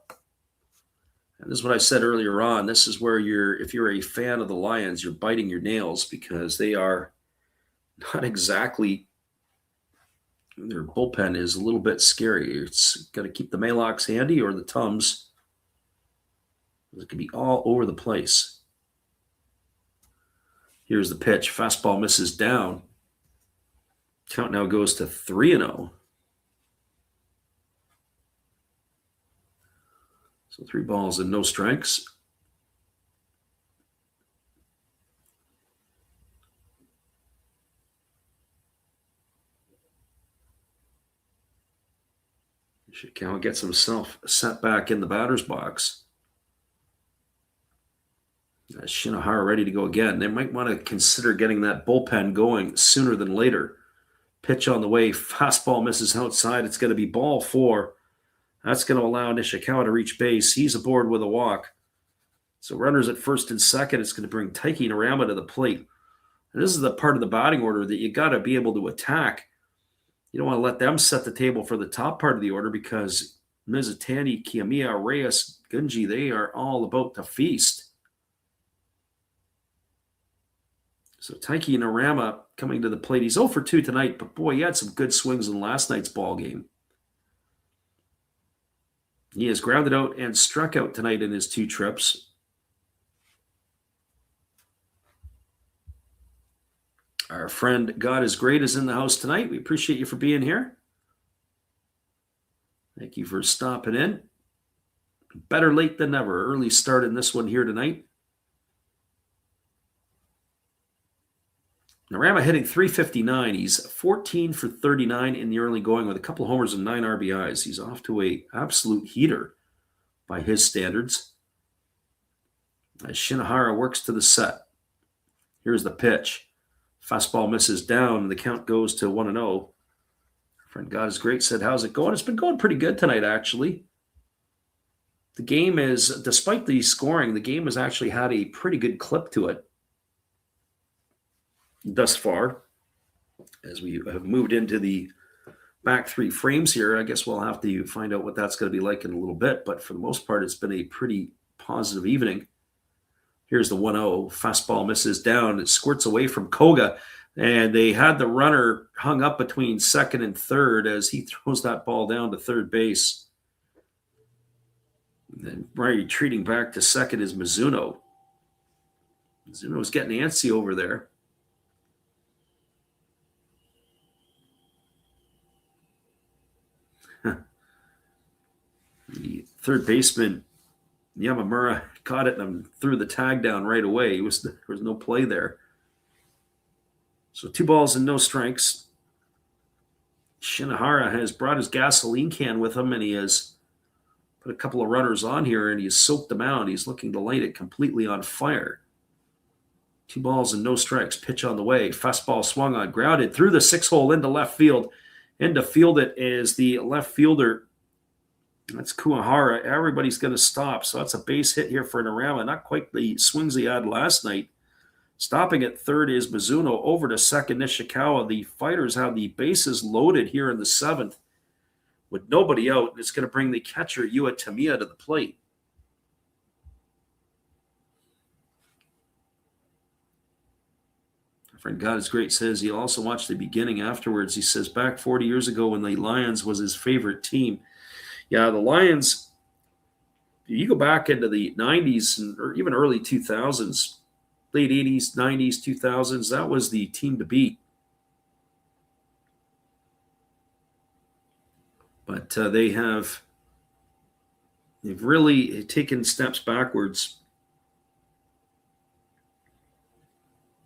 And this is what I said earlier on. This is where if you're a fan of the Lions, you're biting your nails because they are not exactly, their bullpen is a little bit scary. It's got to keep the Maylocks handy or the Tums. It can be all over the place. Here's the pitch. Fastball misses down. Count now goes to 3-0. So 3 balls and no strikes. Nishikawa gets himself set back in the batter's box. Shinohara ready to go again. They might want to consider getting that bullpen going sooner than later. Pitch on the way. Fastball misses outside. It's going to be ball 4. That's going to allow Nishikawa to reach base. He's aboard with a walk. So runners at first and second. It's going to bring Taiki Narama to the plate. And this is the part of the batting order that you got to be able to attack. You don't want to let them set the table for the top part of the order because Mizutani, Kiyomiya, Reyes, Gunji, they are all about to feast. So Taiki Narama coming to the plate. He's 0 for 2 tonight, but boy, he had some good swings in last night's ball game. He has grounded out and struck out tonight in his 2 trips. Our friend God is Great is in the house tonight. We appreciate you for being here. Thank you for stopping in. Better late than never. Early start in this one here tonight. Narama hitting .359. He's 14 for 39 in the early going with a couple homers and 9 RBIs. He's off to an absolute heater by his standards. As Shinohara works to the set. Here's the pitch. Fastball misses down, and the count goes to 1-0. Friend God is Great said, how's it going? It's been going pretty good tonight, actually. The game is, despite the scoring, the game has actually had a pretty good clip to it thus far. As we have moved into the back 3 frames here, I guess we'll have to find out what that's going to be like in a little bit. But for the most part, it's been a pretty positive evening. Here's the 1-0. Fastball misses down. It squirts away from Koga. And they had the runner hung up between second and third as he throws that ball down to third base. And then retreating back to second is Mizuno. Mizuno's getting antsy over there. The third baseman, Yamamura, caught it and threw the tag down right away. There was no play there. So 2 balls and no strikes. Shinohara has brought his gasoline can with him, and he has put a couple of runners on here, and he's soaked them out. He's looking to light it completely on fire. 2 balls and no strikes. Pitch on the way. Fastball swung on, grounded through the 6-hole into left field. And to field it is the left fielder. That's Kuwahara. Everybody's going to stop. So that's a base hit here for Narama. Not quite the swings he had last night. Stopping at third is Mizuno. Over to second, Nishikawa. The Fighters have the bases loaded here in the 7th with nobody out. And it's going to bring the catcher, Yua Tamiya, to the plate. My friend God is Great says he also watched the beginning afterwards. He says back 40 years ago when the Lions was his favorite team. Yeah, the Lions, you go back into the 90s or even early 2000s, late 80s, 90s, 2000s, that was the team to beat. But they've really taken steps backwards.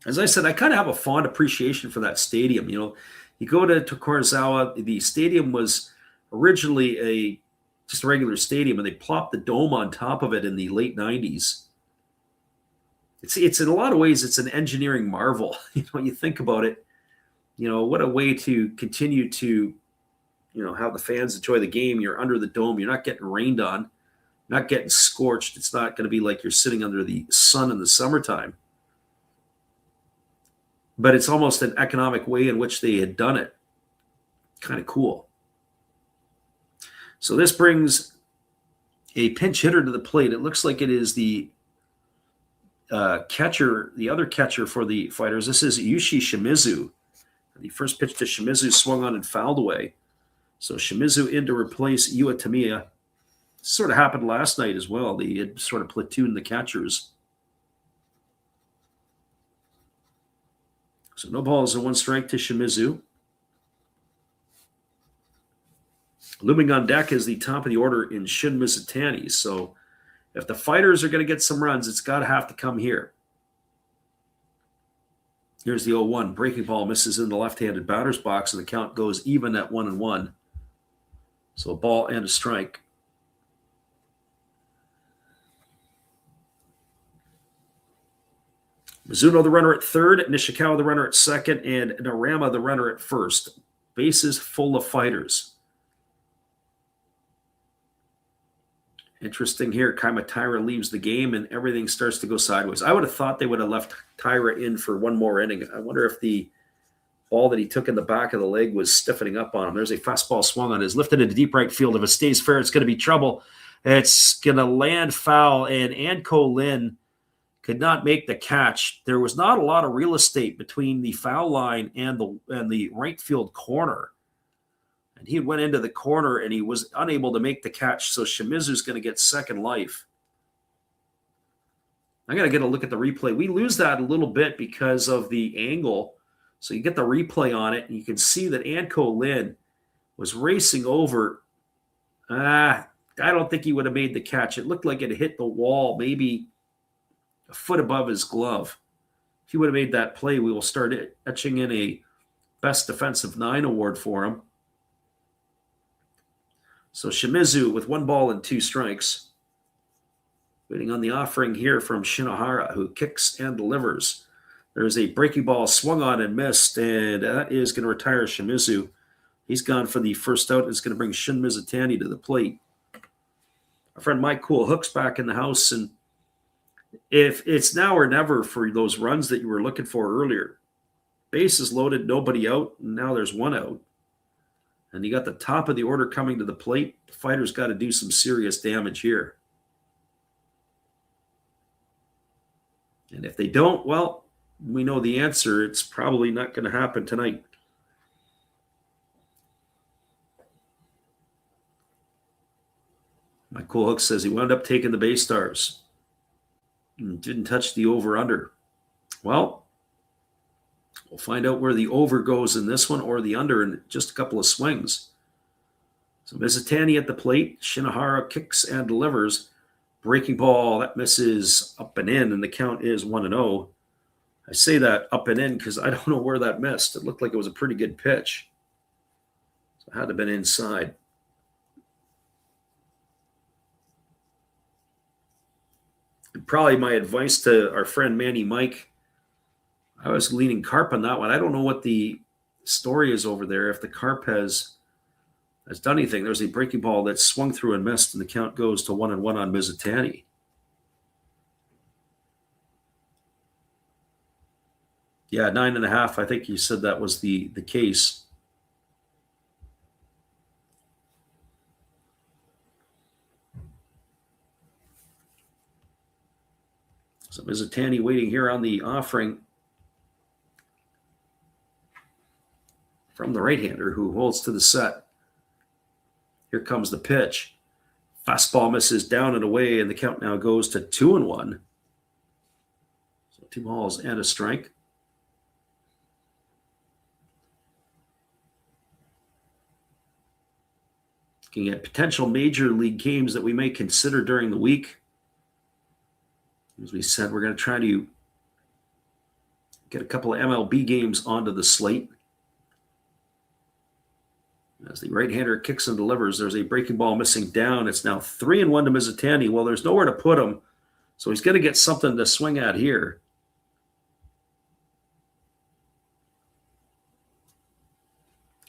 As I said, I kind of have a fond appreciation for that stadium. You know, you go to Tokorozawa, the stadium was originally just a regular stadium, and they plopped the dome on top of it in the late 90s. It's in a lot of ways, it's an engineering marvel. You know, you think about it, you know, what a way to continue to, you know, have the fans enjoy the game. You're under the dome. You're not getting rained on, not getting scorched. It's not going to be like you're sitting under the sun in the summertime. But it's almost an economic way in which they had done it. Kind of cool. So this brings a pinch hitter to the plate. It looks like it is the catcher, the other catcher for the Fighters. This is Yushi Shimizu. The first pitch to Shimizu swung on and fouled away. So Shimizu in to replace Yua Tamiya. Sort of happened last night as well. They had sort of platooned the catchers. So no balls and 1 strike to Shimizu. Looming on deck is the top of the order in Shun Mizutani. So if the Fighters are going to get some runs, it's got to have to come here. Here's the 0-1. Breaking ball misses in the left-handed batter's box, and the count goes even at 1-1. So a ball and a strike. Mizuno, the runner at third, Nishikawa, the runner at second, and Narama, the runner at first. Bases full of Fighters. Interesting here. Kaimataira leaves the game, and everything starts to go sideways. I would have thought they would have left Taira in for one more inning. I wonder if the ball that he took in the back of the leg was stiffening up on him. There's a fastball swung on. Is lifted into deep right field. If it stays fair, it's going to be trouble. It's going to land foul, and Anko Lin could not make the catch. There was not a lot of real estate between the foul line and the right field corner. And he went into the corner, and he was unable to make the catch. So Shimizu's going to get second life. I got to get a look at the replay. We lose that a little bit because of the angle. So you get the replay on it, and you can see that Anko Lin was racing over. I don't think he would have made the catch. It looked like it hit the wall, maybe a foot above his glove. If he would have made that play, we will start etching in a Best Defensive 9 award for him. So Shimizu with 1 ball and 2 strikes. Waiting on the offering here from Shinohara, who kicks and delivers. There's a breaking ball swung on and missed, and that is going to retire Shimizu. He's gone for the first out. It's going to bring Shun Mizutani to the plate. Our friend Mike Cool Hook's back in the house, and if it's now or never for those runs that you were looking for earlier. Bases loaded, nobody out, and now there's 1 out. And you got the top of the order coming to the plate. The Fighters got to do some serious damage here. And if they don't, well, we know the answer. It's probably not going to happen tonight. My Cool Hook says he wound up taking the base stars. And didn't touch the over-under. Well, we'll find out where the over goes in this one or the under in just a couple of swings. So Mizutani at the plate. Shinohara kicks and delivers. Breaking ball, that misses up and in, and the count is 1-0. I say that up and in because I don't know where that missed. It looked like it was a pretty good pitch. So it had to have been inside. And probably my advice to our friend Manny Mike I was leaning Carp on that one. I don't know what the story is over there. If the Carp has done anything, there's a breaking ball that swung through and missed, and the count goes to 1-1 on Mizutani. Yeah, 9.5. I think you said that was the case. So Mizutani waiting here on the offering from the right-hander who holds to the set. Here comes the pitch. Fastball misses down and away, and the count now goes to 2-1. So 2 balls and a strike. Looking at potential major league games that we may consider during the week. As we said, we're going to try to get a couple of MLB games onto the slate. As the right-hander kicks and delivers, there's a breaking ball missing down. It's now 3-1 to Mizutani. Well, there's nowhere to put him, so he's going to get something to swing at here.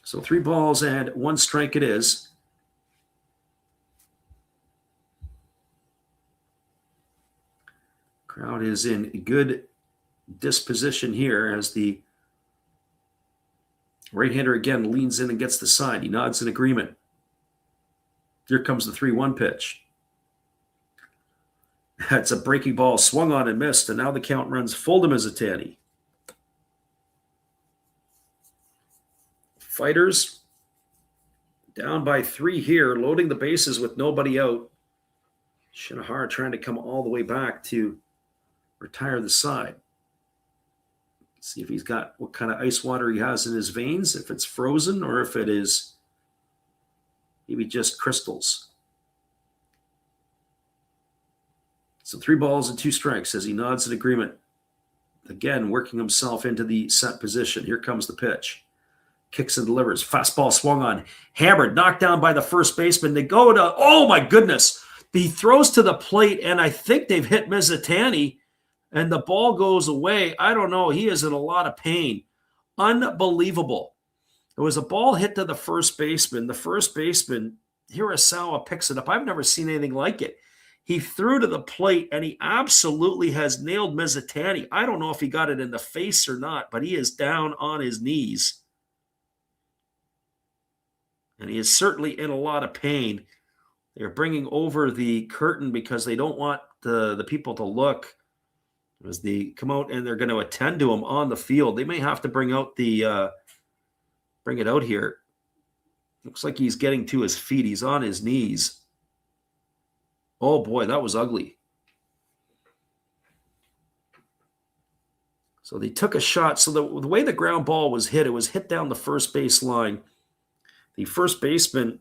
So 3 balls and 1 strike it is. Crowd is in good disposition here as the right-hander again leans in and gets the side. He nods in agreement. Here comes the 3-1 pitch. That's a breaking ball swung on and missed, and now the count runs full to Mizutani. Fighters down by 3 here, loading the bases with nobody out. Shinohara trying to come all the way back to retire the side. See if he's got what kind of ice water he has in his veins, if it's frozen or if it is maybe just crystals. So 3 balls and 2 strikes as he nods in agreement. Again, working himself into the set position. Here comes the pitch. Kicks and delivers. Fastball swung on. Hammered, knocked down by the first baseman. They go to, oh my goodness. He throws to the plate, and I think they've hit Mizutani, and the ball goes away. I don't know. He is in a lot of pain. Unbelievable. It was a ball hit to the first baseman. The first baseman, Hirasawa, picks it up. I've never seen anything like it. He threw to the plate, and he absolutely has nailed Mizutani. I don't know if he got it in the face or not, but he is down on his knees. And he is certainly in a lot of pain. They're bringing over the curtain because they don't want the people to look as they come out, and they're going to attend to him on the field. They may have to bring it out here. Looks like he's getting to his feet. He's on his knees. Oh boy, that was ugly. So they took a shot. So the way the ground ball was hit, it was hit down the first base line. The first baseman,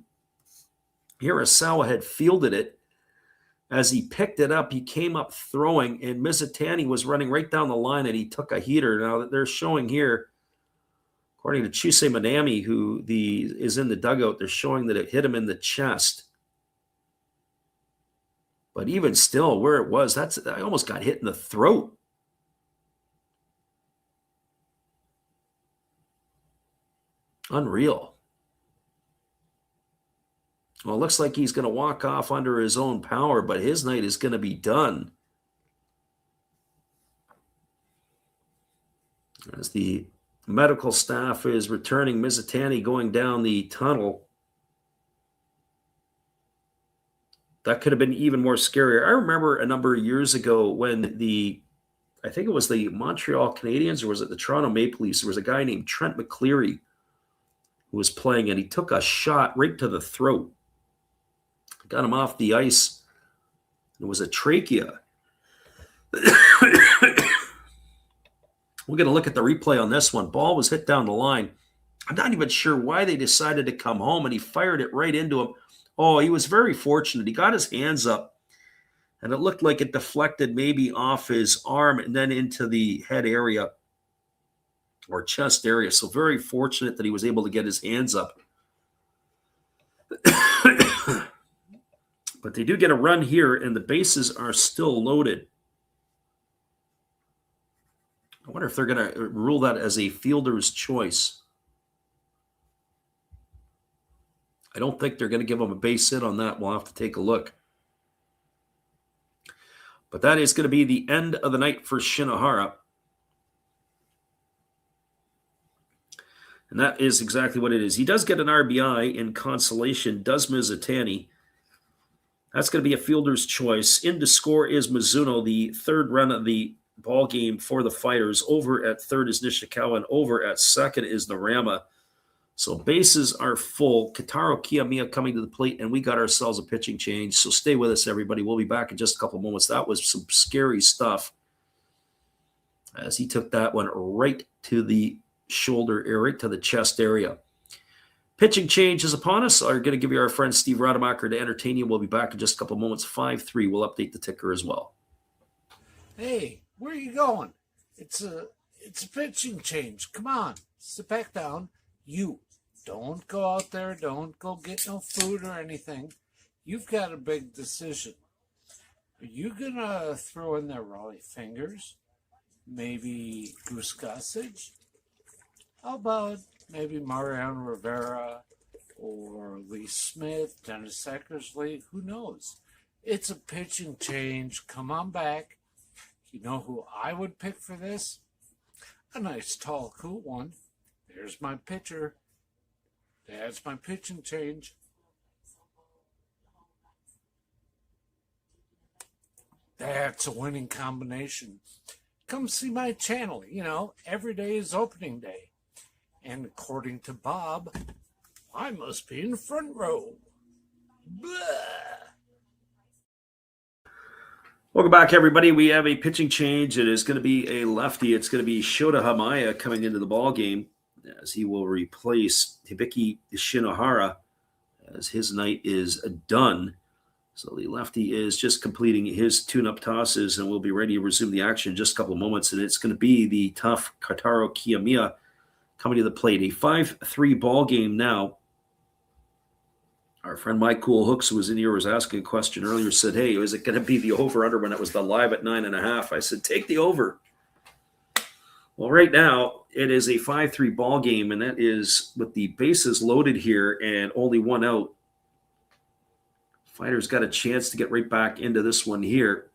Hirasawa, had fielded it. As he picked it up, he came up throwing, and Mizutani was running right down the line, and he took a heater. Now, they're showing here, according to Chusei Manami, who is in the dugout, they're showing that it hit him in the chest. But even still, where it was, I almost got hit in the throat. Unreal. Well, it looks like he's going to walk off under his own power, but his night is going to be done. As the medical staff is returning Mizutani going down the tunnel. That could have been even more scarier. I remember a number of years ago when I think it was the Montreal Canadiens, or was it the Toronto Maple Leafs? There was a guy named Trent McCleary who was playing, and he took a shot right to the throat. Got him off the ice. It was a trachea. We're going to look at the replay on this one. Ball was hit down the line. I'm not even sure why they decided to come home, and he fired it right into him. Oh, he was very fortunate. He got his hands up, and it looked like it deflected maybe off his arm and then into the head area or chest area. So very fortunate that he was able to get his hands up. But they do get a run here, and the bases are still loaded. I wonder if they're going to rule that as a fielder's choice. I don't think they're going to give him a base hit on that. We'll have to take a look. But that is going to be the end of the night for Shinohara. And that is exactly what it is. He does get an RBI in consolation, does Mizutani. That's going to be a fielder's choice. In to score is Mizuno, the third run of the ball game for the Fighters. Over at third is Nishikawa, and over at second is Narama. So bases are full. Kitaro Kiyomiya coming to the plate, and we got ourselves a pitching change. So stay with us, everybody. We'll be back in just a couple of moments. That was some scary stuff, as he took that one right to the shoulder area, right to the chest area. Pitching change is upon us. I'm going to give you our friend Steve Rademacher to entertain you. We'll be back in just a couple of moments. 5-3. We'll update the ticker as well. Hey, where are you going? It's a pitching change. Come on, sit back down. You don't go out there. Don't go get no food or anything. You've got a big decision. Are you going to throw in there Raleigh Fingers? Maybe Goose Gossage? How about maybe Mariano Rivera or Lee Smith, Dennis Eckersley? Who knows? It's a pitching change. Come on back. You know who I would pick for this? A nice, tall, cool one. There's my pitcher. That's my pitching change. That's a winning combination. Come see my channel. You know, every day is opening day. And according to Bob, I must be in the front row. Blah. Welcome back, everybody. We have a pitching change. It is going to be a lefty. It's going to be Shota Hamaya coming into the ball game, as he will replace Hibiki Shinohara, as his night is done. So the lefty is just completing his tune-up tosses, and we'll be ready to resume the action in just a couple of moments. And it's going to be the tough Kitaro Kiyomiya coming to the plate. A 5-3 ball game now. Our friend Mike Cool Hooks, who was in here, was asking a question earlier, said, hey, is it going to be the over-under when it was the live at 9.5? I said, take the over. Well, right now, it is a 5-3 ball game, and that is with the bases loaded here and only one out. Fighters got a chance to get right back into this one here.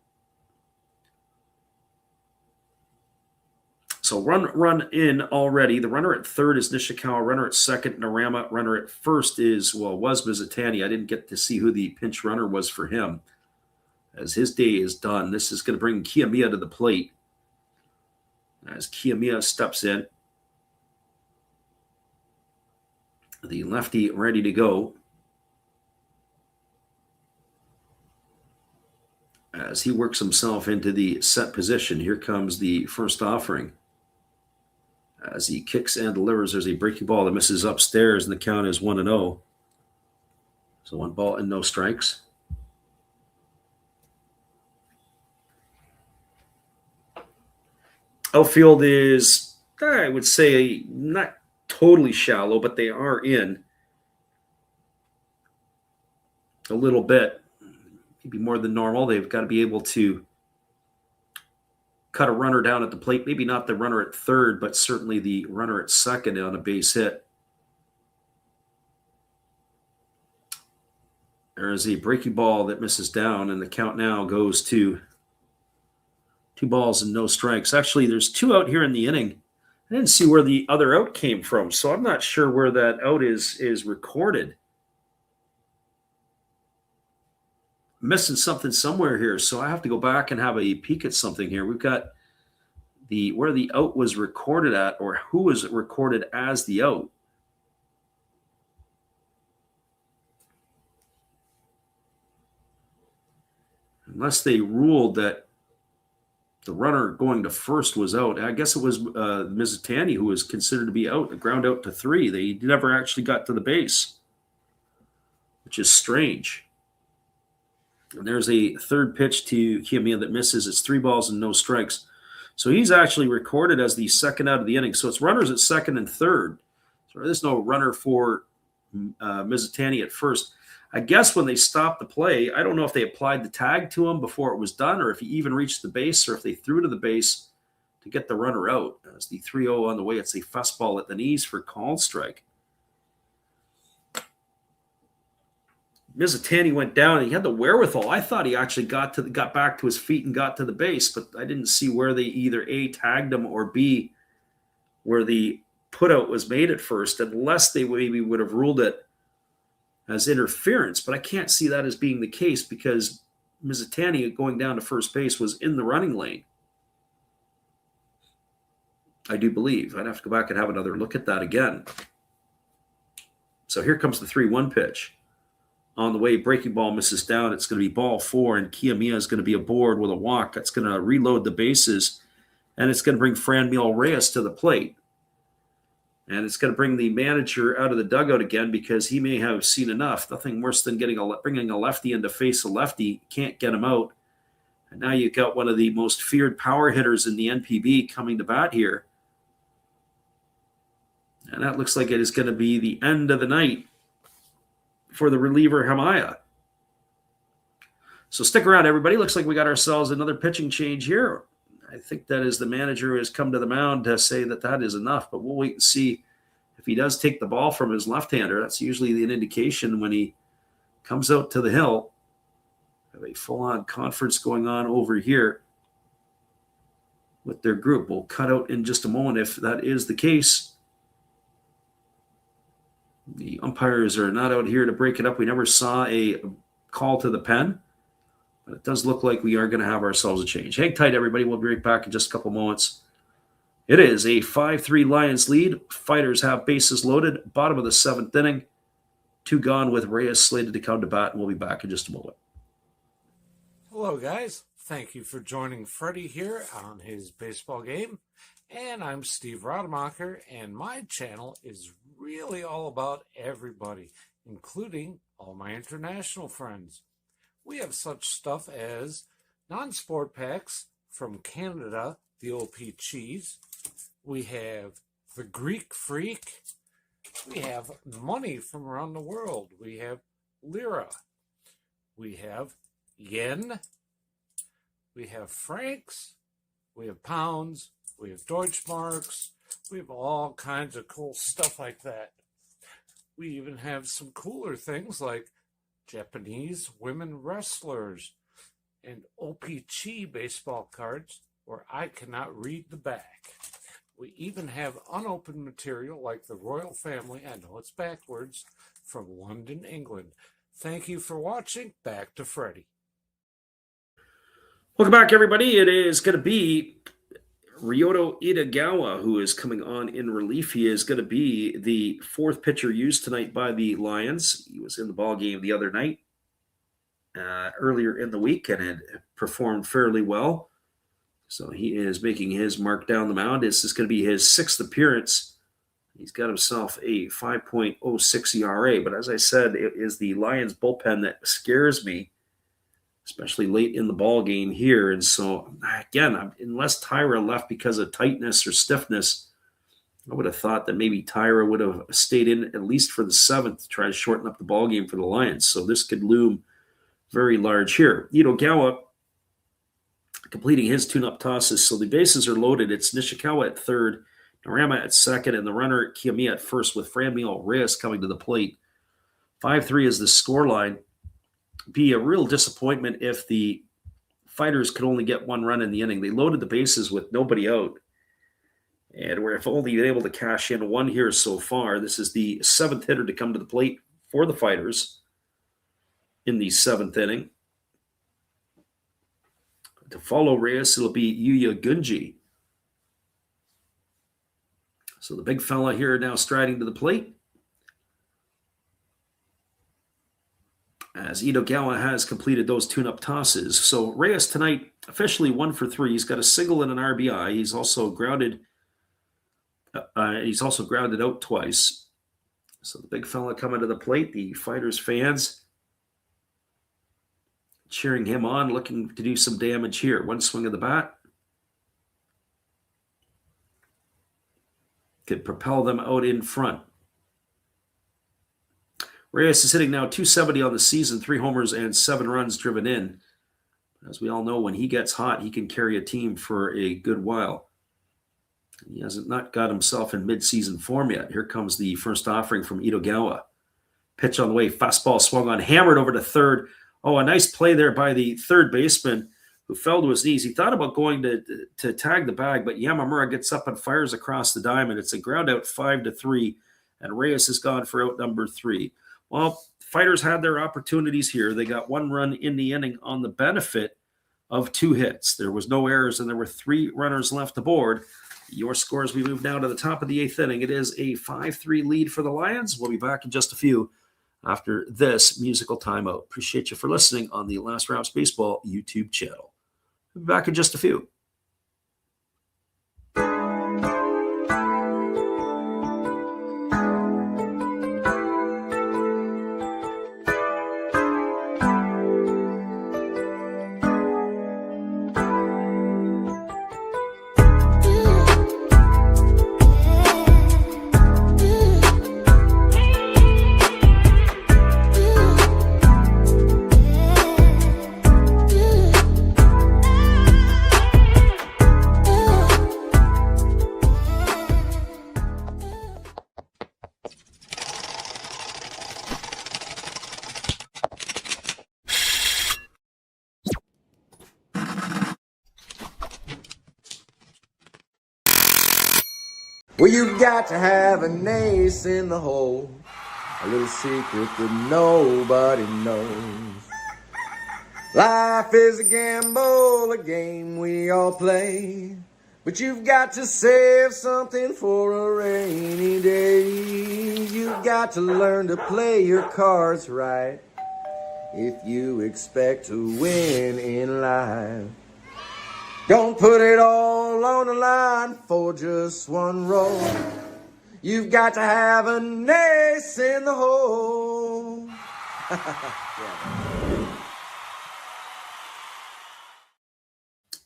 So run in already. The runner at third is Nishikawa. Runner at second, Narama. Runner at first was Mizutani. I didn't get to see who the pinch runner was for him, as his day is done. This is going to bring Kiyomiya to the plate. As Kiyomiya steps in, the lefty ready to go. As he works himself into the set position, here comes the first offering. As he kicks and delivers, there's a breaking ball that misses upstairs, and the count is 1-0. So 1 ball and no strikes. Outfield is, I would say, not totally shallow, but they are in a little bit, maybe more than normal. They've got to be able to cut a runner down at the plate, maybe not the runner at third, but certainly the runner at second on a base hit. There is a breaking ball that misses down, and the count now goes to 2 balls and no strikes. Actually, there's 2 out here in the inning. I didn't see where the other out came from, so I'm not sure where that out is recorded. Missing something somewhere here, so I have to go back and have a peek at something here. We've got where the out was recorded at, or who was recorded as the out. Unless they ruled that the runner going to first was out. I guess it was Mizutani who was considered to be out, a ground out to 3. They never actually got to the base, which is strange. And there's a third pitch to Kiyomiya that misses. It's 3 balls and no strikes. So he's actually recorded as the second out of the inning. So it's runners at second and third. So there's no runner for Mizutani at first. I guess when they stopped the play, I don't know if they applied the tag to him before it was done, or if he even reached the base, or if they threw to the base to get the runner out. As the 3-0 on the way, it's a fastball at the knees for called strike. Mizutani went down and he had the wherewithal. I thought he actually got back to his feet and got to the base, but I didn't see where they either A, tagged him, or B, where the putout was made at first, unless they maybe would have ruled it as interference. But I can't see that as being the case because Mizutani going down to first base was in the running lane. I do believe. I'd have to go back and have another look at that again. So here comes the 3-1 pitch. On the way, breaking ball misses down. It's going to be ball 4, and Kiyomiya is going to be aboard with a walk. That's going to reload the bases, and it's going to bring Franmil Reyes to the plate. And it's going to bring the manager out of the dugout again because he may have seen enough. Nothing worse than bringing a lefty in to face a lefty. Can't get him out. And now you've got one of the most feared power hitters in the NPB coming to bat here. And that looks like it is going to be the end of the night for the reliever Hamaya. So stick around, everybody. Looks like we got ourselves another pitching change here. I think that is the manager who has come to the mound to say that is enough, but we'll wait and see if he does take the ball from his left-hander. That's usually an indication when he comes out to the hill. We have a full-on conference going on over here with their group. We'll cut out in just a moment if that is the case. The umpires are not out here to break it up. We never saw a call to the pen, but it does look like we are going to have ourselves a change. Hang tight, everybody. We'll be right back in just a couple moments. It is a 5-3 Lions lead. Fighters have bases loaded. Bottom of the 7th inning. 2 gone with Reyes slated to come to bat, and we'll be back in just a moment. Hello, guys. Thank you for joining Freddie here on his baseball game. And I'm Steve Rademacher, and my channel is really all about everybody, including all my international friends. We have such stuff as non-sport packs from Canada, the OP Cheese. We have the Greek Freak. We have money from around the world. We have lira. We have yen. We have francs. We have pounds. We have Deutschmarks. We have all kinds of cool stuff like that. We even have some cooler things like Japanese women wrestlers and OP-Chi baseball cards where I cannot read the back. We even have unopened material like the royal family, I know it's backwards, from London, England. Thank you for watching. Back to Freddie. Welcome back, everybody. It is going to be Ryoto Itagawa, who is coming on in relief. He is going to be the 4th pitcher used tonight by the Lions. He was in the ball game the other night, earlier in the week, and had performed fairly well. So he is making his mark down the mound. This is going to be his 6th appearance. He's got himself a 5.06 ERA. But as I said, it is the Lions bullpen that scares me, especially late in the ball game here. And so, again, unless Tyra left because of tightness or stiffness, I would have thought that maybe Tyra would have stayed in at least for the 7th to try to shorten up the ball game for the Lions. So this could loom very large here. Itagawa completing his tune-up tosses. So the bases are loaded. It's Nishikawa at 3rd, Narama at 2nd, and the runner Kiyomiya at 1st with Franmil Reyes coming to the plate. 5-3 is the scoreline. Be a real disappointment if the Fighters could only get 1 run in the inning. They loaded the bases with nobody out, and we're only been able to cash in 1 here so far. This is the 7th hitter to come to the plate for the Fighters in the 7th inning. To follow Reyes, it'll be Yuya Gunji. So the big fella here now striding to the plate, as Itagawa has completed those tune-up tosses. So Reyes tonight officially 1 for 3. He's got a single and an RBI. He's also grounded. Grounded out twice. So the big fella coming to the plate. The Fighters fans cheering him on, looking to do some damage here. 1 swing of the bat could propel them out in front. Reyes is hitting now .270 on the season, 3 homers and 7 runs driven in. As we all know, when he gets hot, he can carry a team for a good while. He hasn't not got himself in midseason form yet. Here comes the first offering from Itogawa. Pitch on the way, fastball swung on, hammered over to third. Oh, a nice play there by the third baseman who fell to his knees. He thought about going to tag the bag, but Yamamura gets up and fires across the diamond. It's a ground out 5-3, and Reyes has gone for out number 3. Well, Fighters had their opportunities here. They got 1 run in the inning on the benefit of 2 hits. There was no errors, and there were 3 runners left aboard. Your scores, we move now to the top of the 8th inning. It is a 5-3 lead for the Lions. We'll be back in just a few after this musical timeout. Appreciate you for listening on the Last Raps Baseball YouTube channel. We'll be back in just a few. Well, you got to have an ace in the hole, a little secret that nobody knows. Life is a gamble, a game we all play, but you've got to save something for a rainy day. You've got to learn to play your cards right if you expect to win in life. Don't put it all on the line for just 1 roll. You've got to have an ace in the hole.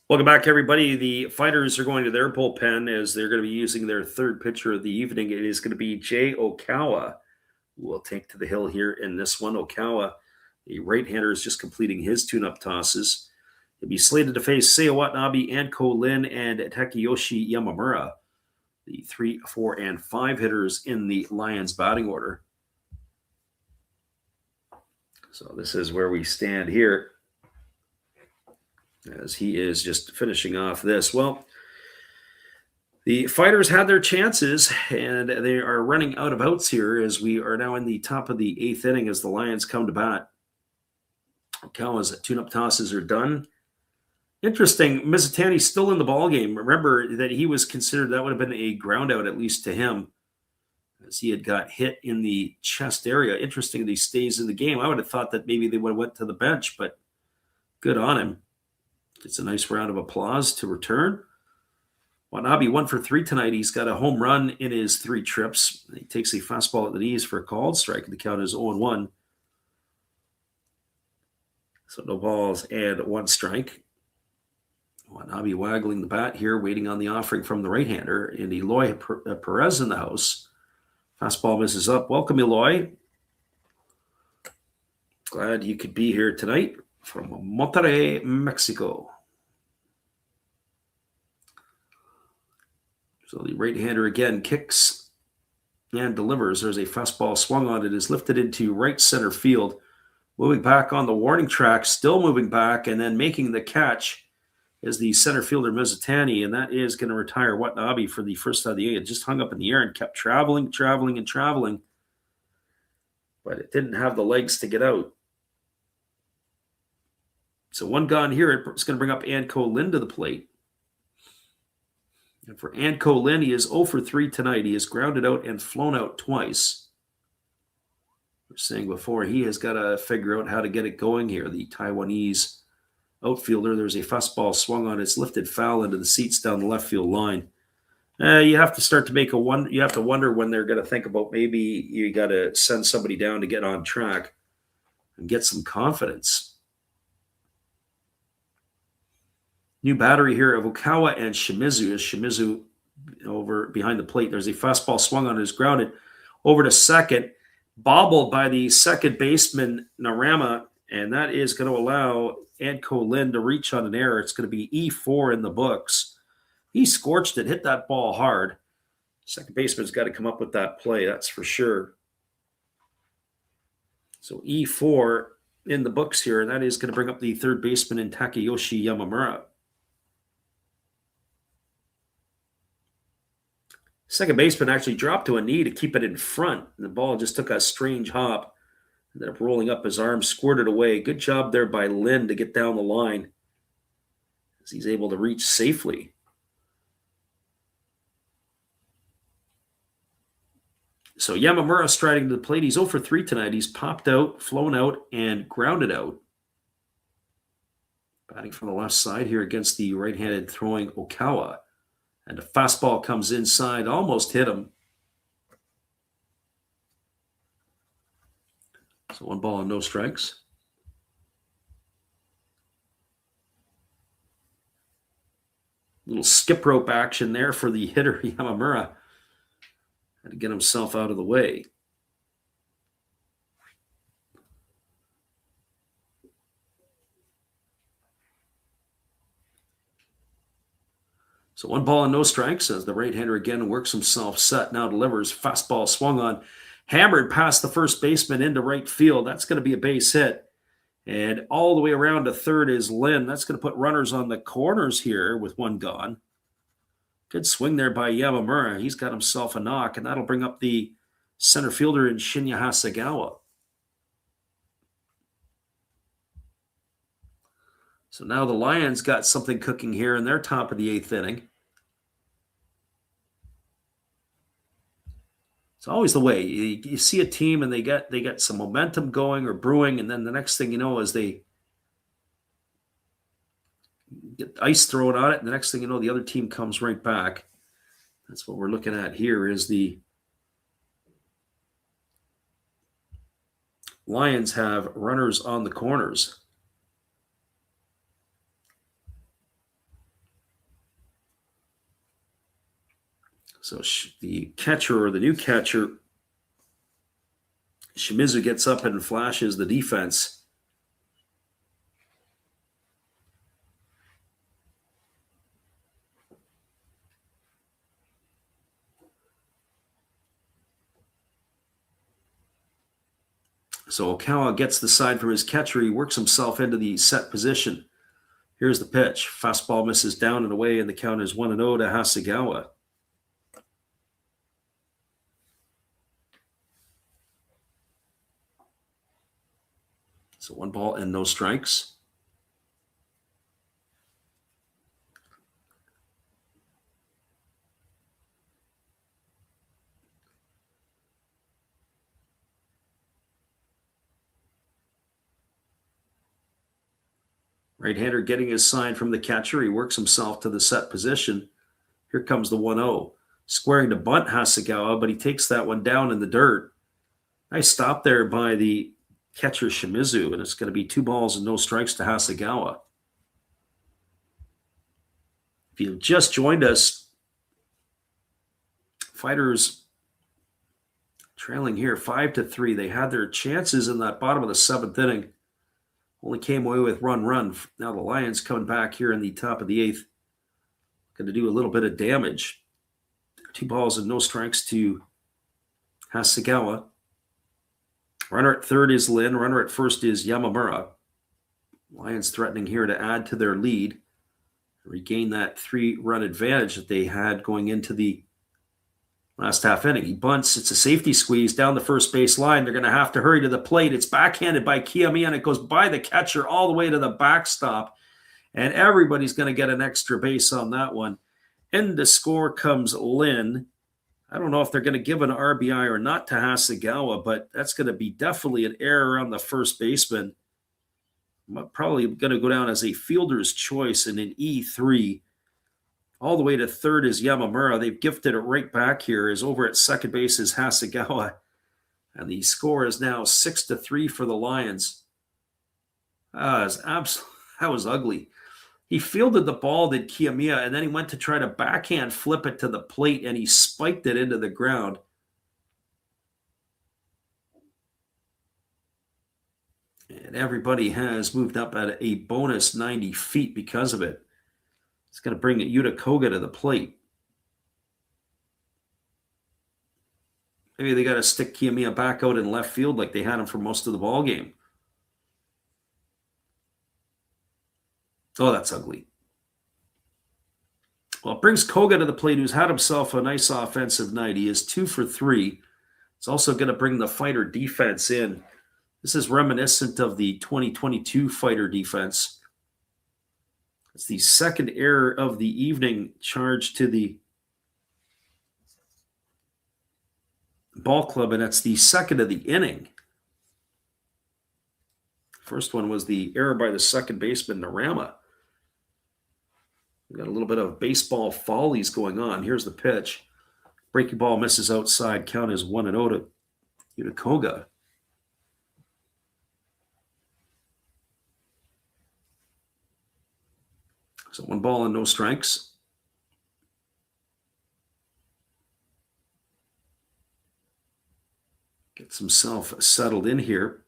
Welcome back, everybody. The Fighters are going to their bullpen as they're going to be using their 3rd pitcher of the evening. It is going to be Jay Okawa, who will take to the hill here in this one. Okawa, the right-hander, is just completing his tune-up tosses. He'll be slated to face Seiya Watanabe, Anko Lin, and Takeyoshi Yamamura, the 3, 4, and 5 hitters in the Lions batting order. So this is where we stand here as he is just finishing off this. Well, the Fighters had their chances, and they are running out of outs here as we are now in the top of the 8th inning as the Lions come to bat. Okawa's tune-up tosses are done. Interesting, Mizutani's still in the ballgame. Remember that he was considered, that would have been a ground out, at least to him, as he had got hit in the chest area. Interesting that he stays in the game. I would have thought that maybe they would have went to the bench, but good on him. It's a nice round of applause to return. Watanabe 1 for 3 tonight. He's got a home run in his 3 trips. He takes a fastball at the knees for a called strike, and the count is 0-1. So no balls and 1 strike. Watanabe waggling the bat here, waiting on the offering from the right-hander. And Eloy Perez in the house. Fastball misses up. Welcome, Eloy. Glad you could be here tonight from Monterrey, Mexico. So the right-hander again kicks and delivers. There's a fastball swung on. It is lifted into right center field. Moving back on the warning track, still moving back, and then making the catch is the center fielder Mizutani, and that is going to retire Watanabe for the first out of the 8th. It just hung up in the air and kept traveling, but it didn't have the legs to get out. So 1 gone here. It's going to bring up Anko Lin to the plate. And for Anko Lin, he is 0 for 3 tonight. He is grounded out and flown out twice. We were saying before, he has got to figure out how to get it going here. The Taiwanese outfielder, there's a fastball swung on. It's lifted foul into the seats down the left field line. You have to start to make you have to wonder when they're going to think about maybe you got to send somebody down to get on track and get some confidence. New battery here of Okawa and Shimizu. As Shimizu over behind the plate, there's a fastball swung on. Is grounded over to second, bobbled by the second baseman Narama, and that is going to allow Anko Lin to reach on an error. It's going to be E4 in the books. He scorched it, hit that ball hard. Second baseman's got to come up with that play, that's for sure. So E4 in the books here, and that is going to bring up the third baseman in Takayoshi Yamamura. Second baseman actually dropped to a knee to keep it in front. And the ball just took a strange hop. Ended up rolling up his arm, squirted away. Good job there by Lin to get down the line as he's able to reach safely. So Yamamura striding to the plate. He's 0 for 3 tonight. He's popped out, flown out, and grounded out. Batting from the left side here against the right-handed throwing Okawa. And a fastball comes inside, almost hit him. So 1 ball and no strikes. Little skip rope action there for the hitter Yamamura. Had to get himself out of the way. So 1 ball and no strikes as the right-hander again works himself set. Now delivers. Fastball swung on. Hammered past the first baseman into right field. That's going to be a base hit. And all the way around to third is Lin. That's going to put runners on the corners here with 1 gone. Good swing there by Yamamura. He's got himself a knock, and that'll bring up the center fielder in Shinya Hasegawa. So now the Lions got something cooking here in their top of the 8th inning. It's always the way. You see a team and they get some momentum going or brewing, and then the next thing you know is they get ice thrown on it, and the next thing you know, the other team comes right back. That's what we're looking at here is the Lions have runners on the corners. So the catcher, or the new catcher, Shimizu, gets up and flashes the defense. So Okawa gets the side from his catcher. He works himself into the set position. Here's the pitch. Fastball misses down and away, and the count is 1-0 to Hasegawa. So 1 ball and no strikes. Right-hander getting his sign from the catcher. He works himself to the set position. Here comes the 1-0. Squaring to bunt Hasegawa, but he takes that one down in the dirt. Nice stop there by the catcher Shimizu, and it's going to be 2 balls and no strikes to Hasegawa. If you've just joined us, Fighters trailing here 5-3. They had their chances in that bottom of the 7th inning. Only came away with run. Now the Lions coming back here in the top of the 8th. Going to do a little bit of damage. 2 balls and no strikes to Hasegawa. Runner at third is Lin. Runner at first is Yamamura. Lions threatening here to add to their lead. Regain that 3-run advantage that they had going into the last half inning. He bunts. It's a safety squeeze down the first base line. They're going to have to hurry to the plate. It's backhanded by Kiyomiya, and it goes by the catcher all the way to the backstop. And everybody's going to get an extra base on that one. In the score comes Lin. I don't know if they're going to give an RBI or not to Hasegawa, but that's going to be definitely an error on the first baseman. Probably going to go down as a fielder's choice in an E3. All the way to third is Yamamura. They've gifted it right back here. Is over at second base is Hasegawa. And the score is now 6-3 for the Lions. That was ugly. He fielded the ball, did Kiyomiya, and then he went to try to backhand flip it to the plate, and he spiked it into the ground. And everybody has moved up at a bonus 90 feet because of it. It's going to bring Yuta Koga to the plate. Maybe they got to stick Kiyomiya back out in left field like they had him for most of the ball game. Oh, that's ugly. Well, it brings Koga to the plate, who's had himself a nice offensive night. He is 2 for 3. It's also going to bring the fighter defense in. This is reminiscent of the 2022 fighter defense. It's the second error of the evening charged to the ball club, and it's the second of the inning. First one was the error by the second baseman, Narama. We got a little bit of baseball follies going on. Here's the pitch. Breaking ball misses outside. Count is 1-0 to Yuta Koga. So 1 ball and no strikes. Gets himself settled in here.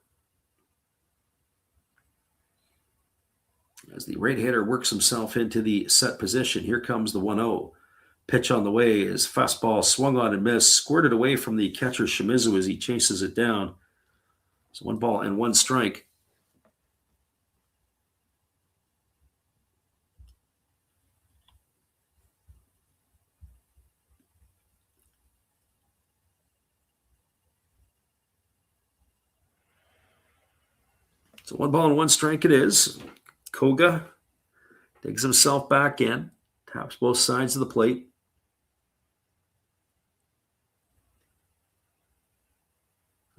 As the right-hander works himself into the set position, here comes the 1-0. Pitch on the way is fastball swung on and missed, squirted away from the catcher Shimizu as he chases it down. So 1 ball and 1 strike. So 1 ball and 1 strike it is. Koga digs himself back in, taps both sides of the plate.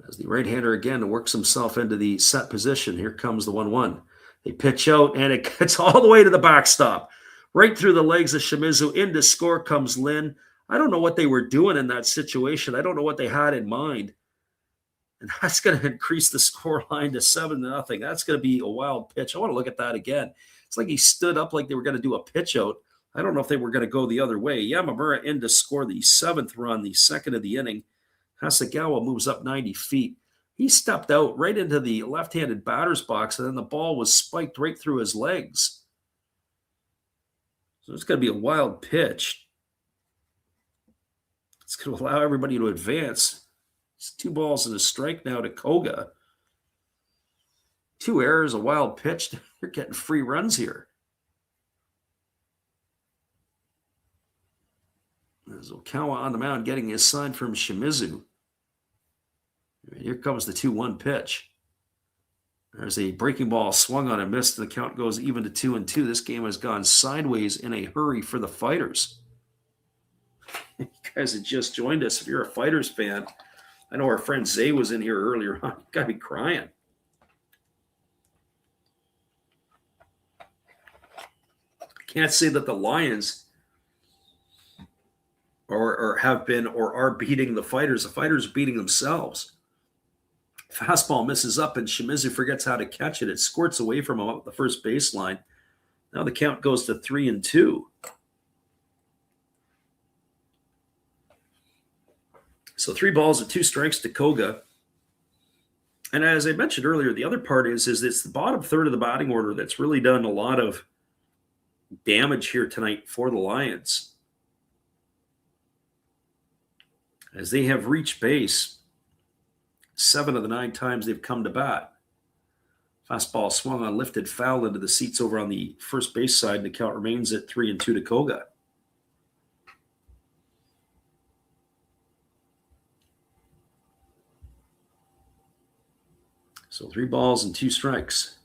As the right-hander again works himself into the set position, here comes the 1-1. They pitch out, and it gets all the way to the backstop. Right through the legs of Shimizu. Into score comes Lin. I don't know what they were doing in that situation. I don't know what they had in mind. And that's going to increase the score line to 7-0. That's going to be a wild pitch. I want to look at that again. It's like he stood up like they were going to do a pitch out. I don't know if they were going to go the other way. Yamamura in to score the 7th run, the second of the inning. Hasegawa moves up 90 feet. He stepped out right into the left-handed batter's box, and then the ball was spiked right through his legs. So it's going to be a wild pitch. It's going to allow everybody to advance. It's 2 balls and a strike now to Koga. 2 errors, a wild pitch. They're getting free runs here. There's Okawa on the mound getting his sign from Shimizu. And here comes the 2-1 pitch. There's a breaking ball swung on and missed. The count goes even to 2-2. This game has gone sideways in a hurry for the Fighters. You guys had just joined us. If you're a Fighters fan, I know our friend Zay was in here earlier on. You got to be crying. I can't say that the Lions or have been or are beating the Fighters. The Fighters are beating themselves. Fastball misses up, and Shimizu forgets how to catch it. It squirts away from him up the first baseline. Now the count goes to 3-2. So 3 balls and 2 strikes to Koga. And as I mentioned earlier, the other part is it's the bottom third of the batting order that's really done a lot of damage here tonight for the Lions. As they have reached base 7 of the 9 times they've come to bat. Fastball swung on, lifted foul into the seats over on the first base side, and the count remains at 3-2 to Koga. So 3 balls and 2 strikes.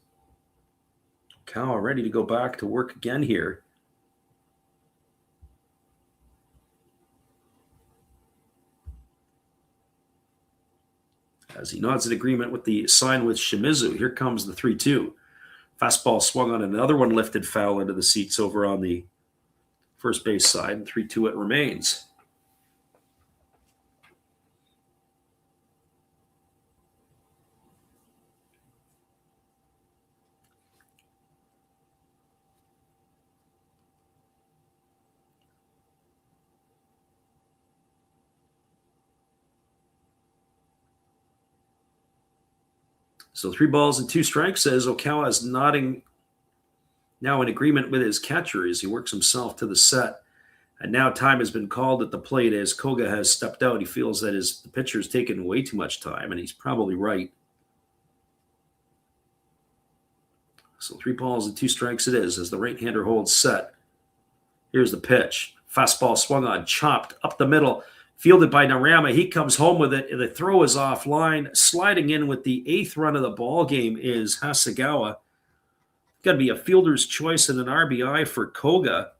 Okawa ready to go back to work again here. As he nods in agreement with the sign with Shimizu. Here comes the 3-2. Fastball swung on, another one lifted foul into the seats over on the first base side, and 3-2 it remains. So 3 balls and 2 strikes as Okawa is nodding now in agreement with his catcher as he works himself to the set. And now time has been called at the plate as Koga has stepped out. He feels that the pitcher's taken way too much time, and he's probably right. So 3 balls and 2 strikes it is as the right-hander holds set. Here's the pitch. Fastball swung on, chopped up the middle, fielded by Narama. He comes home with it. The throw is offline. Sliding in with the 8th run of the ball game is Hasegawa. Got to be a fielder's choice and an RBI for Koga.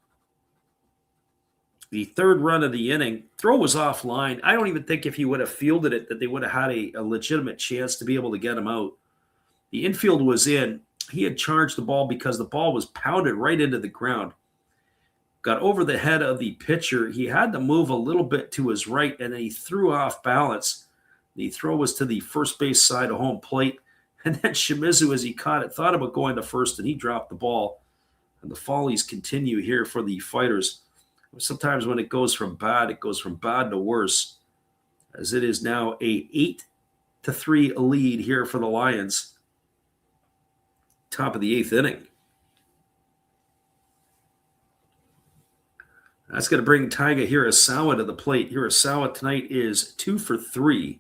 The 3rd run of the inning. Throw was offline. I don't even think if he would have fielded it that they would have had a legitimate chance to be able to get him out. The infield was in. He had charged the ball because the ball was pounded right into the ground. Got over the head of the pitcher. He had to move a little bit to his right, and then he threw off balance. The throw was to the first base side of home plate. And then Shimizu, as he caught it, thought about going to first, and he dropped the ball. And the follies continue here for the Fighters. Sometimes when it goes from bad to worse, as it is now a 8-3 lead here for the Lions. Top of the 8th inning. That's going to bring Taiga Hirasawa to the plate. Hirasawa tonight is 2 for 3.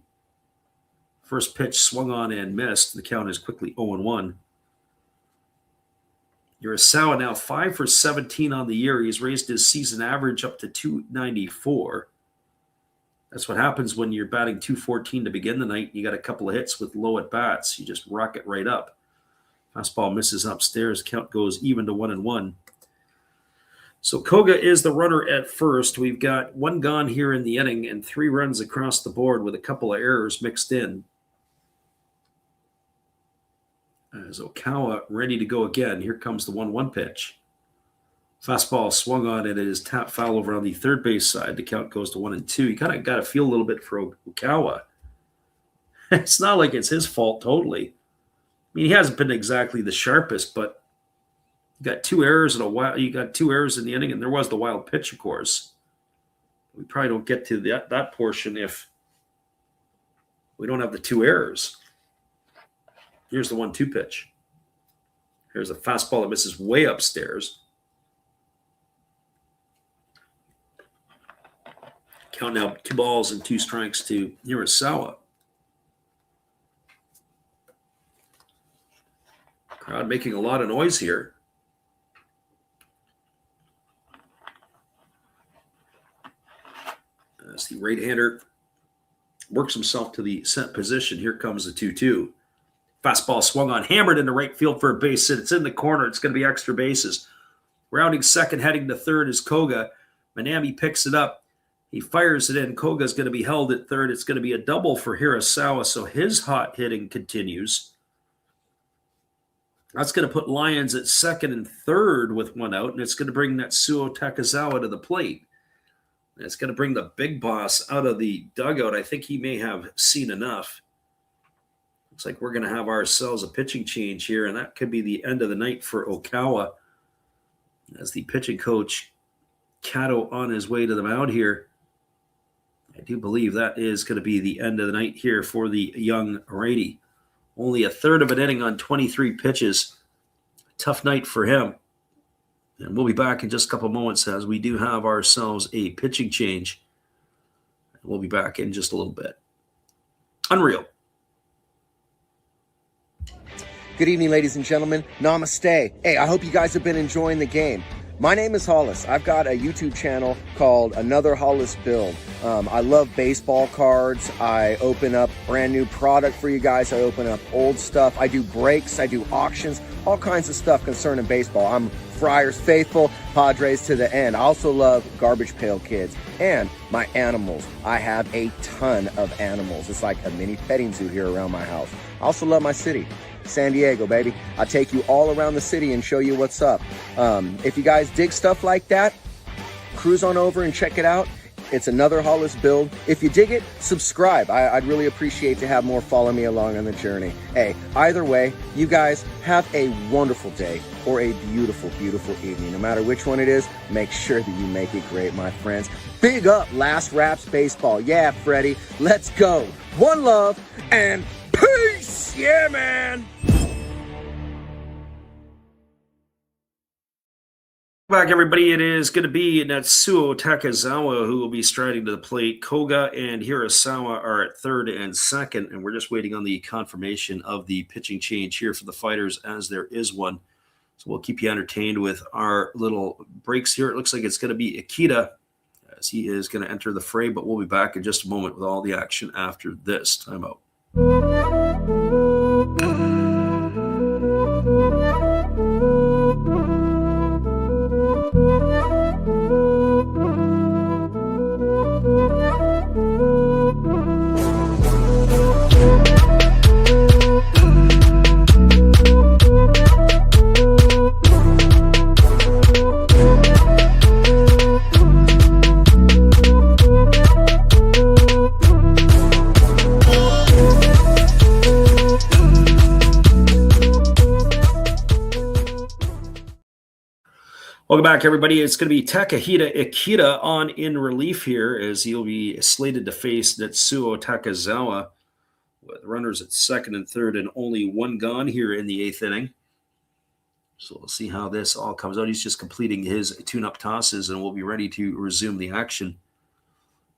First pitch swung on and missed. The count is quickly 0-1. Hirasawa now 5 for 17 on the year. He's raised his season average up to 294. That's what happens when you're batting 214 to begin the night. You got a couple of hits with low at bats. You just rocket right up. Fastball misses upstairs. Count goes even to 1-1. So Koga is the runner at first. We've got 1 gone here in the inning and 3 runs across the board with a couple of errors mixed in. As Okawa ready to go again. Here comes the 1-1 pitch. Fastball swung on it. It is tapped foul over on the third base side. The count goes to 1-2. You kind of got to feel a little bit for Okawa. It's not like it's his fault totally. I mean, he hasn't been exactly the sharpest, but you got 2 errors in a while. You got 2 errors in the inning, and there was the wild pitch, of course. We probably don't get to that portion if we don't have the 2 errors. Here's the 1-2 pitch. Here's a fastball that misses way upstairs. Count now 2 balls and 2 strikes to Hirasawa. Crowd making a lot of noise here. As the right-hander works himself to the set position, here comes the 2-2. Fastball swung on, hammered into right field for a base hit. It's in the corner. It's going to be extra bases. Rounding second, heading to third is Koga. Manami picks it up. He fires it in. Koga's going to be held at third. It's going to be a double for Hirasawa, so his hot hitting continues. That's going to put Lions at second and third with 1 out, and it's going to bring Natsuo Takezawa to the plate. And it's going to bring the big boss out of the dugout. I think he may have seen enough. Looks like we're going to have ourselves a pitching change here, and that could be the end of the night for Okawa. As the pitching coach, Kato, on his way to the mound here. I do believe that is going to be the end of the night here for the young righty. Only a third of an inning on 23 pitches. Tough night for him. And we'll be back in just a couple moments as we do have ourselves a pitching change. We'll be back in just a little bit. Unreal. Good evening, ladies and gentlemen. Namaste. Hey, I hope you guys have been enjoying the game. My name is Hollis. I've got a YouTube channel called Another Hollis Build. I love baseball cards. I open up brand new product for you guys. I open up old stuff. I do breaks. I do auctions. All kinds of stuff concerning baseball. I'm Friars faithful, Padres to the end. I also love Garbage Pail Kids and my animals. I have a ton of animals. It's like a mini petting zoo here around my house. I also love my city. San Diego, baby. I'll take you all around the city and show you what's up. If you guys dig stuff like that, cruise on over and check it out. It's Another Hollis Build. If you dig it, subscribe. I'd really appreciate to have more follow me along on the journey. Hey, either way, you guys have a wonderful day or a beautiful, beautiful evening. No matter which one it is, make sure that you make it great, my friends. Big up Last Raps Baseball. Yeah, Freddie, let's go. One love and peace. Yeah, man. Back, everybody. It is going to be Natsuo Takazawa who will be striding to the plate. Koga and Hirasawa are at third and second, and we're just waiting on the confirmation of the pitching change here for the Fighters, as there is one. So we'll keep you entertained with our little breaks here. It looks like it's going to be Ikeda as he is going to enter the fray, but we'll be back in just a moment with all the action after this timeout. Welcome back, everybody. It's going to be Takahita Ikeda on in relief here as he'll be slated to face Natsuo Takazawa with runners at second and third and only one gone here in the eighth inning. So we'll see how this all comes out. He's just completing his tune-up tosses and we'll be ready to resume the action.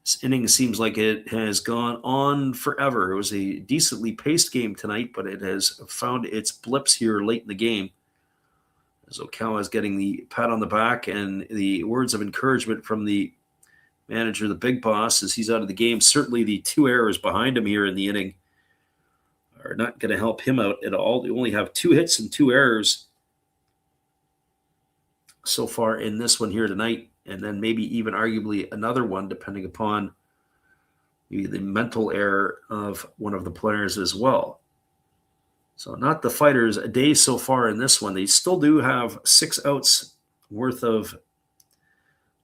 This inning seems like it has gone on forever. It was a decently paced game tonight, but it has found its blips here late in the game. As Okawa is getting the pat on the back and the words of encouragement from the manager, the big boss, as he's out of the game. Certainly the two errors behind him here in the inning are not going to help him out at all. They only have 2 hits and 2 errors so far in this one here tonight, and then maybe even arguably another one depending upon maybe the mental error of one of the players as well. So not the Fighters a day so far in this one. They still do have 6 outs worth of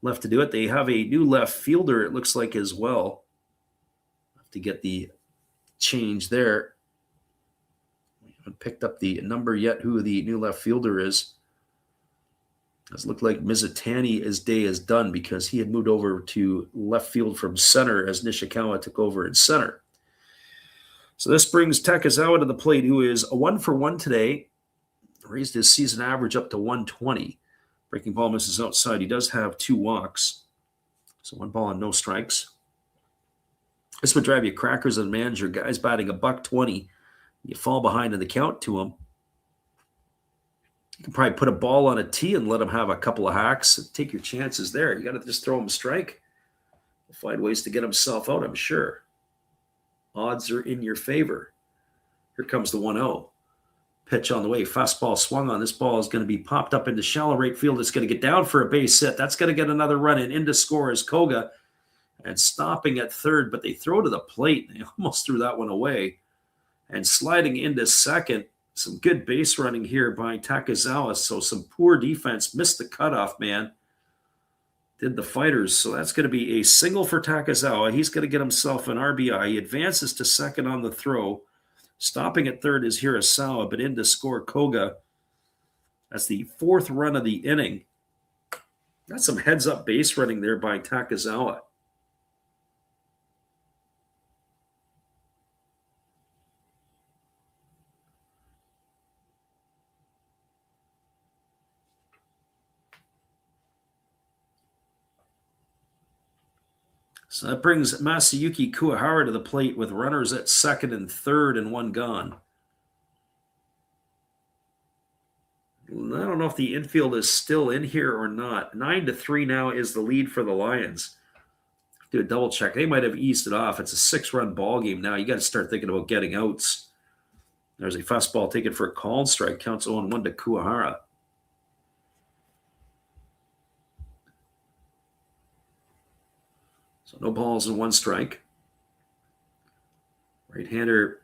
left to do it. They have a new left fielder, it looks like, as well. Have to get the change there. We haven't picked up the number yet, who the new left fielder is. It does look like Mizutani's day is done because he had moved over to left field from center as Nishikawa took over in center. So this brings Takazawa to the plate, who is a 1-for-1 today. Raised his season average up to 120. Breaking ball misses outside. He does have 2 walks. So 1 ball and no strikes. This would drive you crackers as a manager. Guys batting $120. You fall behind in the count to him. You can probably put a ball on a tee and let him have a couple of hacks. Take your chances there. You got to just throw him a strike. He'll find ways to get himself out, I'm sure. Odds are in your favor. Here comes the 1-0. Pitch on the way. Fastball swung on. This ball is going to be popped up into shallow right field. It's going to get down for a base hit. That's going to get another run in to score is Koga. And stopping at third, but they throw to the plate. They almost threw that one away. And sliding into second. Some good base running here by Takazawa. So some poor defense. Missed the cutoff, man. Did the Fighters. So that's going to be a single for Takazawa. He's going to get himself an RBI. He advances to second on the throw. Stopping at third is Hirasawa, but in to score Koga. That's the 4th run of the inning. That's some heads-up base running there by Takazawa. So that brings Masayuki Kuwahara to the plate with runners at second and third and 1 gone. I don't know if the infield is still in here or not. 9-3 now is the lead for the Lions. Do a double check. They might have eased it off. It's a 6-run ball game now. You got to start thinking about getting outs. There's a fastball taken for a called strike. Counts 0-1 to Kuwahara. So no balls and 1 strike. Right-hander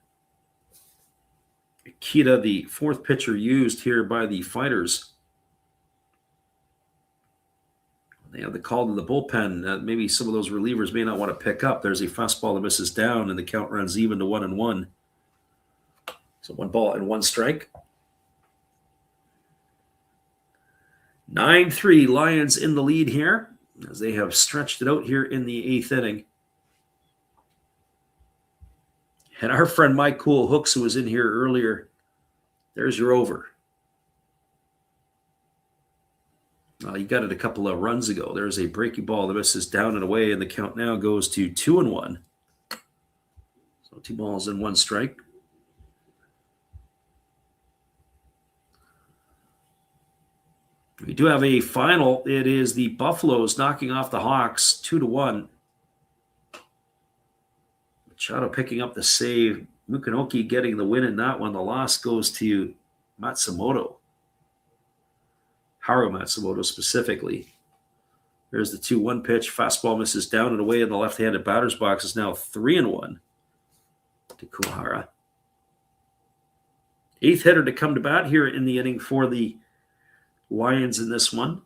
Ikeda, the 4th pitcher used here by the Fighters. They have the call to the bullpen. Maybe some of those relievers may not want to pick up. There's a fastball that misses down, and the count runs even to 1-1. So 1 ball and 1 strike. 9-3, Lions in the lead here, as they have stretched it out here in the 8th inning. And our friend Mike Cool Hooks, who was in here earlier, there's your over. You got it a couple of runs ago. There's a breaking ball that misses down and away, and the count now goes to 2-1. So 2 balls and 1 strike. We do have a final. It is the Buffaloes knocking off the Hawks 2-1. Machado picking up the save. Mukanoki getting the win in that one. The loss goes to Matsumoto. Haru Matsumoto specifically. There's the 2-1 pitch. Fastball misses down and away in the left-handed batter's box. Is now 3-1 to Kuhara. 8th hitter to come to bat here in the inning for the Lions in this one.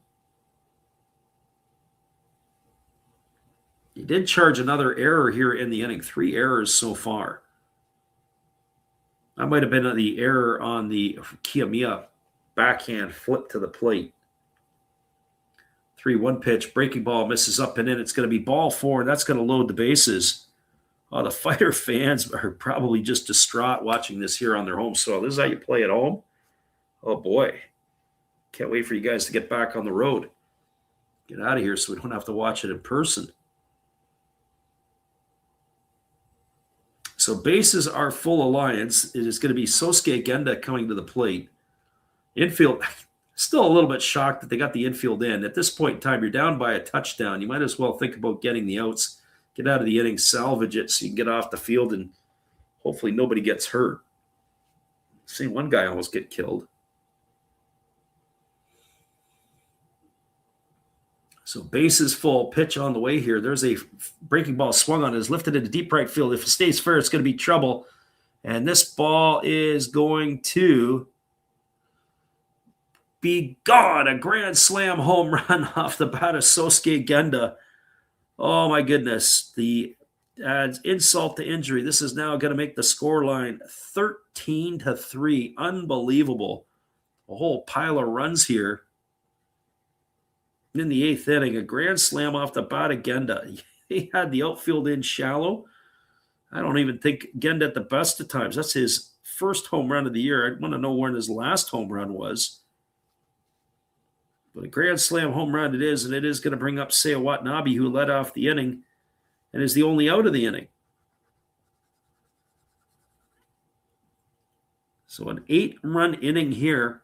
He did charge another error here in the inning. 3 errors so far. That might have been the error on the Kiyomiya backhand flip to the plate. 3-1 pitch. Breaking ball misses up and in. It's going to be ball 4, and that's going to load the bases. Oh, the Fighter fans are probably just distraught watching this here on their home soil. This is how you play at home? Oh, boy. Can't wait for you guys to get back on the road. Get out of here so we don't have to watch it in person. So bases are full of Lions. It is going to be Sosuke Genda coming to the plate. Infield, still a little bit shocked that they got the infield in. At this point in time, you're down by a touchdown. You might as well think about getting the outs, get out of the inning, salvage it so you can get off the field, and hopefully nobody gets hurt. Seen one guy almost get killed. So bases full, pitch on the way here. There's a breaking ball swung on, is lifted into deep right field. If it stays fair, it's going to be trouble. And this ball is going to be gone. A grand slam home run off the bat of Sosuke Genda. Oh, my goodness. The adds insult to injury. This is now going to make the score line 13-3. Unbelievable. A whole pile of runs here. In the 8th inning, a grand slam off the bat of Genda. He had the outfield in shallow. I don't even think Genda at the best of times. That's his first home run of the year. I want to know when his last home run was. But a grand slam home run it is, and it is going to bring up Seiya Watanabe, who led off the inning and is the only out of the inning. So an 8-run inning here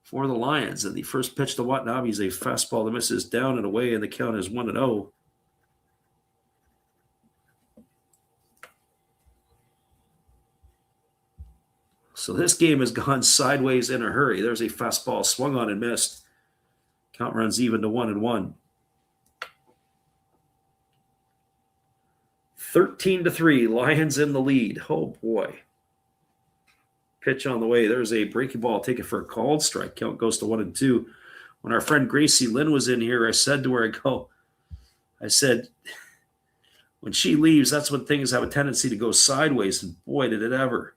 for the Lions. And the first pitch to Watanabe is a fastball that misses down and away, and the count is 1-0. So this game has gone sideways in a hurry. There's a fastball swung on and missed. Count runs even to 1-1. 13-3, Lions in the lead. Oh, boy. Pitch on the way. There's a breaking ball taken for a called strike. Count goes to 1-2. When our friend Gracie Lynn was in here, I said to her, I said, when she leaves, that's when things have a tendency to go sideways. And boy, did it ever.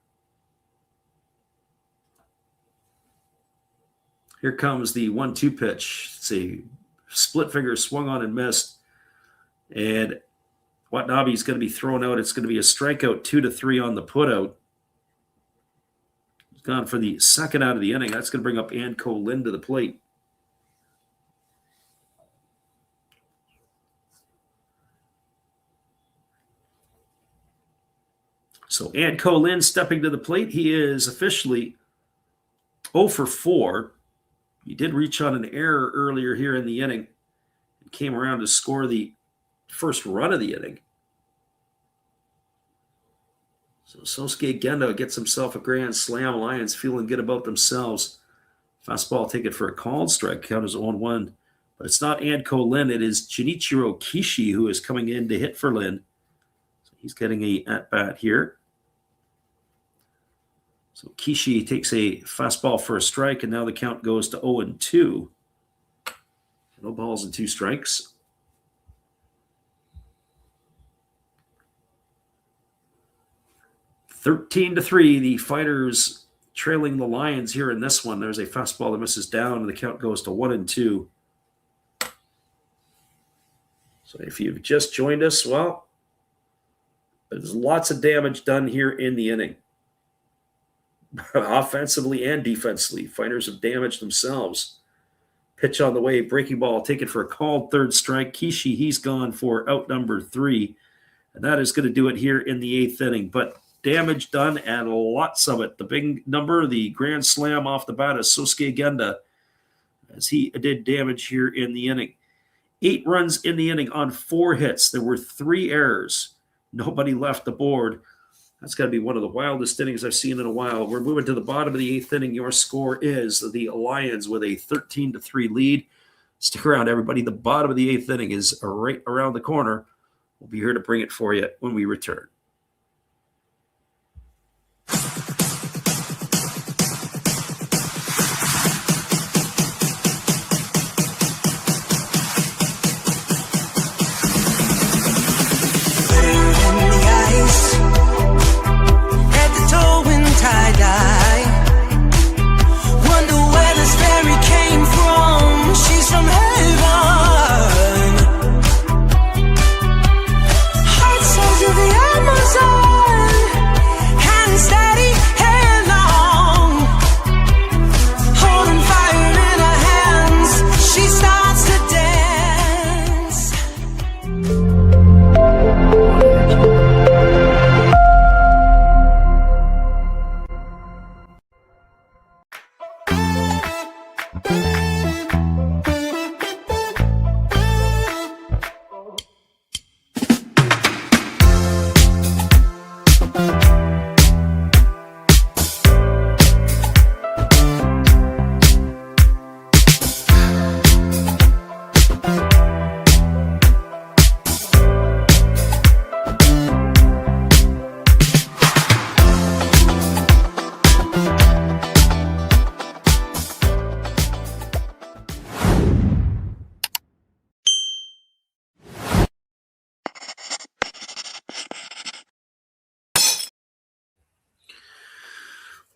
Here comes the 1-2 pitch. It's a split finger swung on and missed. And Watanabe is going to be thrown out. It's going to be a strikeout, 2-3 on the putout. He's gone for the second out of the inning. That's going to bring up Anko Lin to the plate. So Anko Lin stepping to the plate. He is officially 0 for 4. He did reach on an error earlier here in the inning and came around to score the first run of the inning. So Sosuke Genda gets himself a grand slam. Lions feeling good about themselves. Fastball taken for a called strike. Count is 0-1. But it's not Anko Lin. It is Junichiro Kishi who is coming in to hit for Lin. So he's getting a at-bat here. So Kishi takes a fastball for a strike, and now the count goes to 0-2. No balls and 2 strikes. (13-3), the Fighters trailing the Lions here in this one. There's a fastball that misses down, and the count goes to 1-2. So if you've just joined us, well, there's lots of damage done here in the inning. Offensively and defensively, Fighters have damaged themselves. Pitch on the way, breaking ball taken for a called third strike. Kishi, he's gone for out number 3. And that is going to do it here in the 8th inning. But damage done and lots of it. The big number, the grand slam off the bat is Sosuke Genda, as he did damage here in the inning. 8 runs in the inning on 4 hits. There were 3 errors. Nobody left the board. That's got to be one of the wildest innings I've seen in a while. We're moving to the bottom of the 8th inning. Your score is the Lions with a 13-3 lead. Stick around, everybody. The bottom of the 8th inning is right around the corner. We'll be here to bring it for you when we return.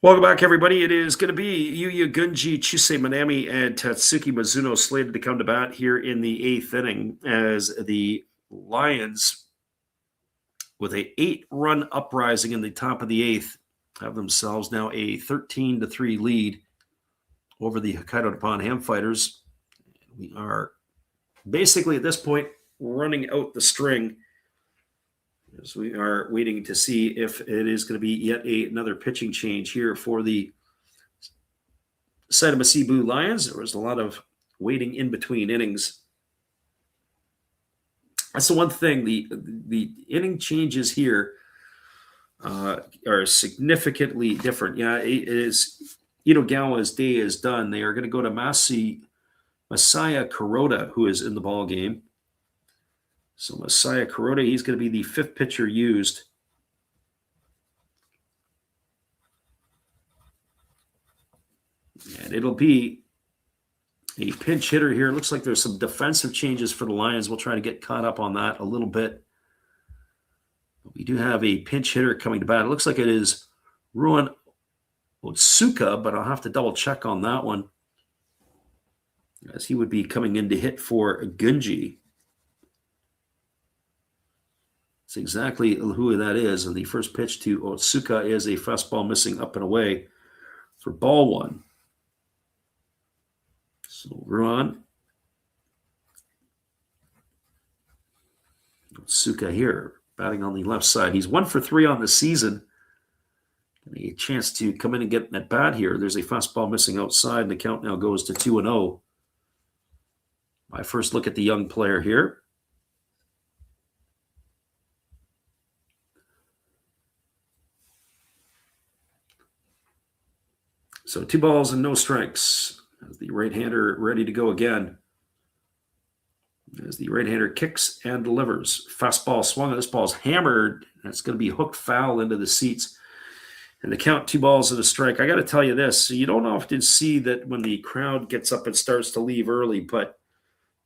Welcome back, everybody. It is going to be Yuya Gunji, Chusei Manami, and Tatsuki Mizuno slated to come to bat here in the 8th inning as the Lions, with an 8-run uprising in the top of the 8th, have themselves now a 13-3 lead over the Hokkaido Nippon-Ham fighters. We are basically at this point running out the string, as we are waiting to see if it is going to be yet another pitching change here for the Saitama Seibu Lions. There was a lot of waiting in between innings. That's the one thing. The inning changes here are significantly different. Yeah, it is. Itogawa's day is done. They are going to go to Masaya Kuroda, who is in the ball game. So Masaya Kuroda, he's going to be the 5th pitcher used. And it'll be a pinch hitter here. Looks like there's some defensive changes for the Lions. We'll try to get caught up on that a little bit. We do have a pinch hitter coming to bat. It looks like it is Ruan Otsuka, but I'll have to double check on that one, as he would be coming in to hit for Gunji. That's exactly who that is. And the first pitch to Otsuka is a fastball missing up and away for ball 1. So Ruan Otsuka here, batting on the left side. He's 1 for 3 on the season. Getting a chance to come in and get at bat here. There's a fastball missing outside, and the count now goes to 2-0. My first look at the young player here. So 2 balls and no strikes. As the right-hander ready to go again. As the right-hander kicks and delivers. Fastball swung. This ball's hammered. That's going to be hooked foul into the seats. And the count, 2 balls and a strike. I got to tell you this. You don't often see that when the crowd gets up and starts to leave early. But,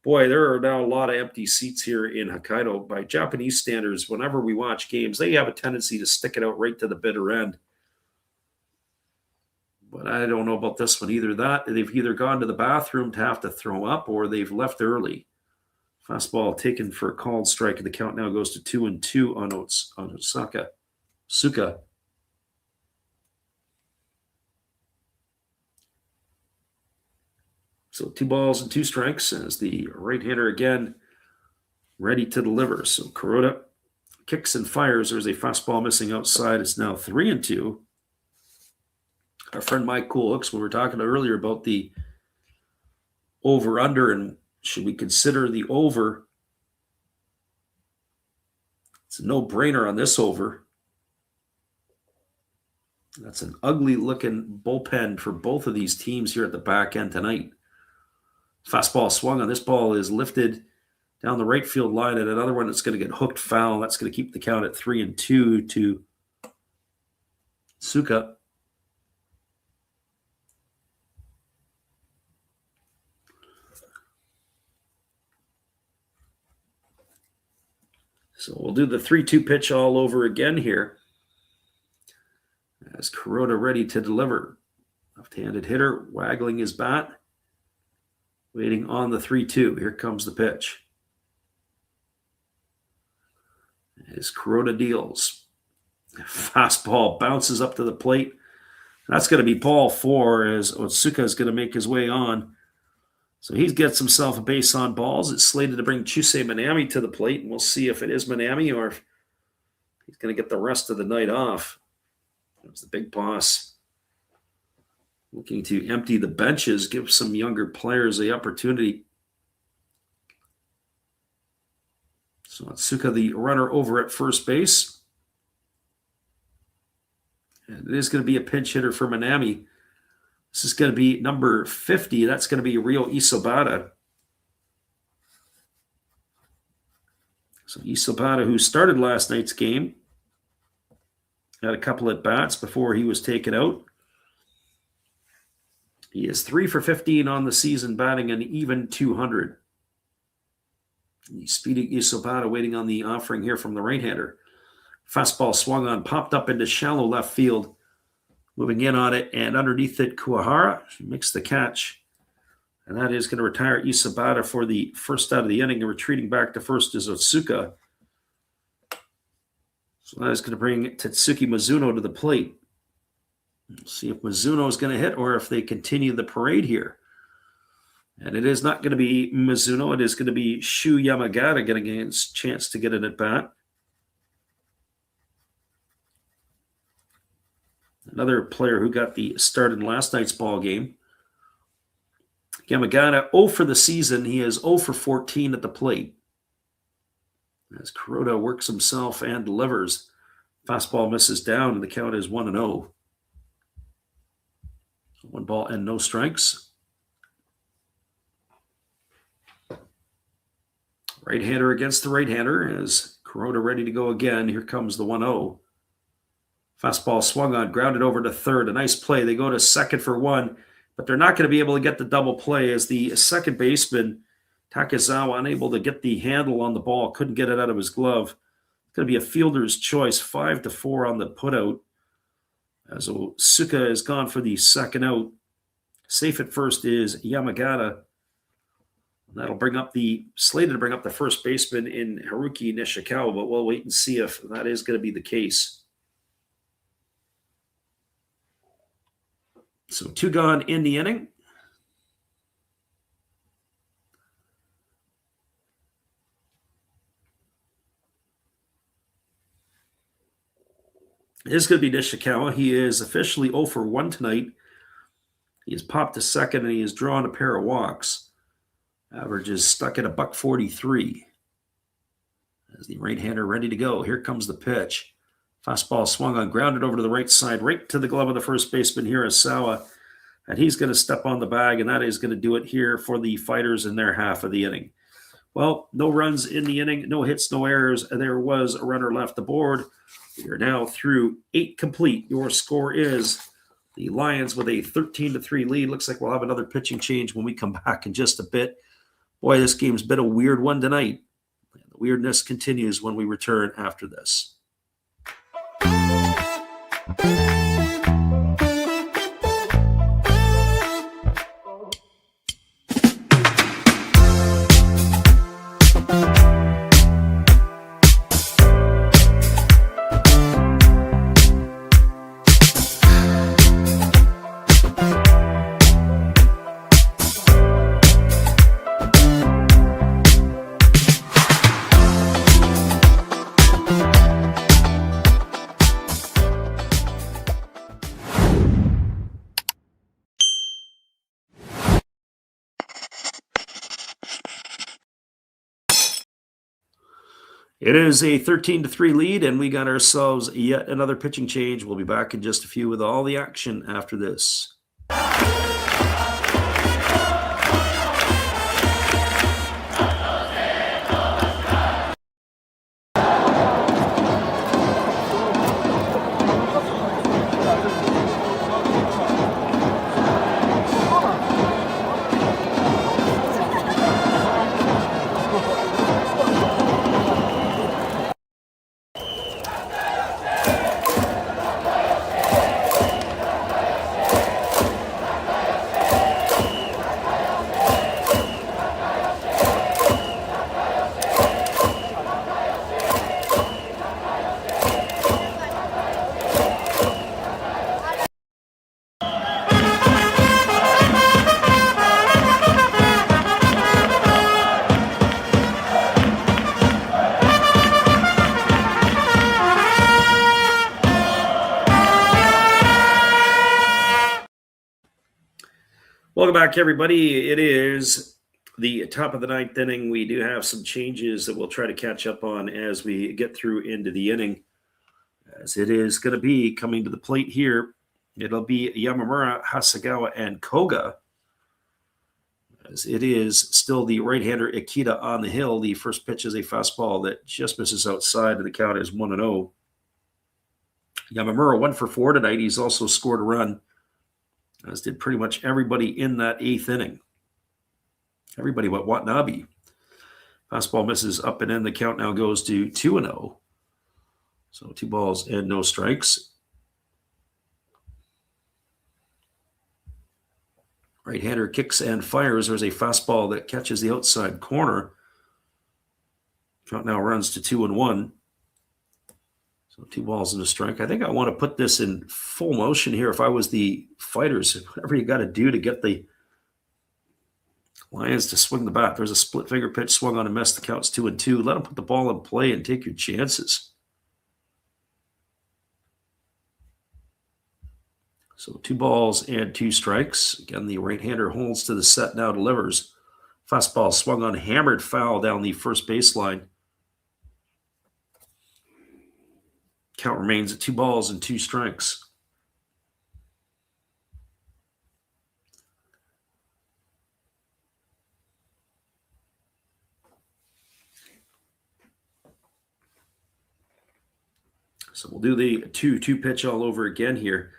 boy, there are now a lot of empty seats here in Hokkaido. By Japanese standards, whenever we watch games, they have a tendency to stick it out right to the bitter end. But I don't know about this one either. They've either gone to the bathroom to have to throw up, or they've left early. Fastball taken for a called strike, and the count now goes to 2-2 on Otsuka. So 2 balls and 2 strikes as the right-hander again ready to deliver. So Kuroda kicks and fires. There's a fastball missing outside. It's now 3-2. Our friend Mike Coolhooks, we were talking earlier about the over-under and should we consider the over. It's a no-brainer on this over. That's an ugly-looking bullpen for both of these teams here at the back end tonight. Fastball swung on. This ball is lifted down the right field line, and another one that's going to get hooked foul. That's going to keep the count at 3-2 to Suka. So we'll do the 3-2 pitch all over again here. As Kuroda ready to deliver. Left-handed hitter waggling his bat. Waiting on the 3-2. Here comes the pitch. As Kuroda deals. Fastball bounces up to the plate. That's going to be ball 4 as Otsuka is going to make his way on. So he gets himself a base on balls. It's slated to bring Chusei Minami to the plate, and we'll see if it is Minami or if he's going to get the rest of the night off. There's the big boss looking to empty the benches, give some younger players the opportunity. So Otsuka, the runner over at first base. And it is going to be a pinch hitter for Minami. This is going to be number 50. That's going to be Ryo Isobata. So Isobata, who started last night's game, had a couple at bats before he was taken out. He is 3 for 15 on the season, batting an even 200. The speedy Isobata waiting on the offering here from the right-hander. Fastball swung on, popped up into shallow left field. Moving in on it, and underneath it, Kuwahara makes the catch. And that is going to retire Isobata for the first out of the inning. And retreating back to first is Otsuka. So that is going to bring Tetsuki Mizuno to the plate. We'll see if Mizuno is going to hit or if they continue the parade here. And it is not going to be Mizuno. It is going to be Shu Yamagata getting a chance to get an at-bat. Another player who got the start in last night's ball game. Yamagata 0 for the season. He is 0 for 14 at the plate. As Kuroda works himself and delivers. Fastball misses down, and the count is 1-0. 1 ball and no strikes. Right-hander against the right-hander as Kuroda ready to go again. Here comes the 1-0. Fastball swung on, grounded over to third. A nice play. They go to second for 1, but they're not going to be able to get the double play as the second baseman, Takezawa, unable to get the handle on the ball, couldn't get it out of his glove. It's going to be a fielder's choice, 5-4 on the putout. As Otsuka is gone for the second out. Safe at first is Yamagata. That'll bring up slated to bring up the first baseman in Haruki Nishikawa, but we'll wait and see if that is going to be the case. So 2 gone in the inning. It is going to be Nishikawa. He is officially 0 for 1 tonight. He has popped to second and he has drawn a pair of walks. Average is stuck at $143. As the right-hander ready to go. Here comes the pitch. Fastball swung on, grounded over to the right side, right to the glove of the first baseman, Hirasawa. And he's going to step on the bag, and that is going to do it here for the Fighters in their half of the inning. Well, no runs in the inning, no hits, no errors. There was a runner left aboard. We are now through 8 complete. Your score is the Lions with a 13-3 lead. Looks like we'll have another pitching change when we come back in just a bit. Boy, this game's been a weird one tonight. The weirdness continues when we return after this. It is a 13-3 lead, and we got ourselves yet another pitching change. We'll be back in just a few with all the action after this. Welcome back, everybody. It is the top of the ninth inning. We do have some changes that we'll try to catch up on as we get through into the inning. As it is going to be coming to the plate here, it'll be Yamamura, Hasegawa, and Koga. As it is still the right-hander Ikeda on the hill. The first pitch is a fastball that just misses outside, and the count is 1-0. Yamamura 1 for 4 tonight. He's also scored a run, as did pretty much everybody in that eighth inning. Everybody but Watanabe. Fastball misses up and in. The count now goes to 2-0. So 2 balls and no strikes. Right-hander kicks and fires. There's a fastball that catches the outside corner. Count now runs to 2-1. So 2 balls and a strike. I think I want to put this in full motion here if I was the fighters. Whatever you got to do to get the Lions to swing the bat. There's a split finger pitch swung on and missed. The count's 2-2. Let them put the ball in play and take your chances. So 2 balls and 2 strikes. Again, the right-hander holds to the set, now delivers. Fastball swung on, hammered foul down the first baseline. Count remains at 2 balls and 2 strikes. So we'll do the 2-2 pitch all over again here.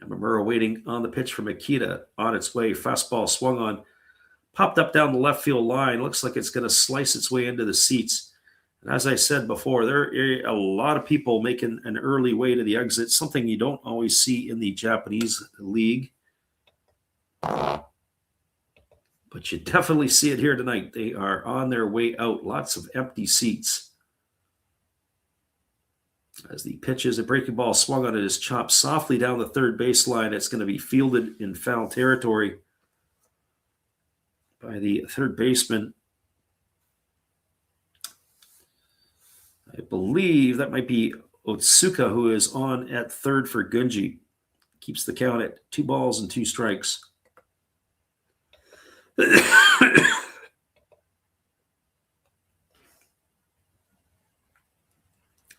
Yamamura waiting on the pitch from Ikeda on its way. Fastball swung on, popped up down the left field line. Looks like it's going to slice its way into the seats. And as I said before, there are a lot of people making an early way to the exit, something you don't always see in the Japanese league. But you definitely see it here tonight. They are on their way out. Lots of empty seats. As the pitch is a breaking ball swung on, it is chopped softly down the third baseline. It's going to be fielded in foul territory by the third baseman. I believe that might be Otsuka, who is on at third for Gunji. Keeps the count at 2 balls and 2 strikes.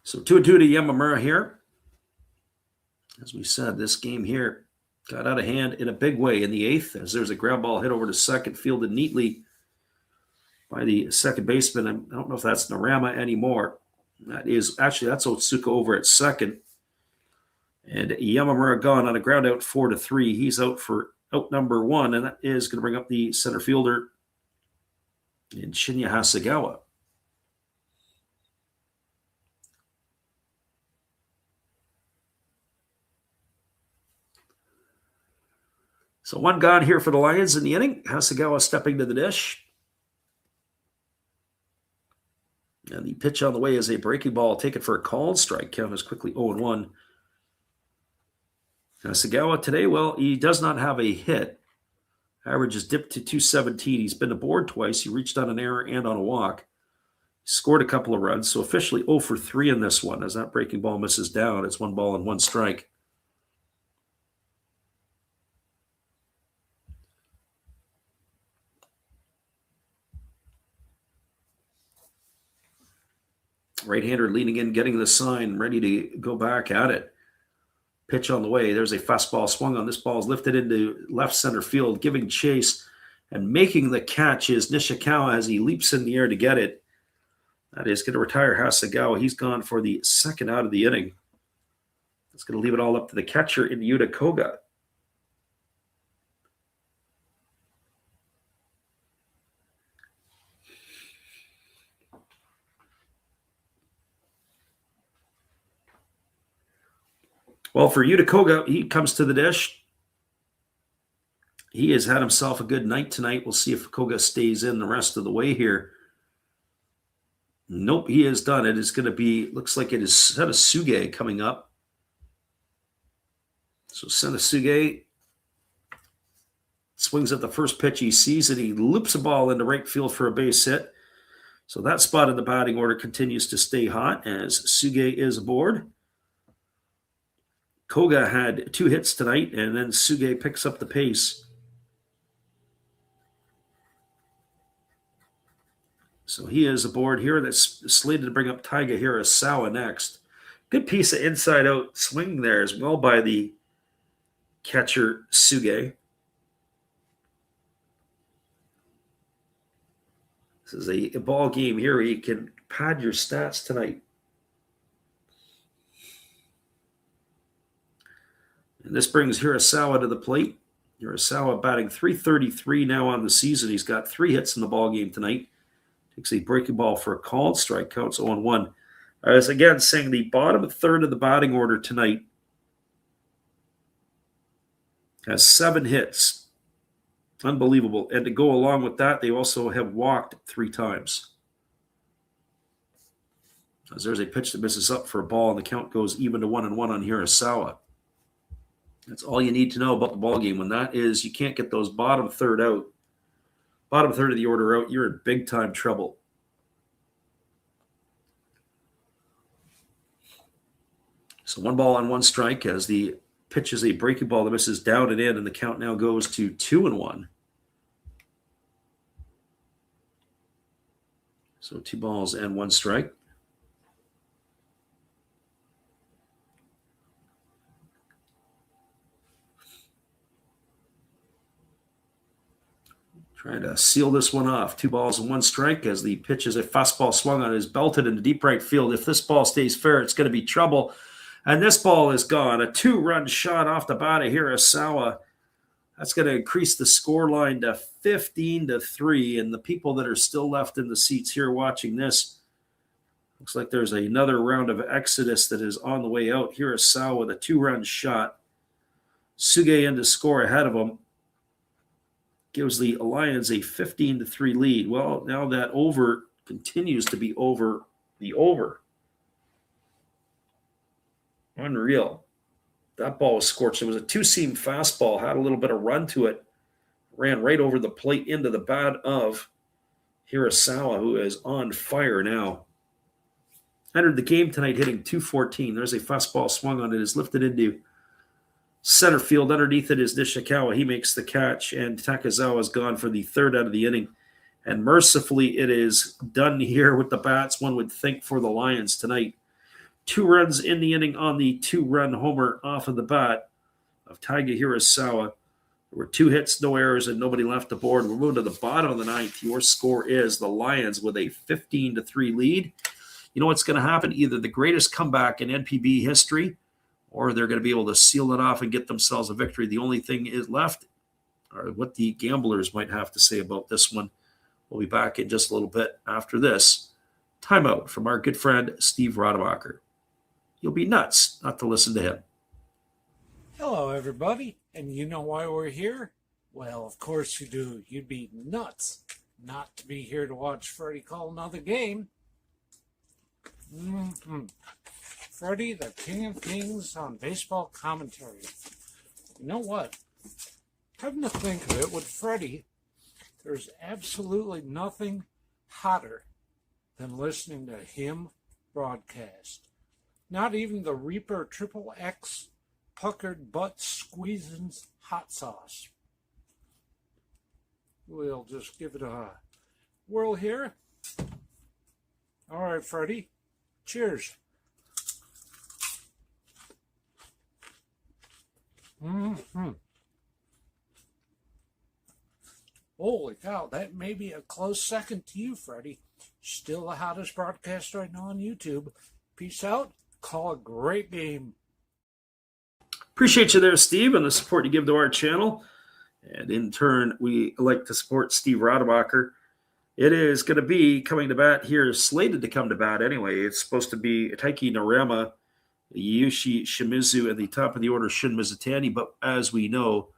So 2-2 to Yamamura here. As we said, this game here got out of hand in a big way in the eighth, as there's a ground ball hit over to second, fielded neatly by the second baseman. I don't know if that's Narama anymore. That's Otsuka over at second. And Yamamura gone on a ground out 4-3. He's out for out number 1, and that is going to bring up the center fielder in Shinya Hasegawa. So 1 gone here for the Lions in the inning. Hasegawa stepping to the dish. And the pitch on the way is a breaking ball taken for a called strike. Count is quickly 0-1. Hasegawa today, well, he does not have a hit. Average is dipped to 217. He's been aboard twice. He reached on an error and on a walk. He scored a couple of runs, so officially 0 for 3 in this one. As that breaking ball misses down, it's 1 ball and 1 strike. Right-hander leaning in, getting the sign, ready to go back at it. Pitch on the way. There's a fastball swung on. This ball is lifted into left center field, giving chase and making the catch is Nishikawa as he leaps in the air to get it. That is going to retire Hasegawa. He's gone for the second out of the inning. It's going to leave it all up to the catcher in Yuta Koga. Well, for Yuta Koga, he comes to the dish. He has had himself a good night tonight. We'll see if Koga stays in the rest of the way here. Nope, he is done. It is going to be, looks like it is Senasuge coming up. So Senasuge swings at the first pitch he sees it. He loops a ball into right field for a base hit. So that spot in the batting order continues to stay hot as Suge is aboard. Koga had 2 hits tonight, and then Suge picks up the pace. So he is aboard here. That's slated to bring up Taiga Hirasawa next. Good piece of inside-out swing there as well by the catcher Suge. This is a ball game here where you can pad your stats tonight. And this brings Hirasawa to the plate. Hirasawa batting .333 now on the season. He's got 3 hits in the ball game tonight. Takes a breaking ball for a called strike. Counts 0-1. I was again saying the bottom third of the batting order tonight has 7 hits. Unbelievable. And to go along with that, they also have walked 3 times. As there's a pitch that misses up for a ball, and the count goes even to 1-1 on Hirasawa. That's all you need to know about the ball game. When that is, you can't get those bottom third out. Bottom third of the order out, you're in big time trouble. So 1 ball on 1 strike as the pitch is a breaking ball that misses down and in, and the count now goes to 2-1. So 2 balls and 1 strike. Trying to seal this one off. 2 balls and 1 strike as the pitch is a fastball swung on, is belted into deep right field. If this ball stays fair, it's going to be trouble. And this ball is gone. A 2-run shot off the bat of Hirasawa. That's going to increase the score line to 15-3. And the people that are still left in the seats here watching this, looks like there's another round of exodus that is on the way out. Hirasawa with a 2-run shot. Suge in to score ahead of him. Gives the Lions a 15-3 lead. Well, now that over continues to be over the over. Unreal. That ball was scorched. It was a 2-seam fastball, had a little bit of run to it. Ran right over the plate into the bat of Hirasawa, who is on fire now. Entered the game tonight hitting .214. There's a fastball swung on it. Is lifted into center field. Underneath it is Nishikawa. He makes the catch, and Takezawa is gone for the 3rd out of the inning. And mercifully, it is done here with the bats, one would think, for the Lions tonight. 2 runs in the inning on the 2-run homer off of the bat of Taiga Hirasawa. There were 2 hits, no errors, and nobody left the board. We're moving to the bottom of the 9th. Your score is the Lions with a 15-3 lead. You know what's going to happen? Either the greatest comeback in NPB history, or they're going to be able to seal it off and get themselves a victory. The only thing is left are what the gamblers might have to say about this one. We'll be back in just a little bit after this timeout from our good friend Steve Rademacher. You'll be nuts not to listen to him. Hello, everybody. And you know why we're here? Well, of course you do. You'd be nuts not to be here to watch Freddie call another game. Freddie, the king of kings on baseball commentary. You know what? Come to think of it, with Freddie, there's absolutely nothing hotter than listening to him broadcast. Not even the Reaper XXX puckered butt squeezing hot sauce. We'll just give it a whirl here. All right, Freddie. Cheers. Mm-hmm. Holy cow, that may be a close second to you, Freddie. Still the hottest broadcast right now on YouTube. Peace out. Call a great game. Appreciate you there, Steve, and the support you give to our channel. And in turn, we like to support Steve Rademacher. It is going to be coming to bat here, slated to come to bat anyway. It's supposed to be Taiki Narama, Yushi Shimizu, and the top of the order Shun Mizutani. But as we know,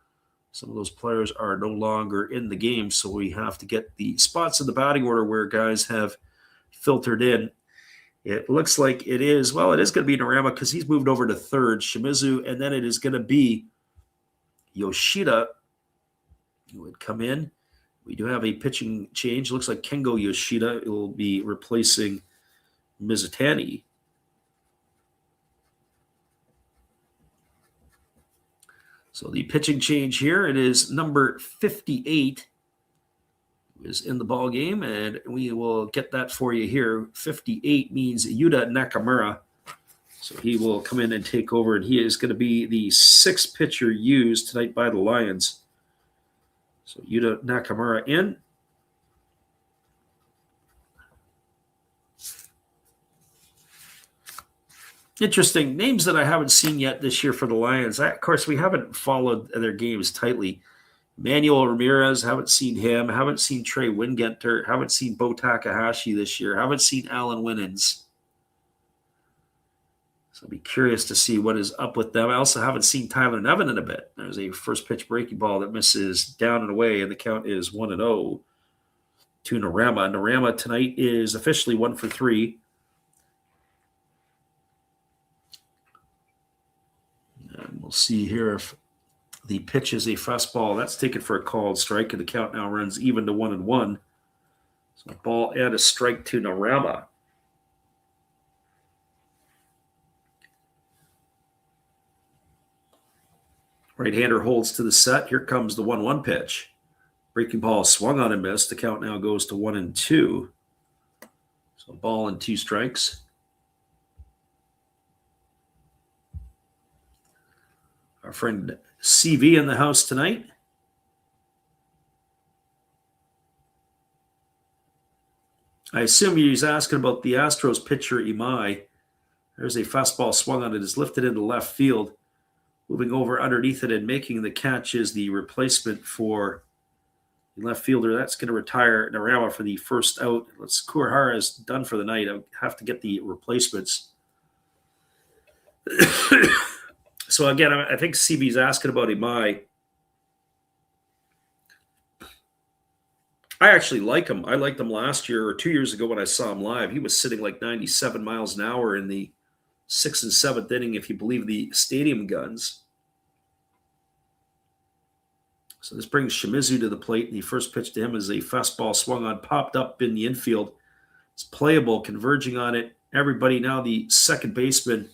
some of those players are no longer in the game, so we have to get the spots in the batting order where guys have filtered in. It looks like it is going to be Narama because he's moved over to third, Shimizu, and then it is going to be Yoshida who would come in. We do have a pitching change. Looks like Kengo Yoshida will be replacing Mizutani. So the pitching change here, it is number 58 is in the ball game, and we will get that for you here. 58 means Yuta Nakamura. So he will come in and take over, and he is going to be the sixth pitcher used tonight by the Lions. So Yuta Nakamura in. Interesting names that I haven't seen yet this year for the Lions. Of course, we haven't followed their games tightly. Manuel Ramirez, haven't seen him. Haven't seen Trey Wingenter. Haven't seen Bo Takahashi this year. Haven't seen Alan Winans. So I'll be curious to see what is up with them. I also haven't seen Tyler Nevin in a bit. There's a first pitch breaking ball that misses down and away, and the count is 1-0 to Narama. Narama tonight is officially 1 for 3. And we'll see here if the pitch is a fastball. That's taken for a called strike, and the count now runs even to 1-1. So a ball and a strike to Narama. Right-hander holds to the set. Here comes the 1-1 pitch. Breaking ball swung on and missed. The count now goes to 1-2. So ball and 2 strikes. Our friend CV in the house tonight. I assume he's asking about the Astros pitcher Imai. There's a fastball swung on it. Is lifted into left field. Moving over underneath it and making the catch is the replacement for the left fielder. That's going to retire Narama for the first out. Kurihara is done for the night. I have to get the replacements. So again, I think CB's asking about Imai. I actually like him. I liked him last year or 2 years ago when I saw him live. He was sitting like 97 miles an hour in the 6th and 7th inning, if you believe the stadium guns. So this brings Shimizu to the plate, and the first pitch to him is a fastball swung on, popped up in the infield. It's playable, converging on it. Everybody now the second baseman.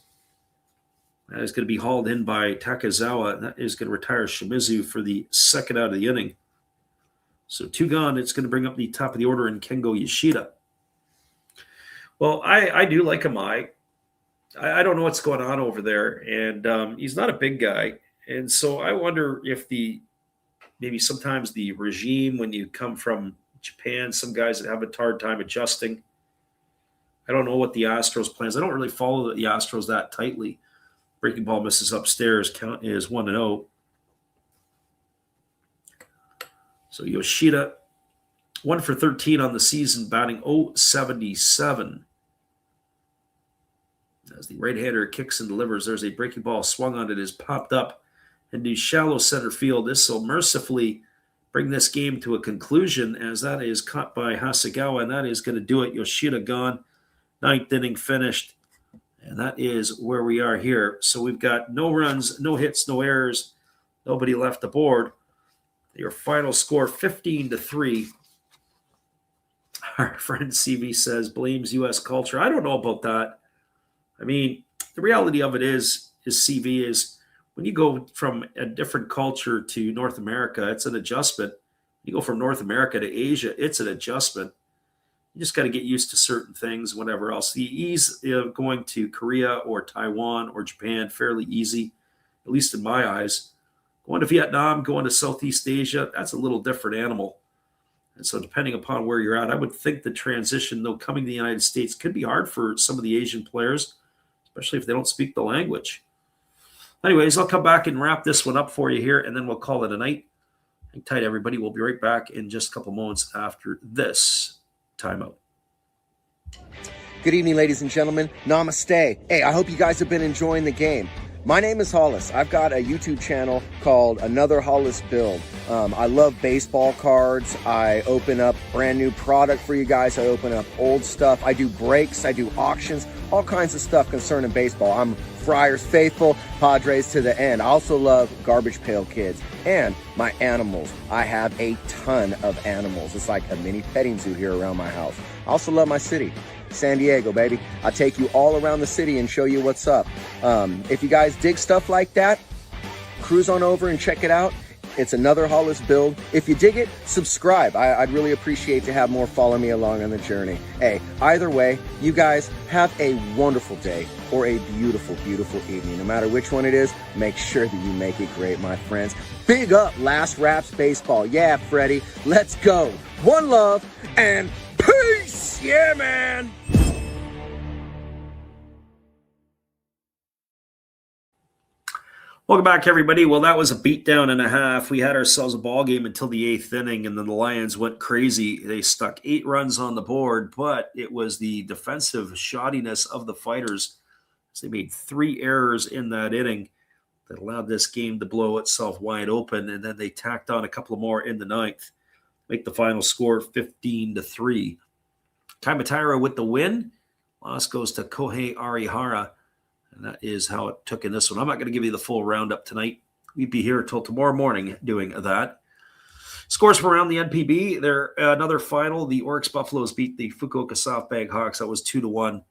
That is going to be hauled in by Takezawa, and that is going to retire Shimizu for the second out of the inning. So 2 gone. It's going to bring up the top of the order in Kengo Yoshida. Well, I do like Imai. I don't know what's going on over there, and he's not a big guy. And so I wonder if maybe sometimes the regime, when you come from Japan, some guys that have a hard time adjusting. I don't know what the Astros plans. I don't really follow the Astros that tightly. Breaking ball misses upstairs. Count is 1-0. So Yoshida, 1 for 13 on the season, batting .077. As the right-hander kicks and delivers, there's a breaking ball swung on it, is popped up into shallow center field. This will mercifully bring this game to a conclusion, as that is caught by Hasegawa, and that is going to do it. Yoshida gone. 9th inning finished, and that is where we are here. So we've got no runs, no hits, no errors, nobody left the board. Your final score, 15-3. Our friend CV says, blames U.S. culture. I don't know about that. I mean, the reality of it is CV is when you go from a different culture to North America, it's an adjustment. You go from North America to Asia, it's an adjustment. You just got to get used to certain things, whatever else. The ease of going to Korea or Taiwan or Japan, fairly easy, at least in my eyes. Going to Vietnam, going to Southeast Asia, that's a little different animal. And so depending upon where you're at, I would think the transition, though, coming to the United States could be hard for some of the Asian players, especially if they don't speak the language. Anyways, I'll come back and wrap this one up for you here, and then we'll call it a night. Hang tight, everybody. We'll be right back in just a couple moments after this timeout. Good evening, ladies and gentlemen. Namaste. Hey, I hope you guys have been enjoying the game. My name is Hollis. I've got a YouTube channel called Another Hollis Build. I love baseball cards. I open up brand new product for you guys. I open up old stuff. I do breaks. I do auctions. All kinds of stuff concerning baseball. I'm Friars faithful, Padres to the end. I also love Garbage Pail Kids and my animals. I have a ton of animals. It's like a mini petting zoo here around my house. I also love my city. San Diego, baby. I'll take you all around the city and show you what's up. If you guys dig stuff like that, cruise on over and check it out. It's Another Hollis Build. If you dig it, subscribe. I'd really appreciate to have more follow me along on the journey. Hey, either way, you guys have a wonderful day or a beautiful, beautiful evening. No matter which one it is, make sure that you make it great, my friends. Big up Last Raps Baseball. Yeah, Freddie, let's go. One love and peace. Yeah, man. Welcome back, everybody. Well, that was a beatdown and a half. We had ourselves a ball game until the eighth inning, and then the Lions went crazy. They stuck 8 runs on the board, but it was the defensive shoddiness of the Fighters. They made 3 errors in that inning that allowed this game to blow itself wide open, and then they tacked on a couple more in the ninth, make the final score 15-3. Kaimatira with the win. Loss goes to Kohei Arihara. And that is how it took in this one. I'm not going to give you the full roundup tonight. We'd be here until tomorrow morning doing that. Scores from around the NPB. There another final. The Oryx Buffaloes beat the Fukuoka SoftBank Hawks. That was 2-1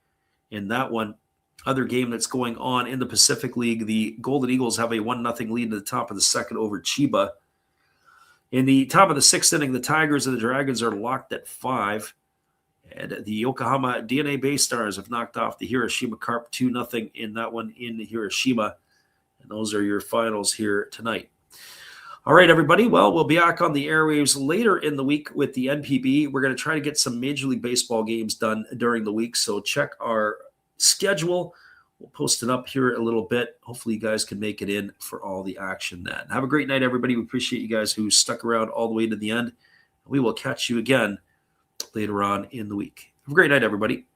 in that one. Other game that's going on in the Pacific League. The Golden Eagles have a 1-0 lead in the top of the second over Chiba. In the top of the sixth inning, the Tigers and the Dragons are locked at 5. And the Yokohama DNA Bay Stars have knocked off the Hiroshima Carp 2-0 in that one in Hiroshima. And those are your finals here tonight. All right, everybody. Well, we'll be back on the airwaves later in the week with the NPB. We're going to try to get some Major League Baseball games done during the week. So check our schedule. We'll post it up here a little bit. Hopefully you guys can make it in for all the action then. Have a great night, everybody. We appreciate you guys who stuck around all the way to the end. We will catch you again later on in the week. Have a great night, everybody.